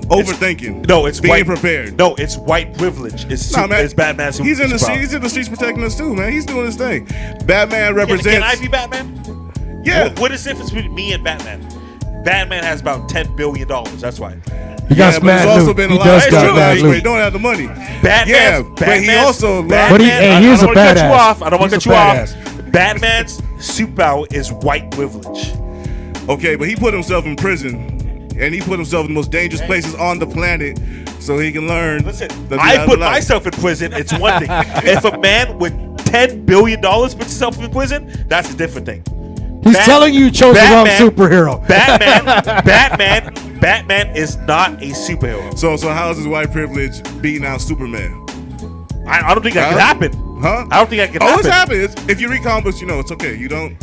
Overthinking. No, it's being prepared. No, it's white privilege. It's Batman's superpower. He's in the streets protecting us too, man. He's doing his thing. Batman represents. Can I be Batman? Yeah. What is the difference between me and Batman? Batman has about $10 billion. That's why. He got but it's also been a lot. It's true, but he don't have the money. But he also. But he's a badass. I don't want to cut you off. Batman's superpower is white privilege. Okay, but he put himself in prison, and he put himself in the most dangerous places on the planet, so he can learn. Listen, I put myself in prison. It's one thing. If a man with $10 billion puts himself in prison, that's a different thing. He's telling you chose the wrong superhero. Batman is not a superhero. So how is his white privilege beating out Superman? I don't think that could happen. Huh? I don't think that could happen. It's happened. If you read comic books, you know it's okay. You don't.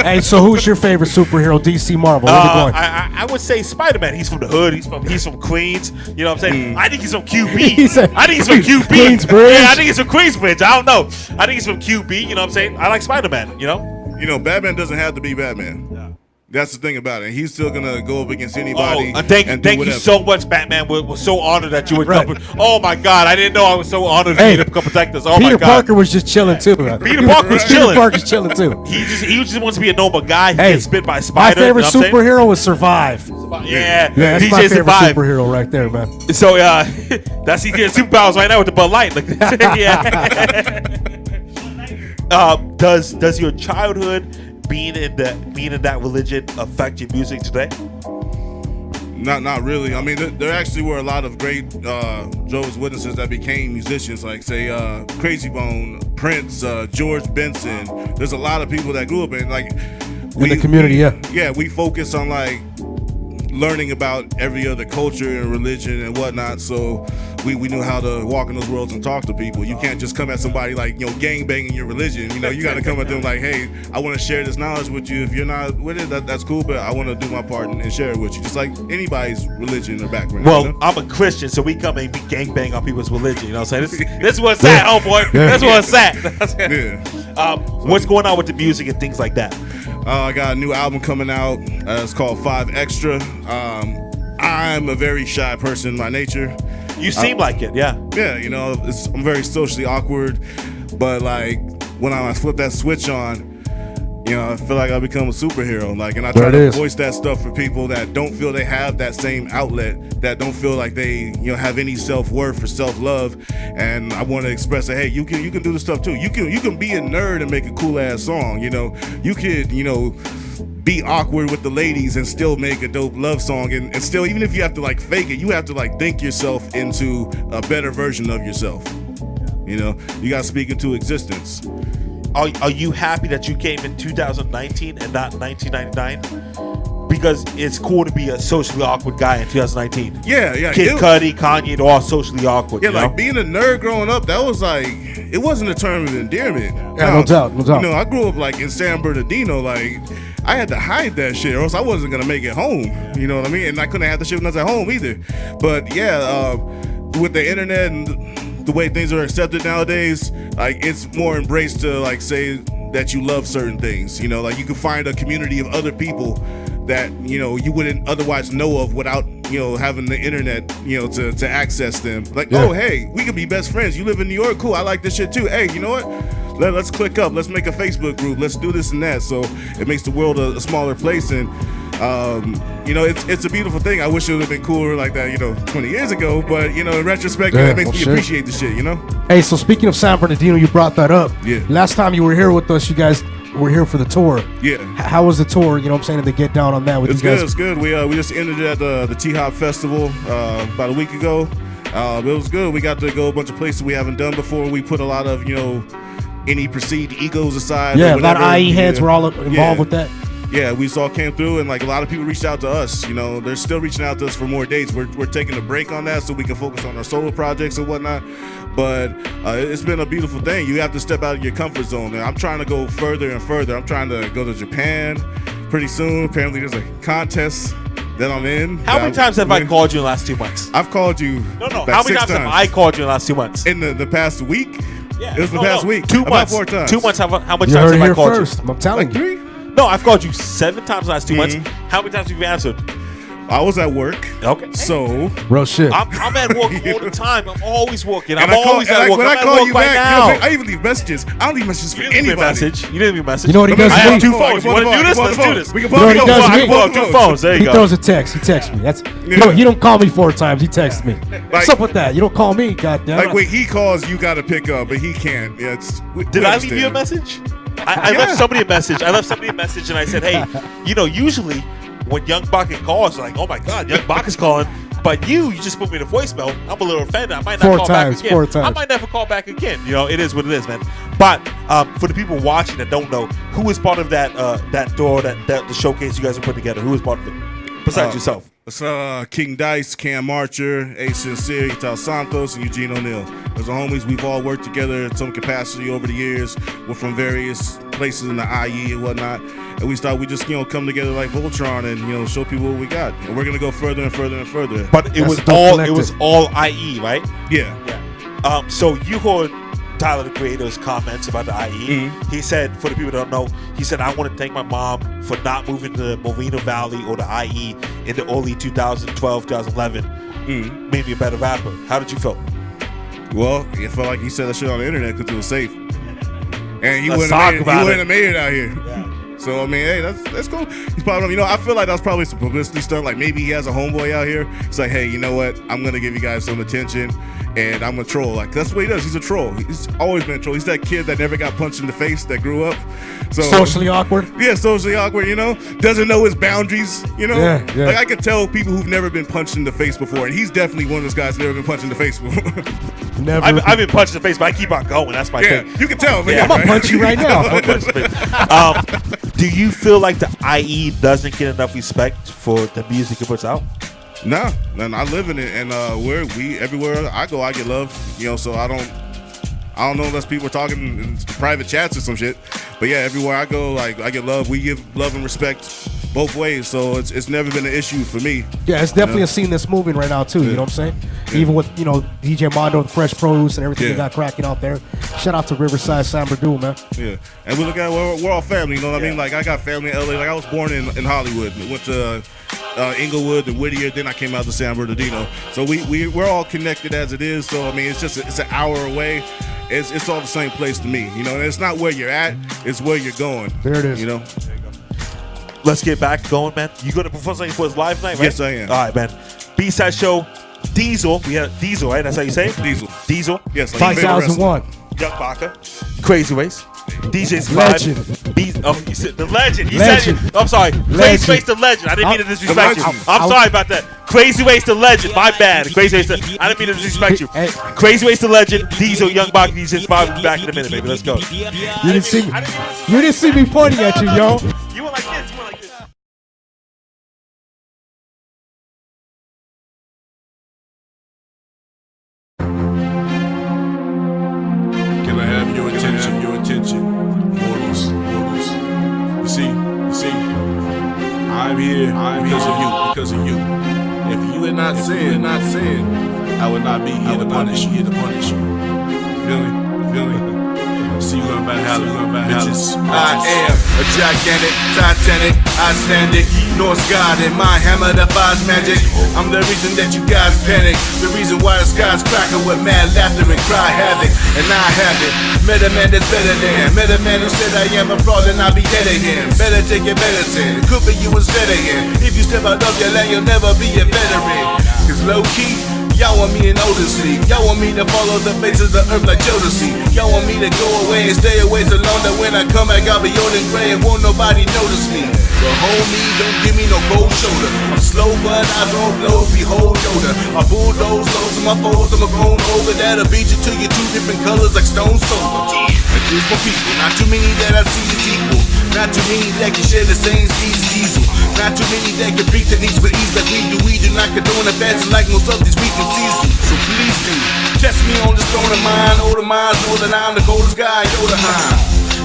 Hey, so who's your favorite superhero? DC, Marvel? Where we going? I would say Spider-Man. He's from the hood. He's from Queens. You know what I'm saying? I think he's from QB. I think he's from QB. Queensbridge. Yeah, I think he's from Queensbridge. I don't know. I think he's from QB. You know what I'm saying? I like Spider-Man. You know. You know, Batman doesn't have to be Batman. That's the thing about it. He's still gonna go up against anybody. Thank you so much, Batman. We're so honored that you would come. Oh my God, I didn't know I was so honored for you to come protect us. Oh my God. Peter Parker was just chilling too. Peter Parker was chilling. Peter Parker's chilling too. He just wants to be a normal guy. He gets bit by a spider. My favorite superhero was Survive. Yeah, that's DJ my favorite Survive. superhero right there, man. So that's he getting superpowers right now with the Bud Light. Like, does your childhood being in that religion affect your music today? Not really. I mean, there actually were a lot of great Jehovah's Witnesses that became musicians, like say Krazy Bone, Prince, George Benson. There's a lot of people that grew up in the community. We focus on like learning about every other culture and religion and whatnot, so we knew how to walk in those worlds and talk to people. You can't just come at somebody like, you know, gang banging your religion. You know, you got to come at them like, hey, I want to share this knowledge with you. If you're not with it, that's cool, but I want to do my part and share it with you, just like anybody's religion or background. Well, you know? I'm a Christian, so we come and we gang bang on people's religion. You know what I'm saying? This is what's at, homeboy. This is what's at. What's going on with the music and things like that? I got a new album coming out. It's called 5 Extra. I'm a very shy person by nature. You seem like it, yeah. Yeah, you know, I'm very socially awkward, but like when I flip that switch on, You know, I feel like I become a superhero. Like, and I There try it to is. voice that stuff for people that don't feel they have that same outlet, that don't feel like they, you know, have any self-worth or self-love. And I want to express that, hey, you can do this stuff too. You can be a nerd and make a cool ass song. You know, you could, you know, be awkward with the ladies and still make a dope love song, and still, even if you have to like fake it, you have to like think yourself into a better version of yourself. You know, you got to speak into existence. Are you happy that you came in 2019 and not 1999? Because it's cool to be a socially awkward guy in 2019. Yeah. Kid Cudi, Kanye, they're all socially awkward. Yeah, you like know? being a nerd growing up, that was like, it wasn't a term of endearment. Yeah, no doubt. You know, I grew up like in San Bernardino, like I had to hide that shit or else I wasn't gonna make it home. You know what I mean? And I couldn't have the shit when I was at home either. But yeah, with the internet and the way things are accepted nowadays, like it's more embraced to like say that you love certain things. You know, like you can find a community of other people that, you know, you wouldn't otherwise know of without, you know, having the internet, you know, to access them. Like, Yeah. oh, hey, we could be best friends. You live in New York, cool. I like this shit too. Hey, you know what? Let's click up. Let's make a Facebook group. Let's do this and that. So it makes the world a smaller place. And you know, it's a beautiful thing. I wish it would have been cooler like that, you know, 20 years ago. But you know, in retrospect, Yeah, it makes well, me shit. appreciate the shit. You know. Hey, so speaking of San Bernardino, you brought that up. Yeah. Last time you were here with us, you guys were here for the tour. Yeah. How was the tour? You know what I'm saying? Did they get down on that with It's you guys? good. It's good. We just ended at the T-Hop Festival about a week ago. It was good. We got to go a bunch of places we haven't done before. We put a lot of, you know, any perceived egos aside. Yeah, or a lot of whatever. IE heads were all involved with that. Yeah, we all came through, and like a lot of people reached out to us. You know, they're still reaching out to us for more dates. We're taking a break on that so we can focus on our solo projects and whatnot. But it's been a beautiful thing. You have to step out of your comfort zone. And I'm trying to go further and further. I'm trying to go to Japan pretty soon. Apparently, there's a contest that I'm in. How many times have I called you in the last 2 months? I've called you. No. about How many 6 times have I called you in the last 2 months? In the past week? Yeah. It was the past week. 2 About months. 4 times. 2 months. How much You times heard it have I here called first. you? I'm telling Like you. 3? No, I've called you 7 times in the last 2 months. How many times have you answered? I was at work. Okay. So real shit. I'm at work all the time. I'm always working. And I'm always at work. When I'm I at call work you right back, now. I even leave messages. I don't leave messages for You didn't leave me a anybody. message. You didn't leave me a message. You know what he does I to me? have 2 phones. You want to do this? Let's do this. We can You know what he both does go to on. me? We can both Two go. phones. There you He go. throws a text. He texts me. That's you know, you don't call me 4 times. He texts me. What's up with that? You don't call me. Goddamn. Like when he calls, you got to pick up, but he can't. Yeah, Did I leave you a message? I left somebody a message. I left somebody a message and I said, hey, you know, usually when Young Baca calls, like, oh my God, Young Baca's calling. But you just put me in a voicemail. I'm a little offended. I might not 4 call times, back again. 4 times. I might never call back again. You know, it is what it is, man. But for the people watching that don't know, who is part of that door, that the showcase you guys have put together? Who is part of it? Besides yourself. It's King Dice, Cam Archer, Ace Sincere, Ital Santos, and Eugene O'Neill. As the homies, we've all worked together in some capacity over the years. We're from various places in the IE and whatnot. And we thought we just, you know, come together like Voltron and, you know, show people what we got. And we're going to go further and further and further. But it was all IE, right? Yeah. So you heard Tyler, the Creator's comments about the IE. He said, for the people that don't know, he said, I want to thank my mom for not moving to Molina Valley or the IE in the early 2012, 2011. Made me a better rapper. How did you feel? Well, it felt like he said that shit on the internet because it was safe. And he Let's wouldn't talk have about it. made it out here. So, I mean, hey, that's cool. He's probably, you know, I feel like that's probably some publicity stunt. Like, maybe he has a homeboy out here. It's like, hey, you know what? I'm going to give you guys some attention, and I'm a troll. Like, that's what he does. He's a troll. He's always been a troll. He's that kid that never got punched in the face that grew up. So Socially awkward? Yeah, socially awkward, you know? Doesn't know his boundaries, you know? Yeah, yeah. Like, I could tell people who've never been punched in the face before, and he's definitely one of those guys who's never been punched in the face before. Never. I've been punched in the face, but I keep on going. That's my thing. You can tell. Yeah, I'm going to punch you right now. I'm gonna punch you in the face. Do you feel like the IE doesn't get enough respect for the music it puts out? Nah, I live in it, and everywhere I go, I get love. You know, so I don't know unless people are talking in private chats or some shit. But yeah, everywhere I go, like I get love. We give love and respect both ways, so it's never been an issue for me. Yeah, it's definitely a scene that's moving right now too. You know what I'm saying? Yeah. Even with DJ Mondo, the Fresh Produce, and everything Yeah. they got cracking out there. Shout out to Riverside, San Bernardino, man. Yeah, and we look at we're all family. You know what I mean? Like I got family in LA. Like I was born in Hollywood. Went to Inglewood and Whittier. Then I came out to San Bernardino. So we're all connected as it is. So I mean, it's an hour away. it's all the same place to me. You know, and it's not where you're at, it's where you're going. There it is. You know. Let's get back going, man. You going to perform something for his live night, right? Yes, I am. All right, man. B-side show, Dzyl. We have Dzyl, right? That's how you say it? Dzyl. Yes. Like 5001. Young Baca. Crazy Ways. DJ's Legend. You said the legend. You Legend. said it. I'm sorry. Legend. Crazy Ways, the legend. I didn't mean to disrespect you. I'm sorry about that. Crazy Ways, the legend. My bad. Crazy Ways, I didn't mean to disrespect you. Crazy Ways, the legend. Dzyl, Young Baca, DJ's 5. We'll be back in a minute, baby. Let's go. You didn't see me pointing at you, yo. You went like this. You went like this. Can I have your attention? Mortals. You see, I'm here because of you. If you had not sinned, I would not be here to punish you. Feel me? See you on Valhalla, bitches. I am a gigantic, titanic, Icelandic, Norse god, and my hammer defies magic. I'm the reason that you guys panic, the reason why the sky's cracking with mad laughter and cry havoc. And I have it, met a man that's better than, met a man who said I am a fraud and I'll be dead again. Better take your medicine, could be you instead of him. If you step out of your lane, you'll never be a veteran. Cause low key, y'all want me in older sleep. Y'all want me to follow the face of the earth like Jodeci. Y'all want me to go away and stay away so long that when I come back I'll be old and gray and won't nobody notice me. But homie, don't give me no cold shoulder. I'm slow but I throw blows, behold Yoda. I bulldoze loads of my foes, I'm a grown over. That'll beat you to your two different colors like Stone Soda. And there's more people, not too many that I see is equal. Not too many that can share the same species diesel. Not too many that can beat techniques with ease like we do. We do not condone the fashion like most of these weak and season. So please do, test me on this throne of mine. Older minds know that I'm the coldest guy, Yoda High.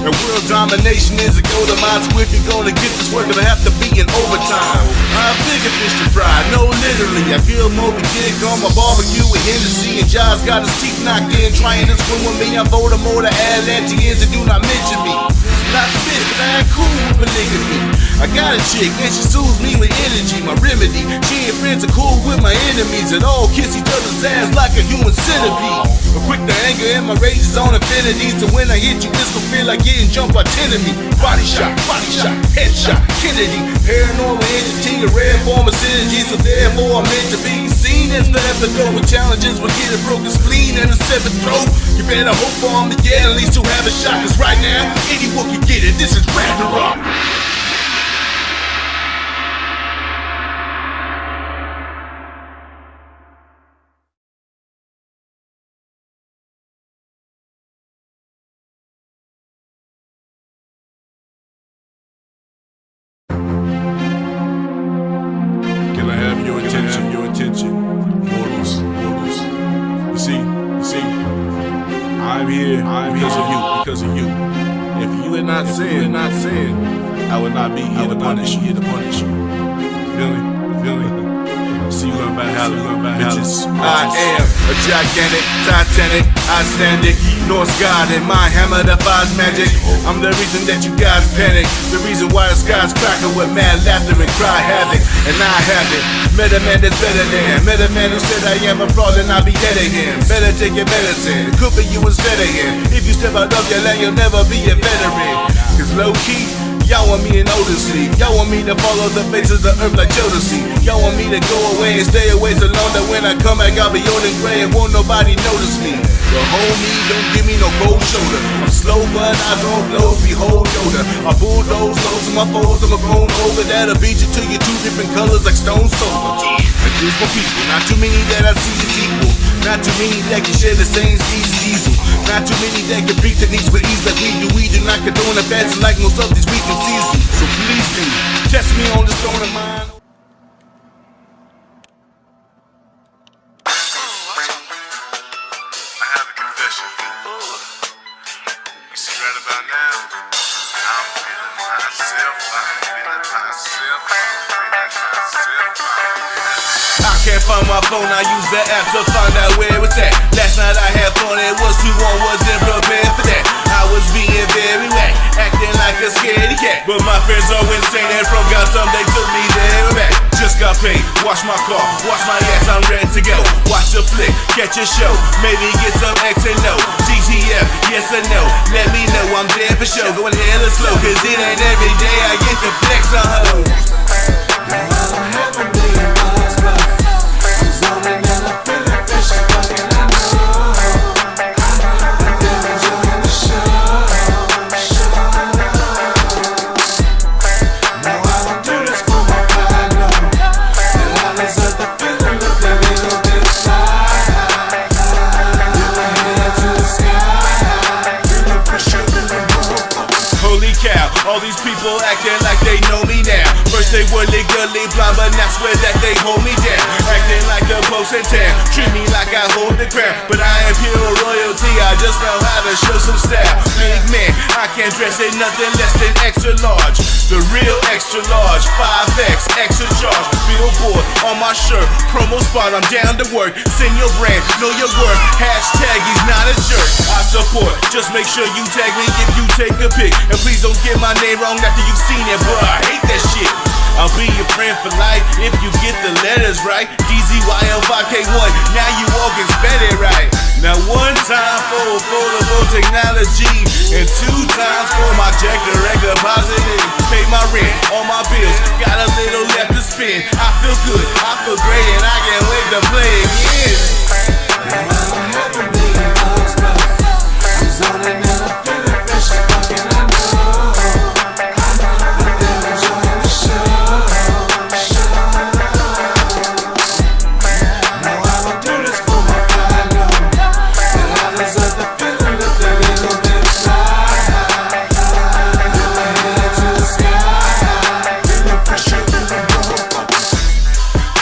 And world domination is a goal of mine. So if you're gonna get this work, it'll have to be in overtime. I'm bigger fish to fry, no literally. I feel Moby Dick on my barbecue with Hennessy. And Jaws got his teeth knocked in, trying to swim with me. I'm Voldemort, the Atlanteans, and do not mention me. Not fish, but I ain't cool with polygamy. I got a chick, and she soothes me with energy. My remedy, she and friends are cool with my enemies. And all kiss each other's ass like a human centipede. But quick to anger and my rage is on infinity. So when I hit you, it's gonna feel like getting jumped by 10 of me. Body shot, headshot, Kennedy. Paranormal entity, a rare form of synergy. So therefore I'm meant to be seen as forever go with challenges. We'll get a broken spleen and a severed throat. You better hope for him to get at least to have a shot. Cause right now, anyone can get it. This is Ragnarok. Can I have your attention? Mortals. You see, I'm here because of you. If you had not sinned, I would not be here to punish you. Feel me? See you on Valhalla, bitches. I am a gigantic, titanic, Icelandic, Norse god, and my hammer defies magic. I'm the reason that you guys panic, the reason why the sky's cracking with mad laughter and cry havoc. And I have it, met a man that's better than, met a man who said I am a fraud and I'll be dead again. Better take your medicine, could be you instead of him. If you step out of your lane, you'll never be a veteran. Cause low key, y'all want me in older sleep. Y'all want me to follow the face of the earth like Jodeci. Y'all want me to go away and stay away so long that when I come back I'll be old and gray and won't nobody notice me. But homie, don't give me no cold shoulder. I'm slow but I throw blows, behold Yoda. I bulldoze loads of my foes, I'm a grown over. That'll beat you to your two different colors like Stone Soda. And there's more people, not too many that I see is equal. Not too many that can share the same species diesel. Not too many that can beat techniques with ease like we do. We do not condone the fashion like most of these weak and seasons. So please do, test me on this throne of mine. I have a confession. You see, right about now, I'm feeling myself. I can't find my phone, I use the app to find out where it's at. Last night I had fun, it was 2-1, wasn't prepared for that. I was being very whack, acting like a scaredy cat. But my friends are insane and from Gotham, they took me there and back. Just got paint, wash my car, wash my ass, I'm ready to go. Watch a flick, catch a show, maybe get some X and no. DTF, yes or no, let me know, I'm there for show. Going hella slow, cause it ain't every day I get to flex on hoes. Now I don't have a million dollars, but I'm zoning and I'm feeling fish fucking I know. I'm enjoying the show. Now I don't do this for my pride, no. And I deserve the feeling, look a little bit fly. With my head to the sky, feeling fresher than the motherfucker. Holy cow, all these people acting like they know me now. First they were legally blind, but now swear that they hold me down. Acting like the post in town, treat me like I hold the crown. But I am pure royalty, I just know how to show some style. Big man, I can't dress in nothing less than extra large. The real extra large, 5X, extra charge. Billboard on my shirt, promo spot, I'm down to work. Send your brand, know your worth. Hashtag he's not a jerk. I support, just make sure you tag me if you take a pic. And please don't get my name wrong after you've seen it, bro. I hate that shit. I'll be your friend for life if you get the letters right. Dzyl 5K1, now you all can spell it right. Now one time for affordable technology, and 2 times for my check direct depositing. Pay my rent, all my bills, got a little left to spend. I feel good, I feel great, and I can't wait to play again. Now I don't have a million dollars, but I'm zoning and I'm feeling fish fucking I know.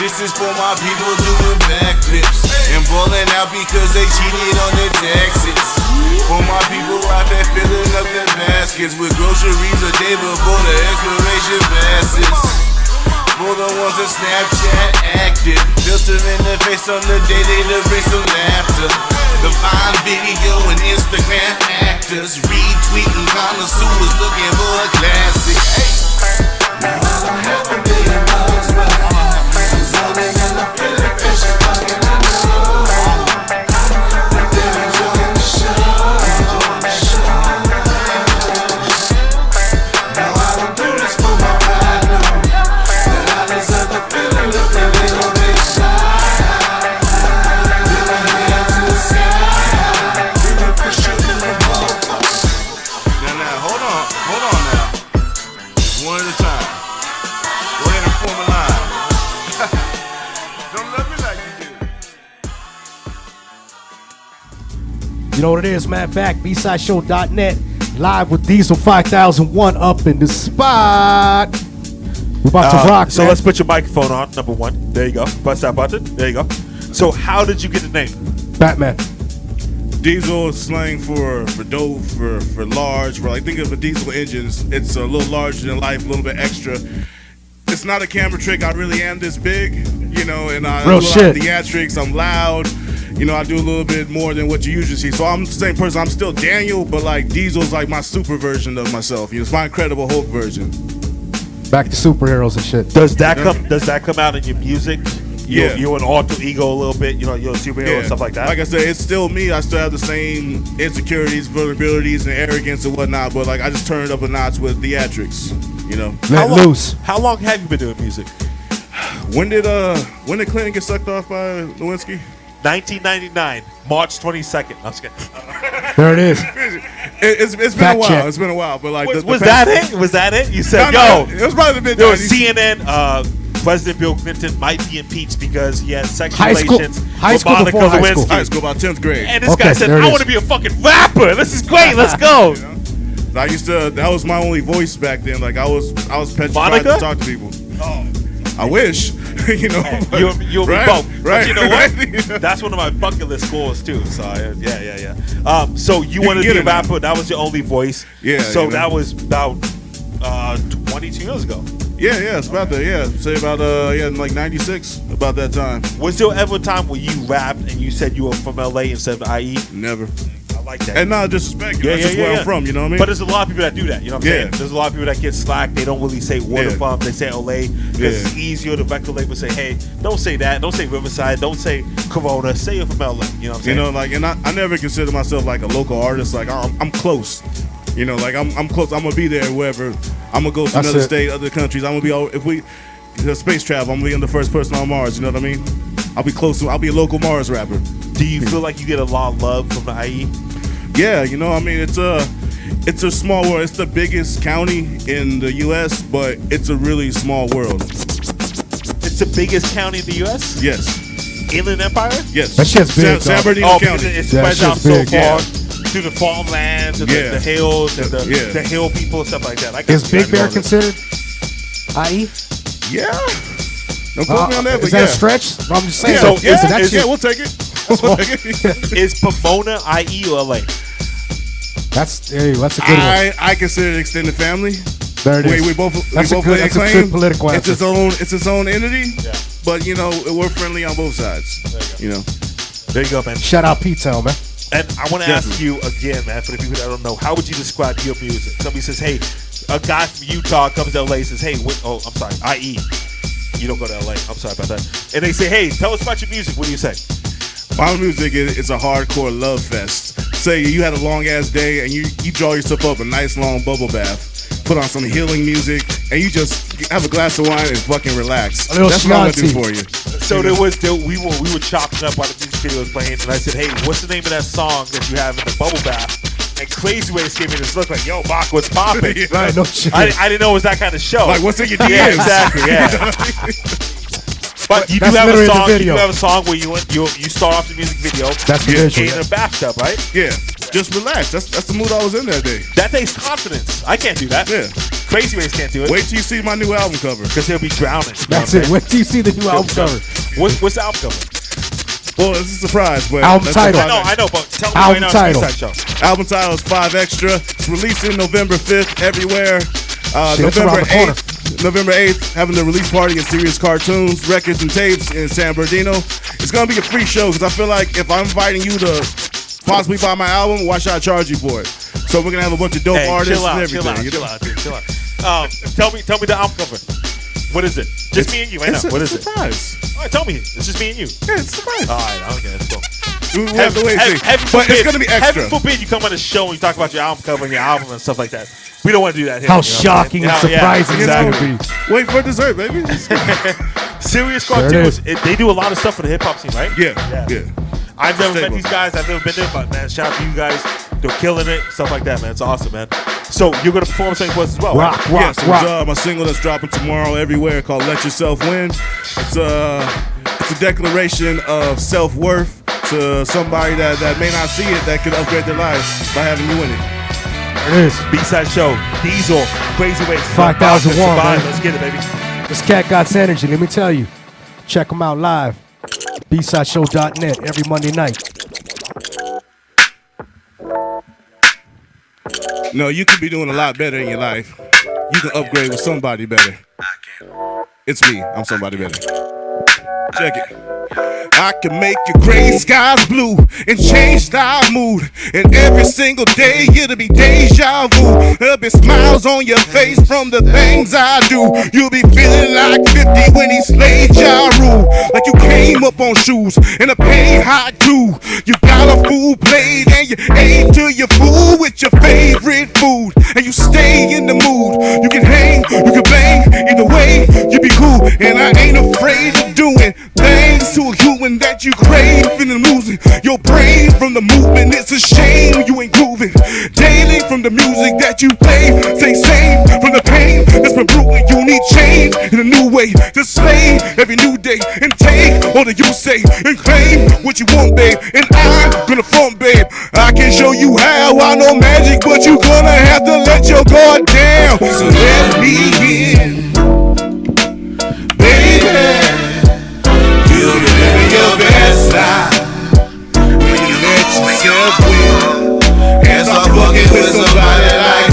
This is for my people doing backflips and balling out because they cheated on their taxes. For my people out there filling up their baskets with groceries a day before the expiration passes. For the ones that Snapchat active, filtering their face on the day they bring some laughter. The Vine video and Instagram actors retweeting connoisseurs looking for a classic. Now I don't have a million dollars, but I'm zoning and I'm feeling fish fucking I know. And they're enjoying the show. Now I don't do this for my pride, no. And I deserve the feeling, look a little bit shy. With my head to the sky, feeling fresher than the motherfucker. Now, hold on now. One at a time. Go ahead and form a line. Don't love me like you do. You know what it is, man. Back, bsideshow.net, live with Dzyl 5001 up in the spot. We're about to rock, So man. let's put your microphone on, number 1. There you go. Press that button. There you go. So how did you get the name? Batman. Diesel is slang for dope, for large. Like, think of a diesel engine. It's a little larger than life, a little bit extra. It's not a camera trick. I really am this big, you know, and I do a lot of theatrics. I'm loud. You know, I do a little bit more than what you usually see. So I'm the same person. I'm still Daniel, but like Diesel's like my super version of myself. You know, it's my Incredible Hulk version. Back to superheroes and shit. Does that come out in your music? Yeah. You're an alter ego a little bit, you know, you're a superhero and stuff like that. Like I said, it's still me. I still have the same insecurities, vulnerabilities, and arrogance and whatnot, but like I just turned up a notch with theatrics, you know. How long have you been doing music? When did Clinton get sucked off by Lewinsky? 1999, March 22nd. I'm just kidding. There it is. It's been Fact a while. check. It's been a while, but like Was that it? Was that it? You said, No, yo. it was probably the mid-90s. There was CNN. President Bill Clinton might be impeached because he had sexual relations with Monica Lewinsky. High school, about 10th grade. And this guy said, I want to be a fucking rapper. This is great. Let's go. That was my only voice back then. Like I was petrified Monica? to talk to people. I wish, you know. You'll be right, both. right, But you know what? right. That's one of my bucket list goals too. So yeah. So you wanted to get be a it now. rapper. That was your only voice. Yeah, So you know. that was about 22 years ago. Yeah, it's about that. Yeah, say about like 96, about that time. Was there ever a time where you rapped and you said you were from LA instead of IE? Never. I like that. And not disrespect, you know, that's just where I'm from, you know what I mean? But there's a lot of people that do that, you know what I'm Yeah. saying? There's a lot of people that get slack. They don't really say water pump. They say LA because it's easier to record label say, hey, don't say that. Don't say Riverside. Don't say Corona. Say you're from LA. You know what I'm saying? You know, like, and I never consider myself like a local artist. Like, I'm close. You know, like I'm close. I'm gonna be there wherever. I'm gonna go to another state, other countries. I'm gonna be all, if we space travel. I'm gonna be the first person on Mars. You know what I mean? I'll be close to. I'll be a local Mars rapper. Do you feel like you get a lot of love from the IE? Yeah, you know, I mean, it's a small world. It's the biggest county in the U.S., but it's a really small world. It's the biggest county in the U.S.? Yes. Inland Empire? Yes. That shit's big. San Bernardino County. Because it spreads out so far through the farmlands and Yeah. the hills and the hill people and stuff like that. Is Big Bear considered IE? Yeah. Don't quote me on that, but Is that a stretch? I'm just saying. So, yeah, we'll take it. Is Pomona IE or LA? That's a good one. I consider it extended family. There it is. We both That's a lay good claim. political It's answer. its own entity. Yeah. But you know, we're friendly on both sides. You know. There you go, man. Shout out P-Town, man. And I want to ask you again, man, for the people that don't know, how would you describe your music? Somebody says, hey, a guy from Utah comes to LA and says, hey, I'm sorry, IE. You don't go to LA. I'm sorry about that. And they say, hey, tell us about your music. What do you say? My music is a hardcore love fest. Say you had a long ass day and you draw yourself up a nice long bubble bath, put on some healing music, and you just have a glass of wine and fucking relax. That's what I'm gonna do for you. So we were chopping up while the music video was playing, and I said, hey, what's the name of that song that you have in the bubble bath? And Krazy Ways gave me this look like, yo, Baca, what's popping? Right, no shit. I didn't know it was that kind of show. Like, what's in your DMs? Yeah, exactly, yeah. But you do That's have a literally the song. You do video. have a song where you start off the music video. That's the visual, in a bathtub, right? Yeah, just relax. That's the mood I was in that day. That takes confidence. I can't do that. Yeah, Krazy Ways can't do it. Wait till you see my new album cover. Because he'll be drowning. That's it. Wait till you see the new album cover. What's the album cover? Well, it's a surprise, but album title. I know, but tell me album right now. title. Album title is 5 Extra. It's releasing November 5th everywhere. Shit, November 8th, having the release party at Serious Cartoons, Records and Tapes in San Bernardino. It's gonna be a free show because I feel like if I'm inviting you to possibly buy my album, why should I charge you for it? So we're gonna have a bunch of dope artists and everything. Chill out. Tell me the album cover. What is it? Just me and you. I know. What is it? Surprise. All right, tell me. It's just me and you. Yeah, it's a surprise. All right, okay, let's go. We have to wait and see. But it's gonna be extra. Heaven forbid you come on the show and you talk about your album cover and your album and stuff like that. We don't want to do that here. How shocking and surprising is that going to be? Wait for dessert, baby. Serious Cartoons. They do a lot of stuff for the hip hop scene, right? Yeah. I've never met these guys. I've never been there, but man, shout out to you guys. They're killing it. Stuff like that, man. It's awesome, man. So you're going to perform something for us as well, right? Yes, it's my single that's dropping tomorrow everywhere called Let Yourself Win. It's a declaration of self-worth to somebody that may not see it that could upgrade their lives by having you in it. It is. B-side show, Dzyl, Krazy Ways, 5001, man. Let's get it, baby. This cat got energy, let me tell you. Check him out live. BSideShow.net every Monday night. No, you could be doing a lot better in your life. You can upgrade with somebody better. It's me. I'm somebody better. Check it. I can make your gray skies blue and change thy mood. And every single day it'll be deja vu. There'll be smiles on your face from the things I do. You'll be feeling like 50 when he slayed Ja Rule. Like you came up on shoes and a pay high too. You got a full plate and you ate till you're full with your favorite food. And you stay in the mood. You can hang, you can bang. Either way, you be cool. And I ain't afraid of doing things to a human that you crave and losing your brain from the movement. It's a shame you ain't grooving daily from the music that you play. Stay sane from the pain that's been brewing. You need change in a new way to slay every new day and take all that you say and claim what you want, babe. And I'm gonna front, babe. I can show you how. I know magic, but you gonna have to let your guard down. So let me in, baby. You'll be living your best life when you let yourself win and start fucking with somebody like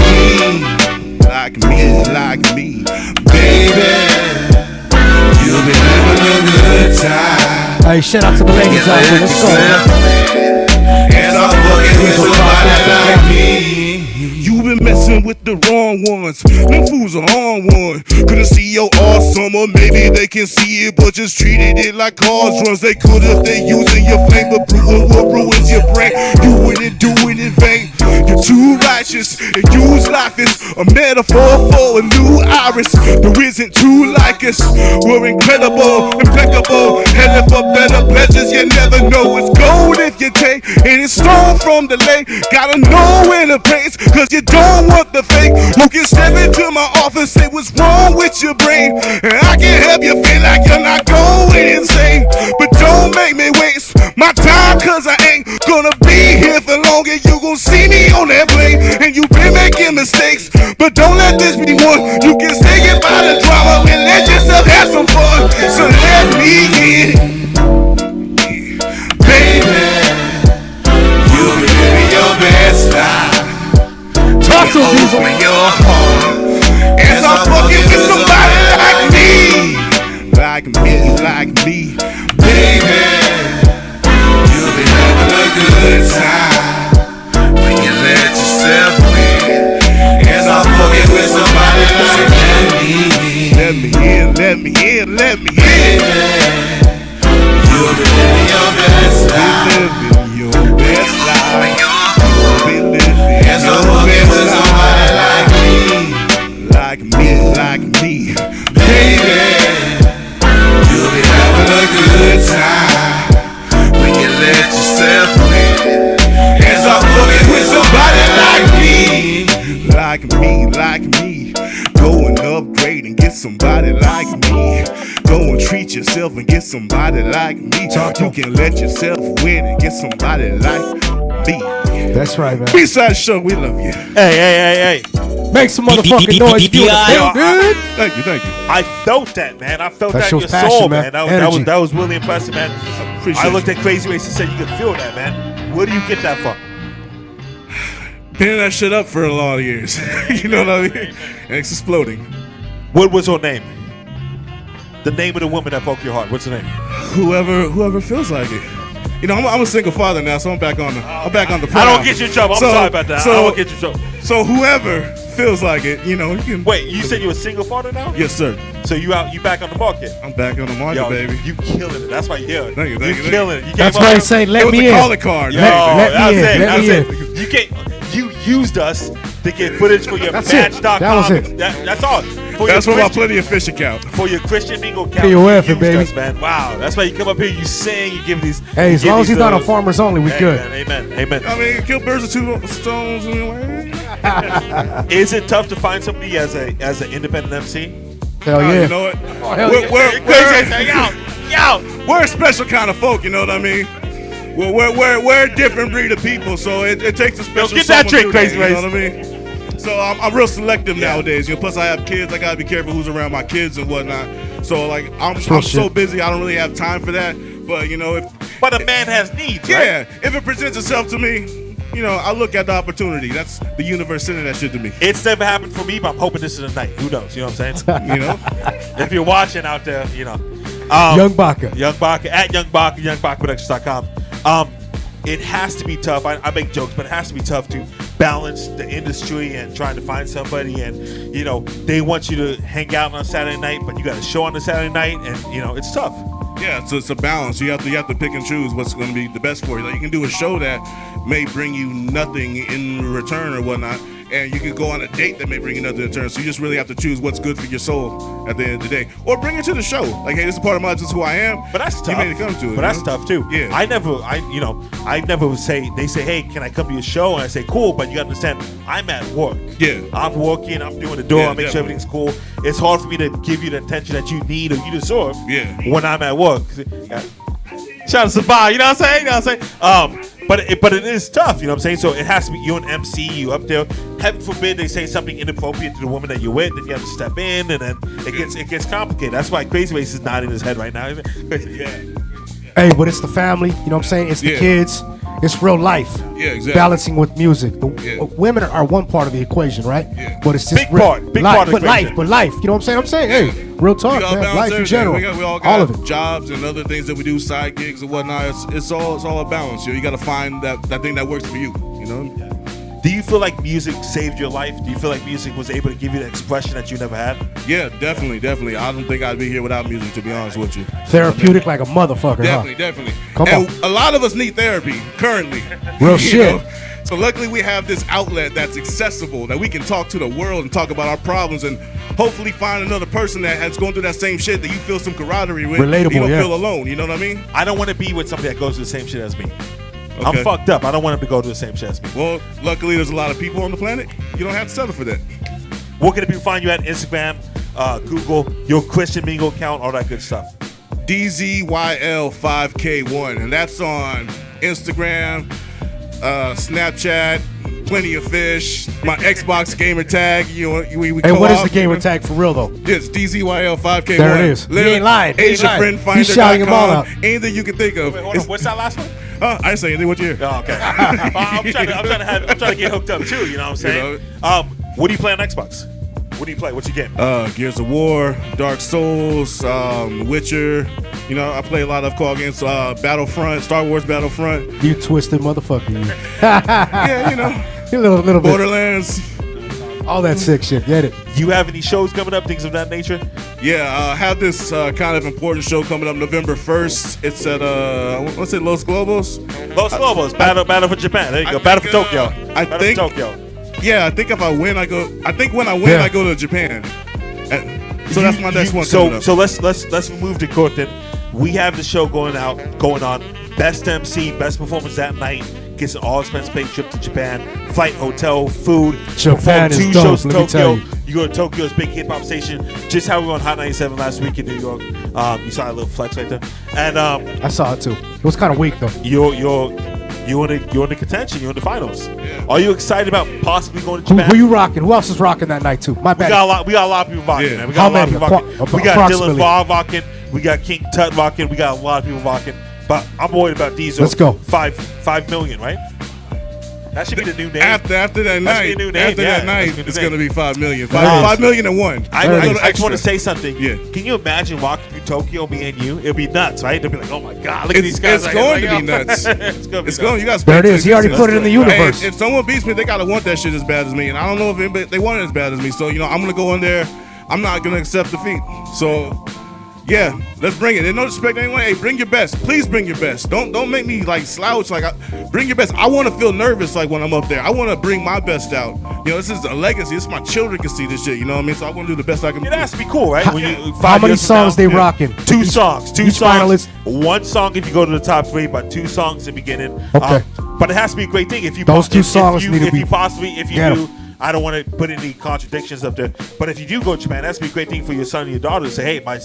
me, baby. You'll be having a good time. Hey, shout out to the ladies out there. Let's go. And start fucking with somebody messing with the wrong ones. Them fools are on one. Couldn't see your awesome, or maybe they can see it, but just treated it like cars runs. They could if they using your flame, but brewing what ruins your brain. Do it in vain. You're too righteous and use life as a metaphor for a new iris. There isn't two like us. We're incredible, impeccable, headed for better pleasures. You never know it's gold if you take, and it's stone from the lake. Gotta know when to praise, cause you don't want the fake. You can step into my office, say what's wrong with your brain, and I can help you feel like you're not going insane. But don't make me waste my time, cause I ain't gonna be here for long. And you gon' see me on that plane, and you've been making mistakes, but don't let this be one. You can say goodbye to drama and let yourself have some fun. So let me in, baby. You be living your best life. Talk to me, open your heart, and start fucking with somebody like me, like me, baby. You be having a good time when you let yourself in, and start fucking with somebody like me. Let me in, let me in, let me in. You be living your best life. Living your best life. Be living and so fucking with somebody like me, baby. You'll be having a good time when you let yourself in, and start fucking with somebody like me. Go and upgrade and get somebody like me. Go and treat yourself and get somebody like me. You can let yourself win and get somebody like me. That's right, man. B-side show, we love you. Hey. Make some motherfucking noise if you feel good. Thank you. I felt that, man. I felt that in your passion, soul, man. man. That was really impressive, man. I looked you. at Krazy Race and said you could feel that, man. Where do you get that from? Pinning that shit up for a lot of years. You know what I mean? And it's exploding. What was her name? The name of the woman that broke your heart. What's her name? Whoever feels like it. You know, I'm a single father now, so I'm back on the program. I don't get you in trouble. I'm sorry about that. I don't get you in trouble. So whoever feels like it, you know, you can. Wait, you said you're a single father now? Yes, sir. So you back on the market? I'm back on the market, Yo, baby. You killing it. That's why you're here. Thank you. You killing it. You That's why I say let me in. It was a calling card. Let me in. You can't. You used us to get footage for your Match.com. That was it. That's all. That's for my Plenty of Fish account. For your Christian Mingle account. POF, you baby. us, man. Wow. That's why you come up here, you sing, you give these. Hey, as long as he's not on Farmers Only, we good. Amen. I mean, kill birds with two stones anyway. Is it tough to find somebody as an independent MC? Hell yeah. You know what? Oh, hell yeah. We're a special kind of folk, you know what I mean? We're a different breed of people, so it takes a special. Get that trick, Krazy Race. You know what I mean? So I'm real selective nowadays. You know, plus I have kids. I gotta be careful who's around my kids and whatnot. So like I'm so busy, I don't really have time for that. But you know, but a man has needs. Yeah, right? If it presents itself to me, you know, I look at the opportunity. That's the universe sending that shit to me. It's never happened for me, but I'm hoping this is the night. Who knows? You know what I'm saying? You know, if you're watching out there, you know, Young Baca at Young Baca, YoungBacaProductions.com. It has to be tough. I make jokes, but it has to be tough to balance the industry and trying to find somebody. And you know, they want you to hang out on a Saturday night, but you got a show on a Saturday night, and you know, it's tough. Yeah, so it's a balance. You have to pick and choose what's going to be the best for you. Like you can do a show that may bring you nothing in return or whatnot, and you can go on a date that may bring you nothing in return. So you just really have to choose what's good for your soul at the end of the day, or bring it to the show. Like, hey, this is part of my life. This is who I am. But that's tough. You made it come to it. But that's tough too. Yeah. I never say. They say, hey, can I come to your show? And I say, cool. But you got to understand, I'm at work. Yeah. I'm working. I'm doing the door. I make sure everything's cool. It's hard for me to give you the attention that you need or you deserve. Yeah. When I'm at work. Shout out to Sabah, you know what I'm saying? But it is tough, you know what I'm saying? So it has to be you an MC, you up there. Heaven forbid they say something inappropriate to the woman that you're with, then you have to step in, and then it gets complicated. That's why Krazy Race is nodding his head right now. Yeah. Hey, but it's the family, you know what I'm saying? It's the kids. It's real life. Yeah, exactly. Balancing with music. Women are one part of the equation, right? Yeah. But it's just big part of the equation. But life. You know what I'm saying? Hey, real talk, man. Life in general. We all got all of it. Jobs and other things that we do, side gigs and whatnot. It's all a balance. You got to find that thing that works for you. You know. Do you feel like music saved your life? Do you feel like music was able to give you the expression that you never had? Yeah, definitely. I don't think I'd be here without music, to be honest with you. Therapeutic like a motherfucker, Definitely. Come and on. a lot of us need therapy currently. Real You shit. know? So luckily we have this outlet that's accessible, that we can talk to the world and talk about our problems and hopefully find another person that has gone through that same shit that you feel some camaraderie with. Relatable, You don't yeah. feel alone, you know what I mean? I don't want to be with somebody that goes through the same shit as me. I'm Okay. fucked up. I don't want to go to the same shit as me. Well, luckily there's a lot of people on the planet. You don't have to settle for that. Where can people find you at? Instagram, Google, your Christian Mingle account, all that good stuff. Dzyl 5K1, and that's on Instagram, Snapchat, Plenty of Fish, my Xbox gamer tag. You know, we Hey, what is co-op, the gamer you know? tag for real though? It's Dzyl 5K1. There it is. He ain't lying. He ain't Asia lying. friend He's shouting them all out. Anything you can think of. Wait, hold on. What's that last one? I didn't say anything. What year? Oh, okay. I'm trying to get hooked up too. You know what I'm saying? What do you play on Xbox? What do you play? What's your game? Gears of War, Dark Souls, Witcher. You know, I play a lot of call games. Battlefront, Star Wars Battlefront. You twisted motherfucker. You. Yeah, you know. A little bit. Borderlands. All that sick shit. Get it? You have any shows coming up? Things of that nature? Yeah, I have this kind of important show coming up November 1st. It's at what's it, Los Globos? Los Globos, Battle for Japan. There you go. Battle for Tokyo. Battle for Tokyo. Yeah, I think if I win, I go. I think when I win, I go to Japan. So that's my next one. coming up. So let's move to court then. We have the show going on. Best MC, best performance that night. Gets an all expense paid trip to Japan, flight, hotel, food. Japan perform is 2 dope, shows in let me tell Tokyo. You go to Tokyo's big hip hop station. Just how we were on Hot 97 last week in New York. You saw a little flex right there, and I saw it too. It was kind of weak though. You're in the contention. You're in the finals. Are you excited about possibly going to Who Japan? you rocking? Who else is rocking that night too? My We bad. got a lot of people rocking, man. We got How a lot of many? people rocking. We got Dylan Approximately. Barr rocking. We got King Tut rocking. We got a lot of people rocking. But I'm worried about Diesel. Let's go. 5 million, right? That should be the new name. After that That night, should be a new name. after Yeah, that night, that should be the it's name. gonna be 5 million. That is. 5 million and one. I just want to say something. Yeah. Can you imagine walking through Tokyo, me and you? It'll be nuts, right? They'll be like, oh my God, look at these guys. It's going to be nuts. It's going to be It's going. nuts. You guys. There it is. He already put it in the universe. Hey, if someone beats me, they gotta want that shit as bad as me, and I don't know if they want it as bad as me. So you know, I'm gonna go in there. I'm not gonna accept defeat. So. Yeah, let's bring it. There's no disrespect to anyone. Hey, bring your best. Please bring your best. Don't make me like slouch. Bring your best. I want to feel nervous like when I'm up there. I want to bring my best out. You know, this is a legacy. This is my children can see this shit. You know what I mean? So I want to do the best I can. It has to be cool, right? When you, How 5 many years from songs now, they rocking? 2 songs. 2 each songs. finalist? 1 song if you go to the top 3, but 2 songs in the beginning. Okay. But it has to be a great thing. If you Those 2 songs need to if be. you possibly if you Get 'em. do. I don't want to put any contradictions up there, but if you do go to Japan, that's be a great thing for your son and your daughter to say, "Hey, my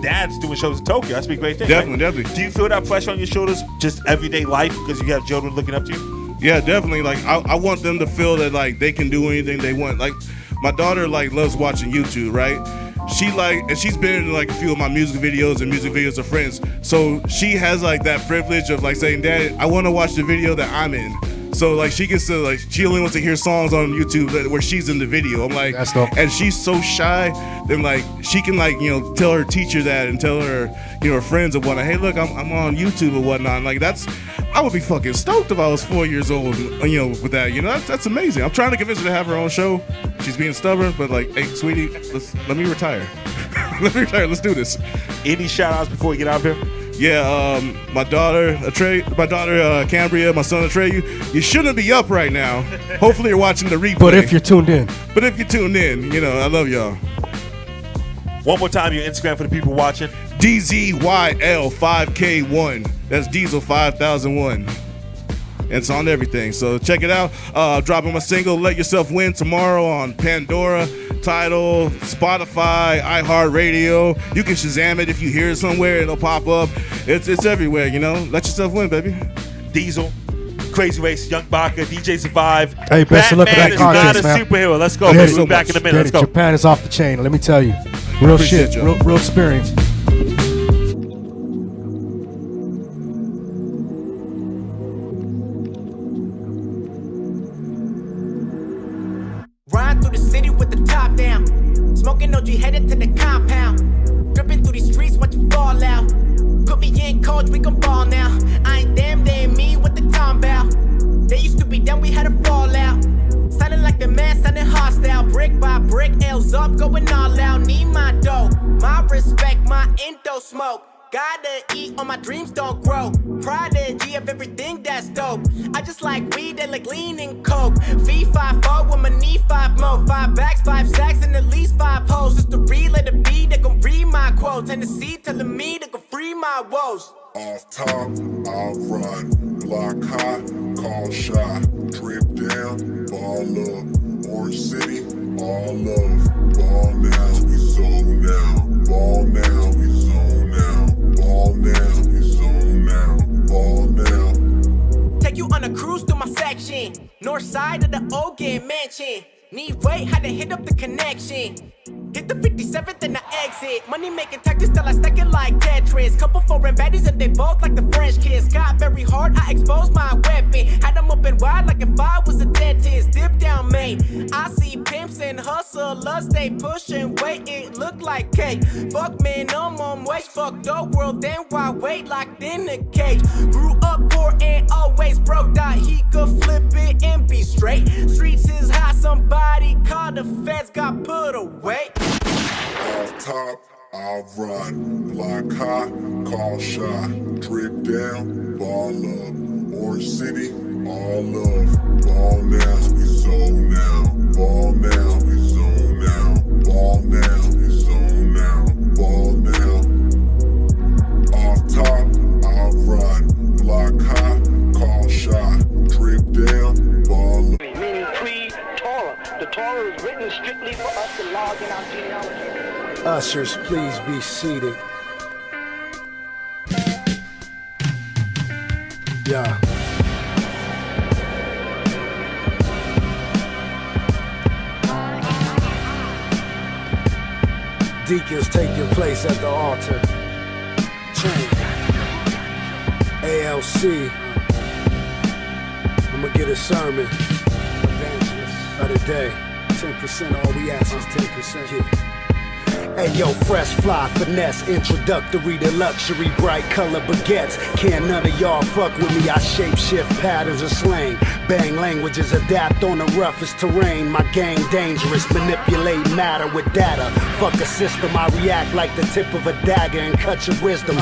dad's doing shows in Tokyo." That's be a great thing. Definitely, right? definitely. Do you feel that pressure on your shoulders, just everyday life, because you have children looking up to you? Yeah, definitely. Like I want them to feel that like they can do anything they want. Like my daughter like loves watching YouTube, right? And she's been in like a few of my music videos and music videos of friends. So she has like that privilege of like saying, "Dad, I want to watch the video that I'm in." So like she gets to like she only wants to hear songs on YouTube where she's in the video. I'm like, That's dope. and she's so shy. Then like she can like tell her teacher that and tell her her friends and whatnot. Hey, look, I'm on YouTube and whatnot. And, like I would be fucking stoked if I was 4 years old. With that. That's amazing. I'm trying to convince her to have her own show. She's being stubborn, but like, hey, sweetie, let me retire. Let me retire. Let's do this. Any shout outs before we get out of here? Yeah, my daughter Cambria, my son Atreyu, you shouldn't be up right now. Hopefully you're watching the replay. But if you're tuned in. I love y'all. One more time, your Instagram for the people watching. Dzyl 5K1. That's Diesel 5001. It's on everything, so check it out. Dropping my single "Let Yourself Win" tomorrow on Pandora, Tidal, Spotify, iHeartRadio. You can Shazam it if you hear it somewhere; it'll pop up. It's everywhere, Let yourself win, baby. Diesel, Krazy Race, Young Baca, DJ Survive. Hey, best of luck with that contest, is man. not a superhero. Let's go, Get baby. it. We're back in a minute. Let's Get it. go. Japan is off the chain. Let me tell you, real Appreciate shit, y'all. real experience. Ride through the city with the top down. Smoking OG headed to the compound. Dripping through these streets, watch you fall out. Put me in coach, we can ball now. I ain't them, they ain't me with the compound. They used to be them, we had a fallout. brick, L's up, going all out, need my dough. My respect, my endo smoke. Gotta eat or my dreams don't grow. Prodigy of everything that's dope. I just like weed and like lean and coke. V5-4 with my knee 5 mo. 5 backs, 5 sacks, and at least 5 hoes. Just to relay the beat, they gon' read my quotes. Tennessee telling me they gon' free my woes. Off top, I'll run. Block high, call Shaye. Drip down, ball up. Orange City, all love. Ball now, we zone now. Ball now, we zone now. Ball now, we zone now. Ball now. Take you on a cruise through my section. North side of the Ogan mansion. Need weight, had to hit up the connection. Hit the 57th and the exit. Money making tactics till I stack it like Tetris. Couple foreign baddies and they both like the French kids. Got very hard, I exposed my weapon. Had them open wide like if I was a dentist. Dip down, mate. I see pimps and hustlers, they pushing weight. It look like cake. Fuck minimum wage, fuck the world, then why wait locked in a cage? Grew up poor and always broke. Thought he could flip it and be straight. Streets is hot, somebody called the feds, got put away. Off top, I'll run. Block high, call Shaye. Drip down, ball up. Orange City, all love. Ball now, we zone now. Ball now, we zone now. Ball now, we zone now. Ball now. Off top, I'll run. Block high, call Shaye. Drip down, ball up. Meaning pre-Torah. The Torah is written strictly for us to log in our genealogy. Ushers, please be seated. Yeah. Deacons, take your place at the altar. Chain. ALC. I'ma get a sermon. Evangelist of the day. 10%, all we ask is 10%. Yeah. Hey yo, fresh fly, finesse, introductory to luxury, bright color baguettes. Can't none of y'all fuck with me, I shape shift patterns of slang. Bang languages, adapt on the roughest terrain. My gang dangerous, manipulate matter with data. Fuck a system, I react like the tip of a dagger and cut your wisdom.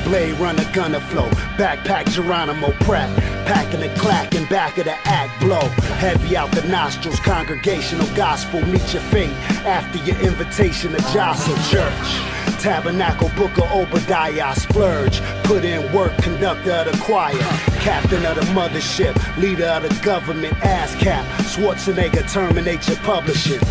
Blade runner, gunner flow, backpack Geronimo Pratt. Packing the clack and back of the act blow. Heavy out the nostrils, congregational gospel. Meet your fate after your invitation to jostle church. Tabernacle, book of Obadiah, I splurge. Put in work, conductor of the choir. Captain of the mothership, leader of the government, ass cap. Schwarzenegger, terminate your publishing.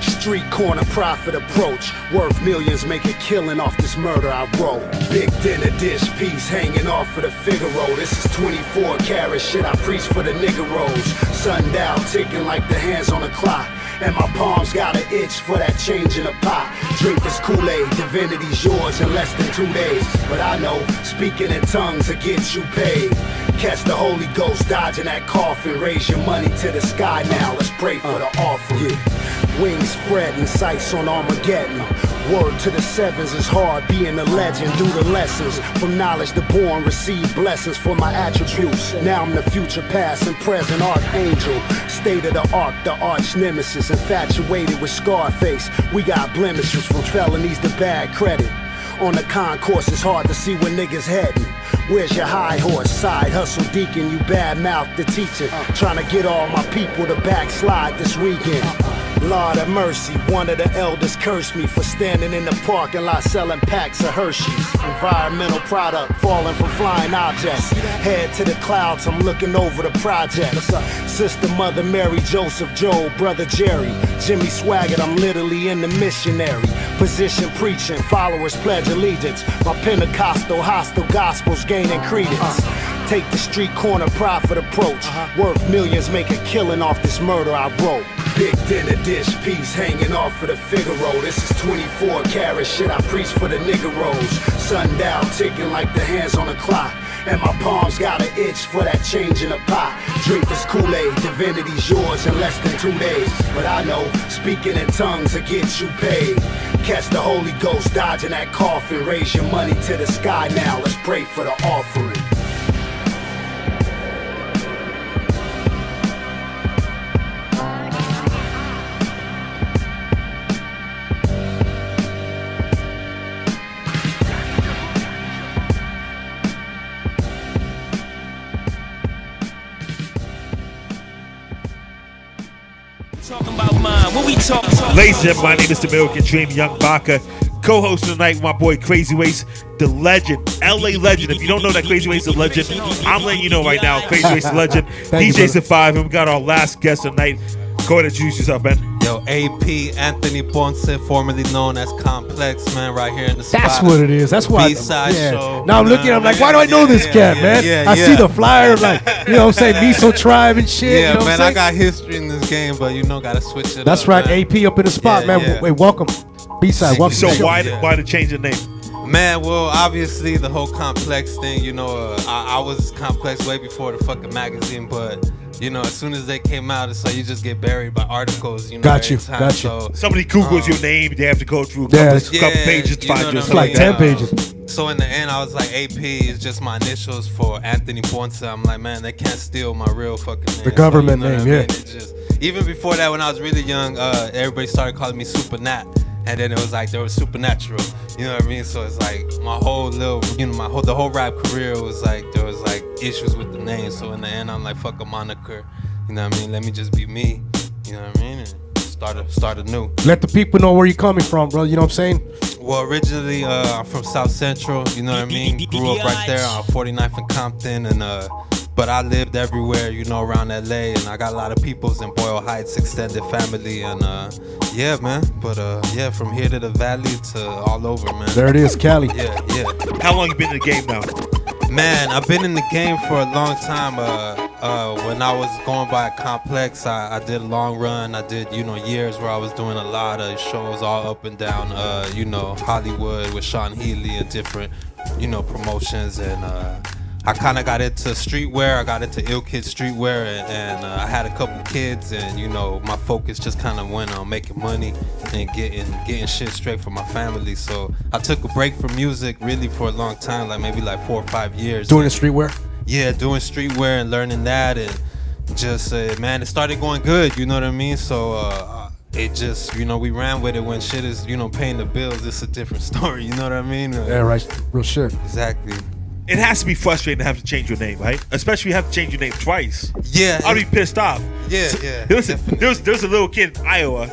Street corner profit approach. Worth millions, make a killing off this murder I wrote. Big dinner dish piece hanging off of the Figaro. This is 24 karat shit I preach for the niggeros. Sundial ticking like the hands on the clock. And my palms got an itch for that change in the pot. Drink this Kool-Aid, divinity's yours in less than 2 days. But I know, speaking in tongues will get you paid. Catch the Holy Ghost dodging that coffin. Raise your money to the sky now, let's pray for the offering. Yeah. Wings spread and sights on Armageddon. Word to the sevens is hard, being a legend. Do the lessons, from knowledge the born, receive blessings for my attributes. Now I'm the future, past and present archangel. State of the art, the arch nemesis. Infatuated with Scarface, we got blemishes from felonies to bad credit. On the concourse, it's hard to see where niggas heading. Where's your high horse? Side hustle deacon, you bad mouth the teacher. Trying to get all my people to backslide this weekend. Lord of mercy, one of the elders cursed me for standing in the parking lot selling packs of Hershey's. Environmental product falling from flying objects. Head to the clouds, I'm looking over the project. Sister Mother Mary, Joseph Joe, Brother Jerry, Jimmy Swaggart, I'm literally in the missionary position preaching, followers pledge allegiance. My Pentecostal hostile gospels gaining credence. Take the street corner profit approach. Worth millions, make a killing off this murder I wrote. Big dinner dish piece hanging off of the Figaro. This is 24 karat shit I preach for the niggeros. Sundial ticking like the hands on the clock. And my palms got an itch for that change in the pot. Drink this Kool-Aid, divinity's yours in less than 2 days. But I know, speaking in tongues will get you paid. Catch the Holy Ghost dodging that coffin. Raise your money to the sky now, let's pray for the offering. Ladies and gentlemen, my name is the American Dream, Young Baca. Co-host tonight with my boy Krazy Waste, the legend, LA legend. If you don't know that Krazy Waste is a legend, I'm letting you know right now. Krazy Waste is a legend. DJ's at 5, and we got our last guest tonight. Go ahead and introduce yourself, man. Yo, AP Anthony Ponce, formerly known as Complex, man, right here in the spot. That's what it is. That's why. B-side show. Now I'm looking. I'm like, why do I know this cat, man? I see the flyer, like, you know what I'm saying, Miso Tribe and shit. Yeah, you know man, I got history in this game, but you know, gotta switch it That's up. right, man. AP up in the spot, man. Yeah. Wait, welcome. B-side, welcome. So to the show. why the change of name? Man, well, obviously the whole Complex thing, you know, I was Complex way before the fucking magazine, but you know, as soon as they came out, it's like you just get buried by articles, you know. Got you, every time. got you. So, Somebody Googles your name, they have to go through a couple pages to find you. It's like 10 pages. So in the end, I was like, AP is just my initials for Anthony Ponce. I'm like, man, they can't steal my real fucking name. The government So, you know name, what I yeah. mean? It just, even before that, when I was really young, everybody started calling me Super Nat. And then it was like there was Supernatural, you know what I mean? So it's like my whole little, you know, the whole rap career was like there was like issues with the name. So in the end, I'm like, fuck a moniker, you know what I mean? Let me just be me, you know what I mean? And start anew. Let the people know where you're coming from, bro. You know what I'm saying? Well, originally I'm from South Central, you know what I mean? Grew up right there on 49th and Compton, and but I lived everywhere, you know, around LA, and I got a lot of peoples in Boyle Heights, extended family, and yeah, man. But yeah, from here to the valley to all over, man. There it is, Cali. Yeah. How long you been in the game now? Man, I've been in the game for a long time. When I was going by Complex, I did a long run. I did, you know, years where I was doing a lot of shows all up and down, you know, Hollywood with Sean Healy and different, you know, promotions. And I kind of got into streetwear. I got into Ill Kid streetwear, and I had a couple kids, and you know, my focus just kind of went on making money and getting shit straight for my family. So I took a break from music really for a long time, like maybe like 4 or 5 years. Doing the streetwear? Yeah, doing streetwear and learning that, and just man, it started going good. You know what I mean? So it just, you know, we ran with it. When shit is, you know, paying the bills, it's a different story. You know what I mean? Yeah, right. Real shit. Exactly. It has to be frustrating to have to change your name, right? Especially you have to change your name twice. Yeah. I'd be pissed off. Yeah. There's a little kid in Iowa.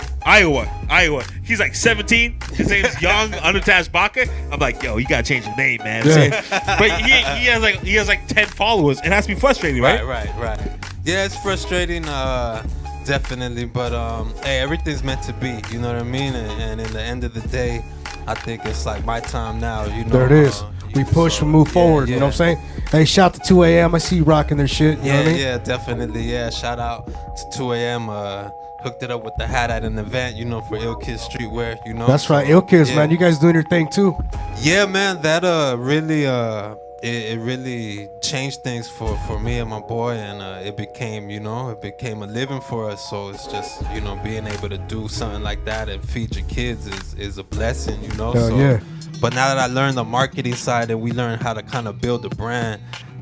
He's like 17. His name's Young Unattached Baca. I'm like, yo, you gotta change your name, man. Yeah. But he has like 10 followers. It has to be frustrating, right? Right. Yeah, it's frustrating, definitely. But hey, everything's meant to be. You know what I mean? And in the end of the day, I think it's like my time now. You know. There it is. We push, we move forward, you know what I'm saying? Hey, shout to 2 a.m. I see you rocking their shit, you know what I mean? Yeah, definitely. Yeah, shout out to 2 a.m. Hooked it up with the hat at an event, you know, for Ill Kids Streetwear, you know. That's right, Ill Kids, man. You guys doing your thing too. Yeah, man, that really it really changed things for me and my boy, and it became a living for us. So it's just, you know, being able to do something like that and feed your kids is a blessing, you know. Hell yeah. But now that I learned the marketing side and we learned how to kind of build a brand,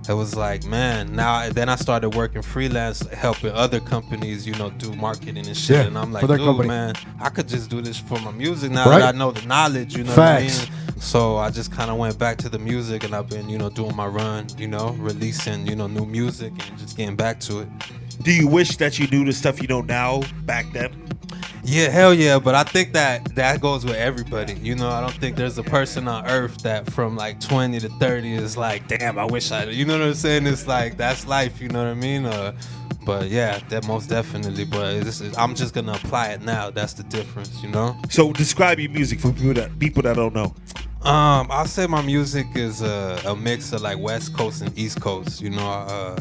it was like, man, then I started working freelance, helping other companies, you know, do marketing and shit. Yeah, and I'm like, for their dude, company. man, I could just do this for my music now Right. that I know the knowledge, you know Facts. what I mean? So I just kind of went back to the music, and I've been, you know, doing my run, you know, releasing, you know, new music and just getting back to it. Do you wish that you knew the stuff you know now back then? Yeah, hell yeah, but I think that goes with everybody. You know, I don't think there's a person on earth that from like 20 to 30 is like, damn, I wish I, you know what I'm saying? It's like, that's life, you know what I mean? But yeah, that most definitely. But I'm just gonna apply it now. That's the difference, you know? So describe your music for people that don't know. I'll say my music is a mix of like West Coast and East Coast, you know.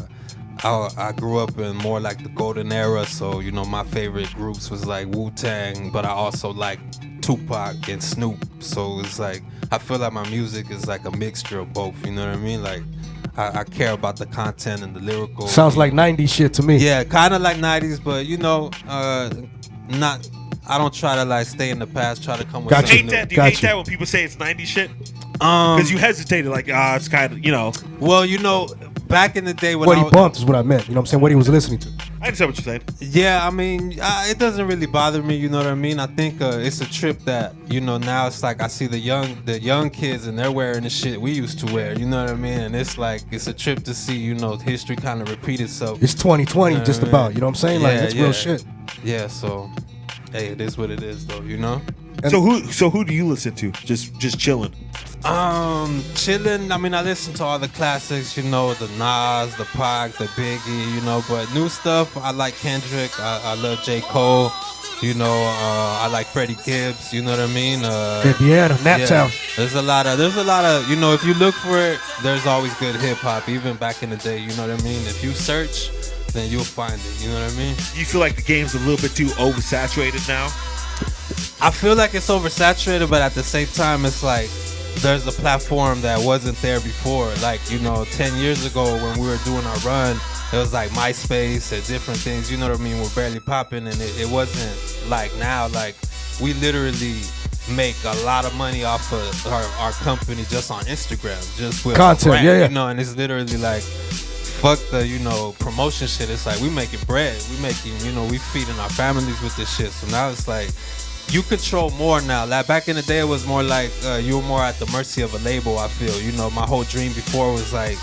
I grew up in more like the golden era, so you know my favorite groups was like Wu-Tang, but I also like Tupac and Snoop. So it's like I feel like my music is like a mixture of both. You know what I mean? Like I care about the content and the lyrical. Sounds like 90s shit to me. Yeah, kind of like 90s, but you know, not. I don't try to like stay in the past. Try to come with something new. Do you hate that when people say it's 90s shit? Because you hesitated, like, it's kind of, you know. Well, you know, back in the day when What he bumped is what I meant. You know what I'm saying? What he was listening to. I understand what you're saying. Yeah, I mean, it doesn't really bother me. You know what I mean? I think it's a trip that, you know, now it's like I see the young kids and they're wearing the shit we used to wear. You know what I mean? And it's like it's a trip to see, you know, history kind of repeat itself. It's 2020 You know just what I about. mean? You know what I'm saying? Like, it's real shit. Yeah, so hey, it is what it is, though. You know. So who do you listen to? Just chilling. Chilling. I mean, I listen to all the classics, you know, the Nas, the Pac, the Biggie, you know. But new stuff, I like Kendrick. I love J. Cole. You know, I like Freddie Gibbs. You know what I mean? Indiana, Naptown. There's a lot of, you know, if you look for it, there's always good hip hop, even back in the day. You know what I mean? If you search, then you'll find it. You know what I mean? You feel like the game's a little bit too oversaturated now? I feel like it's oversaturated, but at the same time, it's like there's a platform that wasn't there before. Like, you know, 10 years ago when we were doing our run, it was like MySpace and different things, you know what I mean, we're barely popping, and it wasn't like now. Like, we literally make a lot of money off of our company just on Instagram, just with content, brand, yeah. you know, and it's literally like, fuck the, you know, promotion shit. It's like we making bread, we making, you know, we feeding our families with this shit. So now it's like you control more now. Like back in the day, it was more like you were more at the mercy of a label. I feel, you know, my whole dream before was like,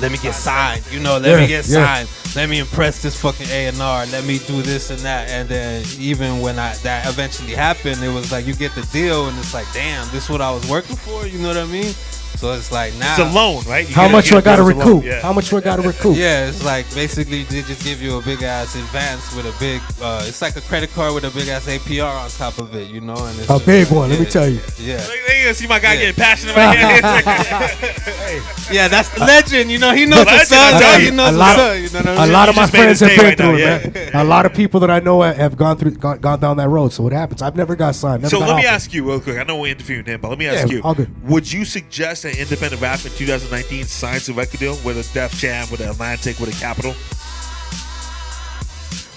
let me get signed, you know, let me get signed, let me impress this fucking A&R, let me do this and that. And then even when that eventually happened, it was like you get the deal and it's like, damn, this is what I was working for, you know what I mean? So it's like now it's a loan, right? How much do I got to recoup? How much do I got to recoup? Yeah, it's like basically they just give you a big ass advance with a big, it's like a credit card with a big ass APR on top of it, you know? And it's A big one, let me tell you. Yeah. They gonna see my guy getting passionate right here. Yeah, that's the legend, you know? He knows what's up, he knows what's up, you know what I mean? A lot of my friends have been through it, man. A lot of people that I know have gone down that road. So what happens? I've never got signed. So let me ask you real quick. I know we're interviewing him, but let me ask you. All good. Would you suggest an independent rap in 2019 signs a record deal with a Def Jam, with an Atlantic, with a Capitol?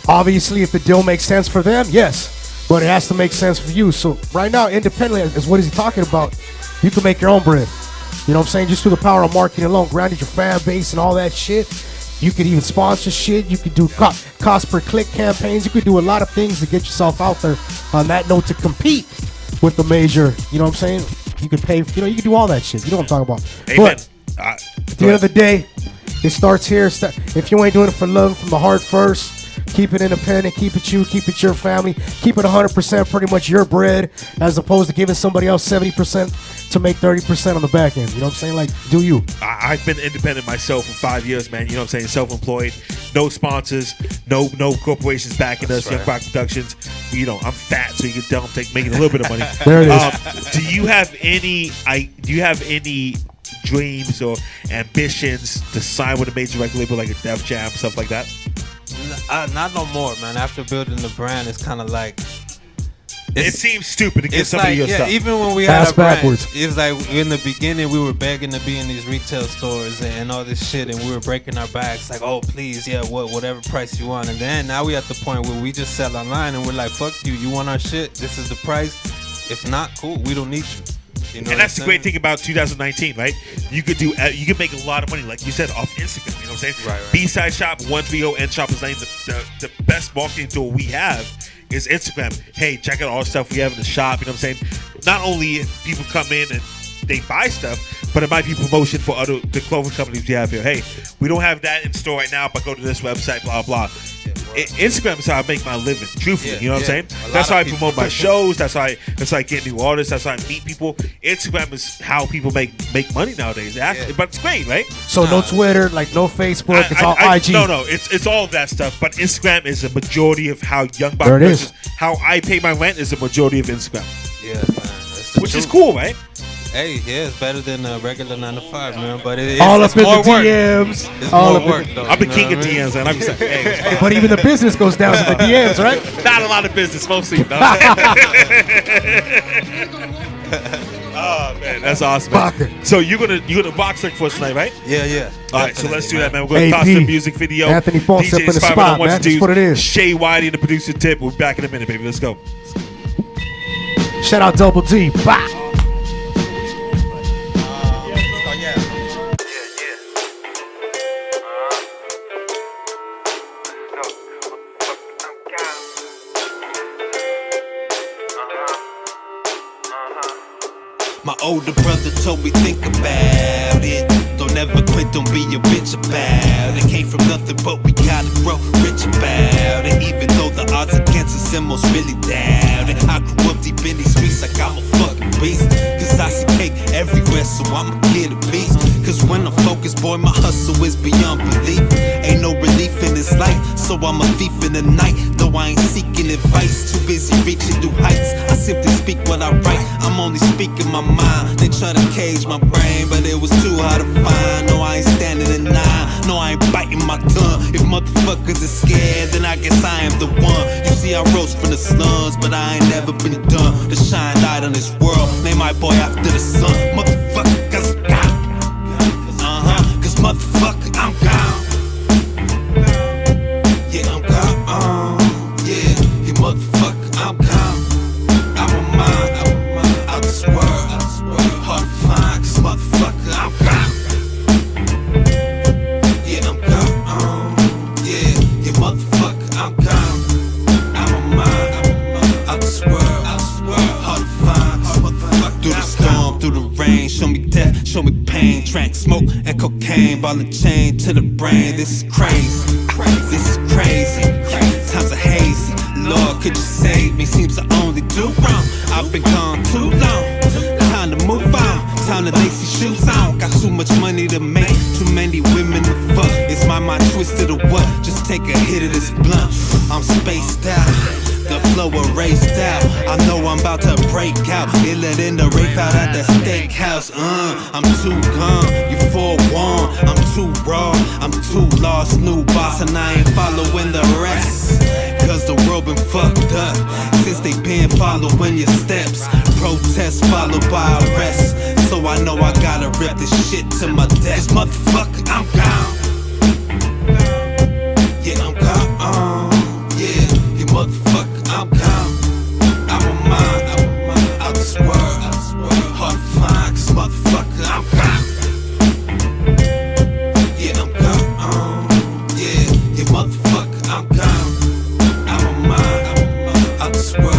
Obviously, if the deal makes sense for them, yes. But it has to make sense for you. So right now, independently, is what is he talking about? You can make your own bread. You know what I'm saying? Just through the power of marketing alone, grounded your fan base and all that shit. You could even sponsor shit. You could do cost per click campaigns. You could do a lot of things to get yourself out there on that note to compete with the major. You know what I'm saying? You could pay, you know, you could do all that shit. You know what I'm talking about. Amen. But at the end of the day, it starts here. If you ain't doing it for love, from the heart first, keep it independent, keep it you, keep it your family, keep it 100% pretty much your bread, as opposed to giving somebody else 70% to make 30% on the back end. You know what I'm saying? Like, do you? I've been independent myself for 5 years, man. You know what I'm saying? Self-employed, no sponsors, no corporations backing us. Young Rock Productions. You know, I'm fat, so you can tell I'm making a little bit of money. There it is. Do you have any dreams or ambitions to sign with a major record label like a Def Jam, stuff like that? Not no more, man. After building the brand, it's kind of like it seems stupid to get somebody your stuff. Even when we had a brand, it's like in the beginning we were begging to be in these retail stores and all this shit, and we were breaking our backs like, oh please, yeah, whatever price you want. And then now we at the point where we just sell online and we're like, fuck you, you want our shit? This is the price. If not, cool, we don't need you. You know, and that's the great thing about 2019, right? You could make a lot of money, like you said, off Instagram. You know what I'm saying? Right. B-Side Shop, 130 and Shop is named the best marketing tool we have is Instagram. Hey, check out all the stuff we have in the shop. You know what I'm saying? Not only if people come in and they buy stuff, but it might be promotion for the clothing companies we have here. Hey, we don't have that in store right now, but go to this website, blah, blah. Instagram is how I make my living, truthfully. You know what I'm saying? That's how I promote my shows. That's how I get new artists. That's how I meet people. Instagram is how people make money nowadays. But it's great, right? So no Twitter, like no Facebook. It's all IG. No, it's all of that stuff. But Instagram is a majority of how Young Buck There it is. how I pay my rent is a majority of Instagram. Yeah, man. Which is cool, right? Hey, yeah, it's better than a regular 9 to 5, man. But it's all up in more the work. DMs. It's all more up work, in though. I'm the king of DMs, and I'm just like, hey, But even the business goes down to the DMs, right? Not a lot of business, mostly. No. Oh man, that's awesome. Man. So you're gonna box like for us tonight, right? Yeah. All right, so let's do that, man. We're gonna toss the music video. Anthony Ponce up in the spot, man. That's what it is. Shaye, Whitey, the producer tip. We'll be back in a minute, baby. Let's go. Shout out Double D. Bye. My older brother told me think about it. Don't ever quit, don't be a bitch about it. Came from nothing, but we gotta grow rich about it. Even though the odds against us and most really doubt it. I grew up deep in these streets like I'm a fucking beast. Cause I see cake everywhere, so I'ma get a piece. Cause when I'm focused, boy, my hustle is beyond belief. Ain't no relief in this life, so I'm a thief in the night. Though I ain't seeking advice, too busy reaching new heights. I simply speak what I write, I'm only speaking my mind. They try to cage my brain, but it was too hard to find. No, I ain't standing in line, no, I ain't biting my tongue. If motherfuckers are scared, then I guess I am the one. You see, I rose from the slums, but I ain't never been done to shine light on this world. Name my boy after the sun. Motherfucker, cause I'm gone. Cause motherfucker, I'm gone. Yeah, I'm gone. Yeah, you motherfucker, I'm gone. I'm a mind, out this world. Hard to find, cause motherfucker, I'm gone. Yeah, I'm gone. Yeah, you motherfucker, I'm gone. I'm a mind, out this world. Hard to find, motherfucker. Through the storm, through the rain, show me death, show me pain. Drank smoke and cocaine, ball and chain to the brain. This is crazy, this is crazy. Times are hazy, Lord, could you save me? Seems I only do wrong. I've been gone too long. Time to move on, time to lace these shoes on. Got too much money to make, too many women to fuck. Is my mind twisted or what? Just take a hit of this blunt. I'm spaced out, the flow erased out. I know I'm about to break out. Iller than the rape out at the steakhouse. I'm too gone, you forewarned. I'm too raw, I'm too lost. New boss and I ain't following the rest. Cause the world been fucked up since they been following your steps. Protests followed by arrest. So I know I gotta rip this shit to my death. This motherfucker, I'm gone. Yeah, I'm gone. Yeah, you motherfucker, I'm gone. I'm a mind, out this world. Hard to find, cause motherfucker, I'm gone. Yeah, I'm gone. Yeah, you motherfucker, I'm gone. I'm a mind, out this world.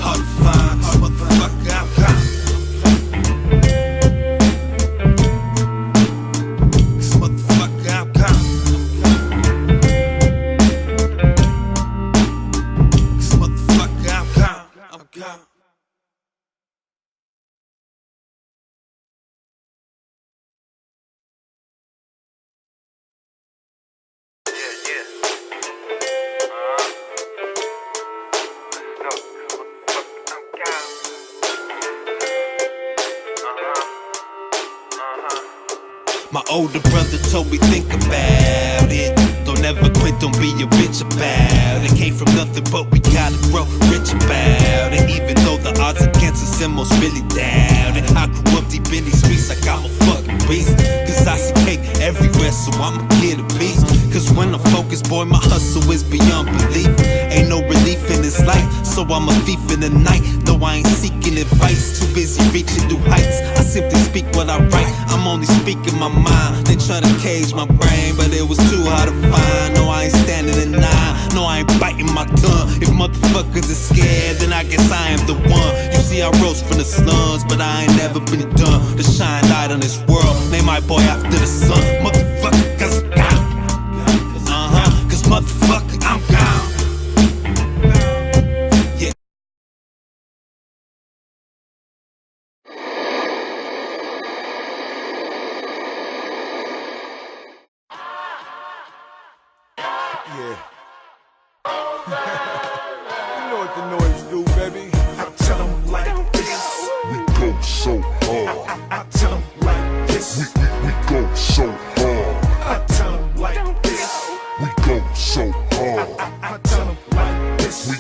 Hard to find, motherfucker, I'm gone. Cause motherfucker, I'm gone. My older brother told me think about it. Don't ever quit, don't be a bitch about it. Came from nothing, but we gotta grow rich about it. Even though the odds against us and most really doubt it. I grew up deep in these streets like I'm a fucking beast. Cause I see cake everywhere, so I'ma get a piece. Cause when I'm focused, boy, my hustle is beyond belief. Ain't no relief in this life, so I'm a thief in the night. Though I ain't seeking advice, too busy reaching new heights. I simply speak what I write, I'm only speaking my mind. They try to cage my brain, but it was too hard to find. No, I ain't standing in line, no, I ain't biting my tongue. If motherfuckers are scared, then I guess I am the one. You see, I rose from the slums, but I ain't never been done to shine light on this world. Name my boy after the sun. Motherfucker, cause I'm gone. Cause motherfucker, I'm gone. Yeah. Yeah. You know what the noise do, baby. I tell them like this. We go so hard. I tell them like this. We go so hard. I tell them like this. We go so hard. I tell them like this. We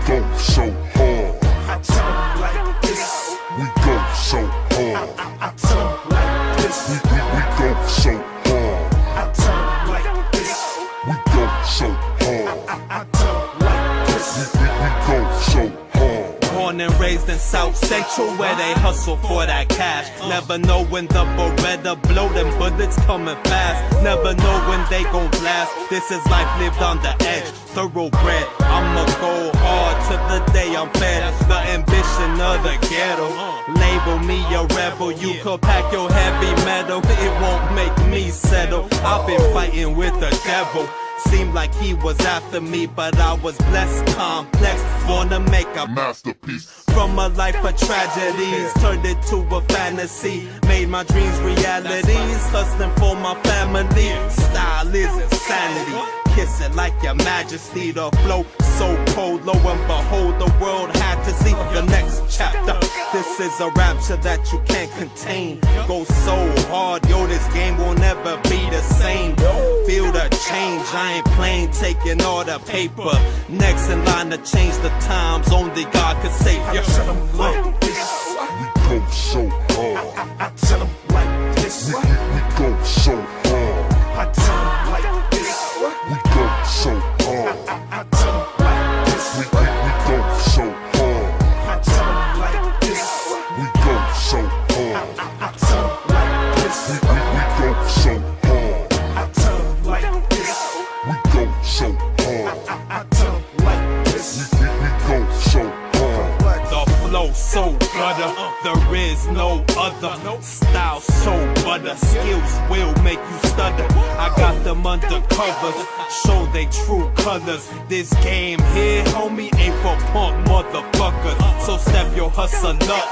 go so hard. I tell them like this. We go so hard. I tell them like this. We go so hard. I tell them like this. We go so hard. I tell them like this. We go so hard. Born and raised raised in South Central where they hustle for that cash. Never know when the Beretta blow, them bullets coming fast. Never know when they gon' blast. This is life lived on the edge, thoroughbred. I'ma go hard to the day I'm fed. The ambition of the ghetto. Label me a rebel. You could pack your heavy metal, it won't make me settle. I've been fighting with the devil. Seemed like he was after me, but I was blessed, complex. Wanna make a masterpiece from a life of tragedies. Turned it to a fantasy, made my dreams realities. Hustling for my family, style is insanity. Kiss it like your majesty, the flow so cold, lo and behold, the world had to see the next chapter. This is a rapture that you can't contain. Go so hard, yo, this game will never be the same. Feel the change, I ain't playing, taking all the paper. Next in line to change the times, only God could save you. I tell them like this, we go so hard. I tell them like this, we go so hard. I tell them like this, we go so hard. I tell them like this, we go so hard. I tell them like this, we go so hard. I tell them like this, we go so hard. I tell them like this, we go so hard. I tell them like this, we go so hard. The flow so gutter, there is no other. Style so butter, skills will make you stutter. I got them under covers, show they true colors. This game here, homie, ain't for punk motherfuckers. So step your hustle up,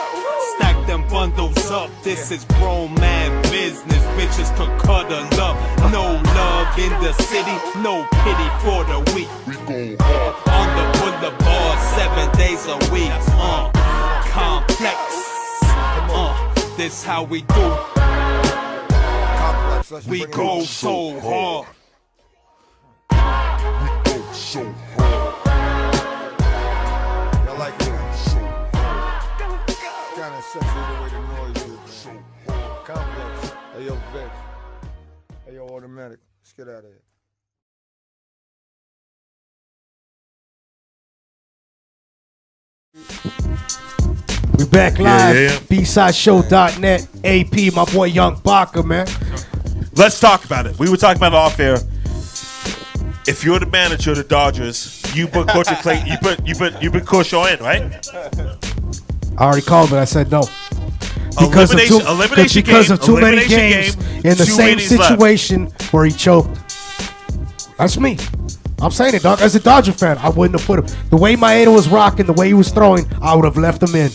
stack them bundles up. This is grown man business, bitches could cuddle up. No love in the city, no pity for the weak. We gon' hard on the boulevard, 7 days a week. Complex. This how we do. We go so hard. We go so hard. Y'all like it? Kind of sexy the way the noise is. So hard. Complex. Hey yo, Vic. Hey yo, Automatic. Let's get out of here. We back live, BSideShow.net, AP, my boy Young Baca, man. Let's talk about it. We were talking about it off air. If you're the manager of the Dodgers, you put Coach Clay, you put Coach in, right? I already called it. I said no. Because of too many games in the same situation where he choked. That's me. I'm saying it, dog. As a Dodger fan, I wouldn't have put him. The way Maeda was rocking, the way he was throwing, I would have left him in.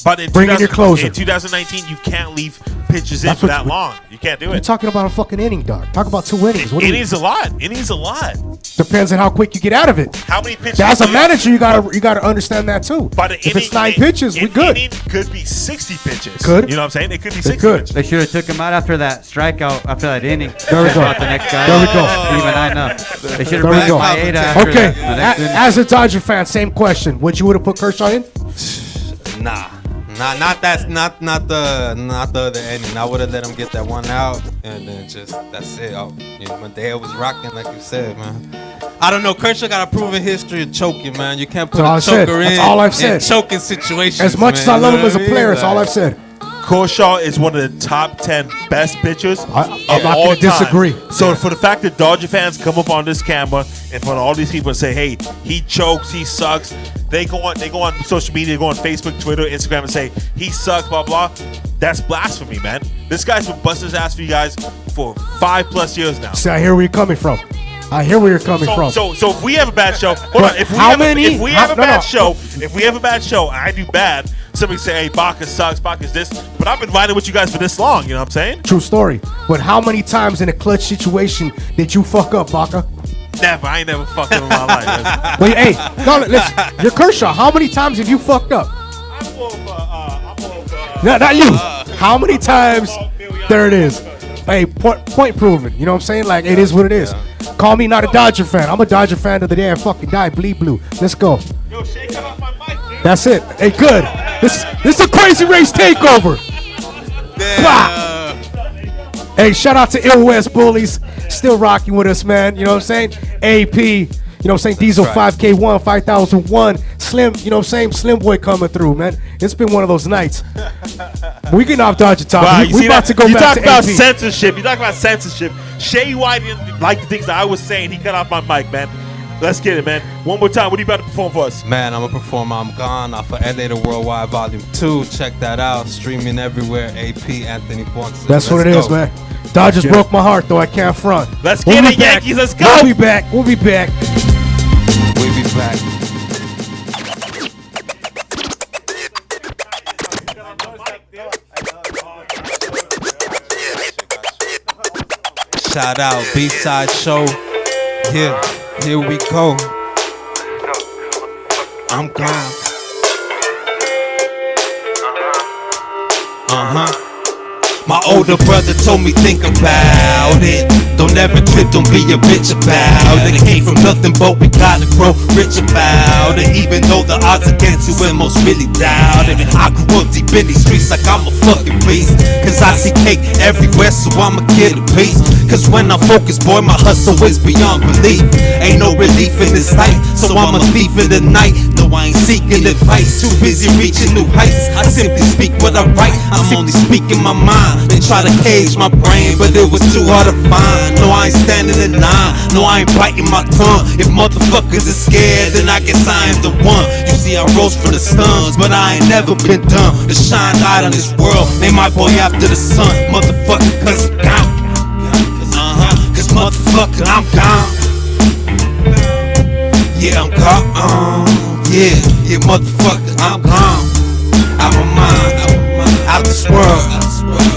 But in bring in your closer. In 2019, you can't leave pitches in for that long. You can't do it. You're talking about a fucking inning, dog. Talk about 2 innings. Innings a lot. Innings a lot. Depends on how quick you get out of it. How many pitches? As a manager, you gotta understand that too. But if it's 9 pitches, we good. Inning could be 60 pitches. Could. You know what I'm saying? It could be 60 pitches. They should have took him out after that strikeout, after that inning. There we go. The next guy. There we go. Even I know. They should have brought Maeda after okay. that. As a Dodger fan, same question. Would you have put Kershaw in? Nah. Not the other ending. I would have let him get that one out, and then just that's it. Maeda was rocking, like you said, man. I don't know. Kershaw got a proven history of choking, man. You can't put a choker in. That's all I've said. Choking situations. As much as I love him as a player, that's all I've said. Kershaw is one of the top 10 best pitchers of I'm not all going to disagree. So for the fact that Dodger fans come up on this camera in front of all these people and say, "Hey, he chokes, he sucks," they go on social media, go on Facebook, Twitter, Instagram, and say he sucks, blah blah. That's blasphemy, man. This guy's been busting his ass for you guys for 5+ years now. See, I hear where you're coming from. So if we have a bad show, hold on. If we have a bad show, and I do bad, somebody say, "Hey, Baca sucks, Baca's this," but I've been riding with you guys for this long. You know what I'm saying? True story. But how many times in a clutch situation did you fuck up, Baca? Never. I ain't never fucked up in my life. Wait, hey, no, listen. You're Kershaw. How many times have you fucked up? No, not you. How many times? There it is. Hey, point proven. You know what I'm saying? Like, it is what it is. Call me not a Dodger fan. I'm a Dodger fan to the day I fucking die. Bleed blue. Let's go. Yo, Shaye, cut off my mic, dude. That's it. Hey, good. This is a Crazy Race takeover. Hey, shout out to Ill West Bullies. Still rocking with us, man. You know what I'm saying? AP. You know what I'm saying? Dzyl 5K1, 5001. Slim, you know what I'm saying? Slim Boy coming through, man. It's been one of those nights. We can off dodge your top. Wow, we about to go you back talk to about AP. censorship. You talk about censorship. Shaye Whitey didn't like the things that I was saying. He cut off my mic, man. Let's get it, man. One more time. What are you about to perform for us? Man, I'm a performer. I'm gone off of LA to Worldwide Volume 2. Check that out. Streaming everywhere. AP Anthony Ponce. That's what it is, man. Dodgers broke my heart, though. I can't front. Let's get it, Yankees. Let's go. We'll be back. We'll be back. We'll be back. Shout out B-Side Show. Yeah, here we go. I'm gone. My older brother told me think about it. Don't ever quit, don't be a bitch about it. It came from nothing but we gotta grow rich about it. Even though the odds against you and most really doubt it. I grew up deep in these streets like I'm a fucking beast. Cause I see cake everywhere, so I'ma get a piece. Cause when I'm focused, boy, my hustle is beyond belief. Ain't no relief in this life, so I'm a thief in the night. No, I ain't seeking advice, too busy reaching new heights. I simply speak what I write, I'm only speaking my mind. They try to cage my brain, but it was too hard to find. No, I ain't standing in line, no, I ain't biting my tongue. If motherfuckers are scared, then I guess I am the one. You see, I rose from the slums, but I ain't never been done to shine light on this world. Name my boy after the sun, motherfucker, cause I'm gone. Cause motherfucker, I'm gone. Yeah, I'm gone. Yeah, motherfucker, I'm gone. Out my mind, out this world.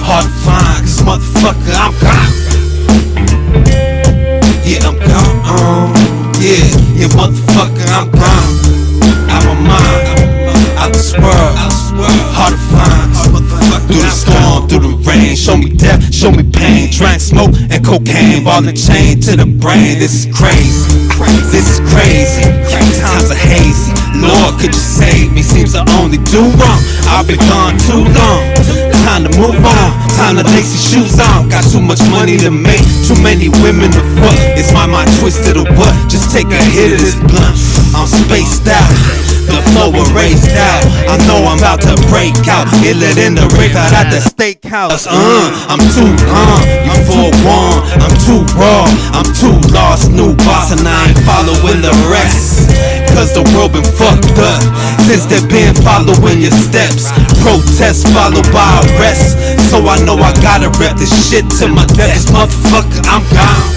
Hard to find, cause motherfucker, I'm gone. Yeah, I'm gone. Yeah, motherfucker, I'm gone. Out my mind, out this world. Hard to find, cause motherfucker, through the storm, through the rain. Show me death, show me pain. Drank smoke and cocaine, ball and chain to the brain. This is crazy. This is crazy. Times are hazy. Lord, could you save me? Seems I only do wrong. I've been gone too long. Time to move on. Time to lace your shoes on. Got too much money to make. Too many women to fuck. Is my mind twisted or what? Just take a hit of this blunt. I'm spaced out. The flow erased out. I know I'm about to break out. Iller than the rave out at the steakhouse. I'm too gone. You forewarned. I'm too raw. I'm too lost. New boss and I ain't following the rest. Cause the world been fucked up since they been following your steps. Protests followed by arrest. So I know I gotta rep this shit to my death. Motherfucker, I'm gone.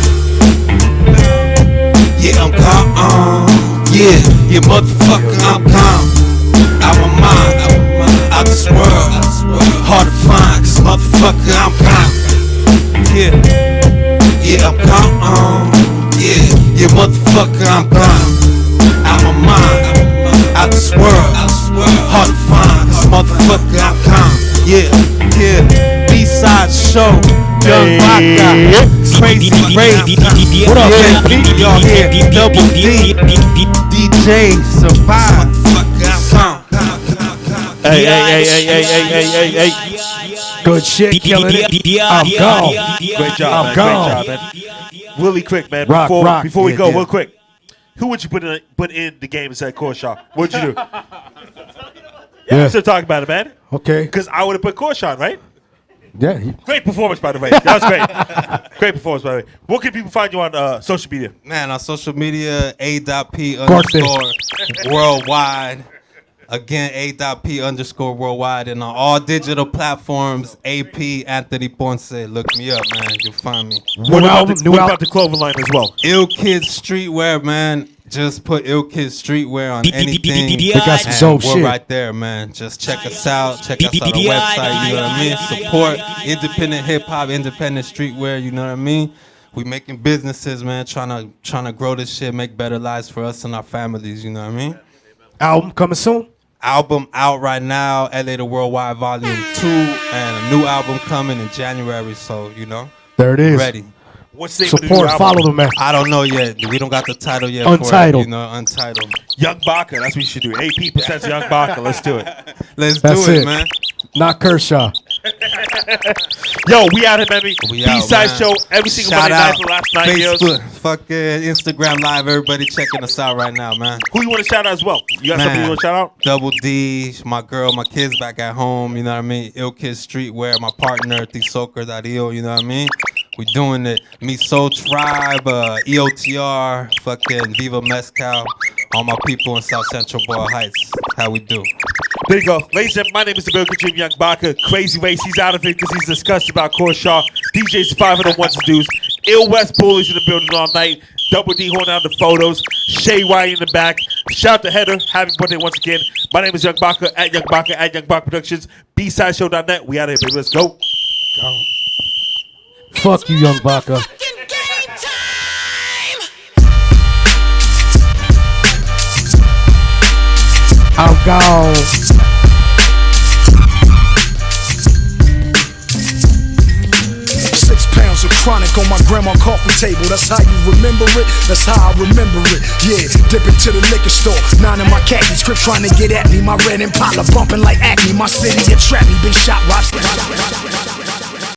Yeah, I'm gone. Yeah, motherfucker, I'm gone. Out my mind, out this world. Hard to find, cause motherfucker, I'm gone. Yeah, I'm gone. Yeah, motherfucker, I'm gone. Out my mind, out this world. Hard to find, cause motherfucker, I'm gone. Yeah, B-Side Show. Young Baca, Krazy, what up, man? Y'all here, Double D, DJ, Survive. Hey. Good shit, killing it. I'm gone. Great job, man. gone. Great job, man. Really quick, man. Rock. Before we Yeah, go, yeah. real quick. Who would you put in the game instead of Korshaw? What'd you do? Yeah. I'm still talking about it, man. Okay. Because I would have put Korshaw, right? Yeah. Great performance, by the way. That was great. Great performance, by the way. Where can people find you on social media? Man, on social media, A.P_ worldwide. Again, A.P_ worldwide. And on all digital platforms, AP Anthony Ponce. Look me up, man. You'll find me. What about the clothing line as well? Ill Kids Streetwear, man. Just put Ill Kids Streetwear on anything. They got some dope we're shit. right there, man. Just check us out. Check us out on the website. You know what I mean? Support independent hip hop, independent streetwear. You know what I mean? We making businesses, man. Trying to grow this shit, make better lives for us and our families. You know what I mean? Album coming soon. Album out right now. LA to Worldwide Volume 2, and a new album coming in January. So you know, there it is. Ready. What's the name of the new Support, album? follow them, man. I don't know yet. We don't got the title yet. Untitled. For it, you know, Untitled. Young Baca. That's what you should do. AP presents Young Baca. Let's do it. Let's That's do it, it, man. Not Kershaw. Yo, we out here, baby. We out, B-side man. show every single Shout Monday out night for the last 9 years. Facebook, fucking Instagram Live. Everybody checking us out right now, man. Who you want to shout out as well? You got something you want to shout out? Double D, my girl, my kids back at home. You know what I mean? Ill Kids Streetwear, my partner, Tisoker.io. You know what I mean? We doing it. Me Soul Tribe, EOTR, fucking Viva Mezcal. All my people in South Central Boyle Heights. How we do? There you go. Ladies and gentlemen, my name is the Bill Jim Young Baca. Crazy Race, he's out of it because he's discussed about Corshaw. DJ's 501 to dudes. Ill West Bullies in the building all night. Double D holding out the photos. Shaye Whitey in the back. Shout out to Heather. Happy birthday once again. My name is Young Baca at Young Baca at Young Baca Productions. BSideShow.net. We out of here, baby. Let's go. Fuck you, Young Baca. I'm gone. 6 pounds of chronic on my grandma coffee table. That's how you remember it. That's how I remember it. Yeah, dip into the liquor store. 9 in my khaki script trying to get at me. My red Impala bumping like acne. My city, it trapped me. Been shot, watch.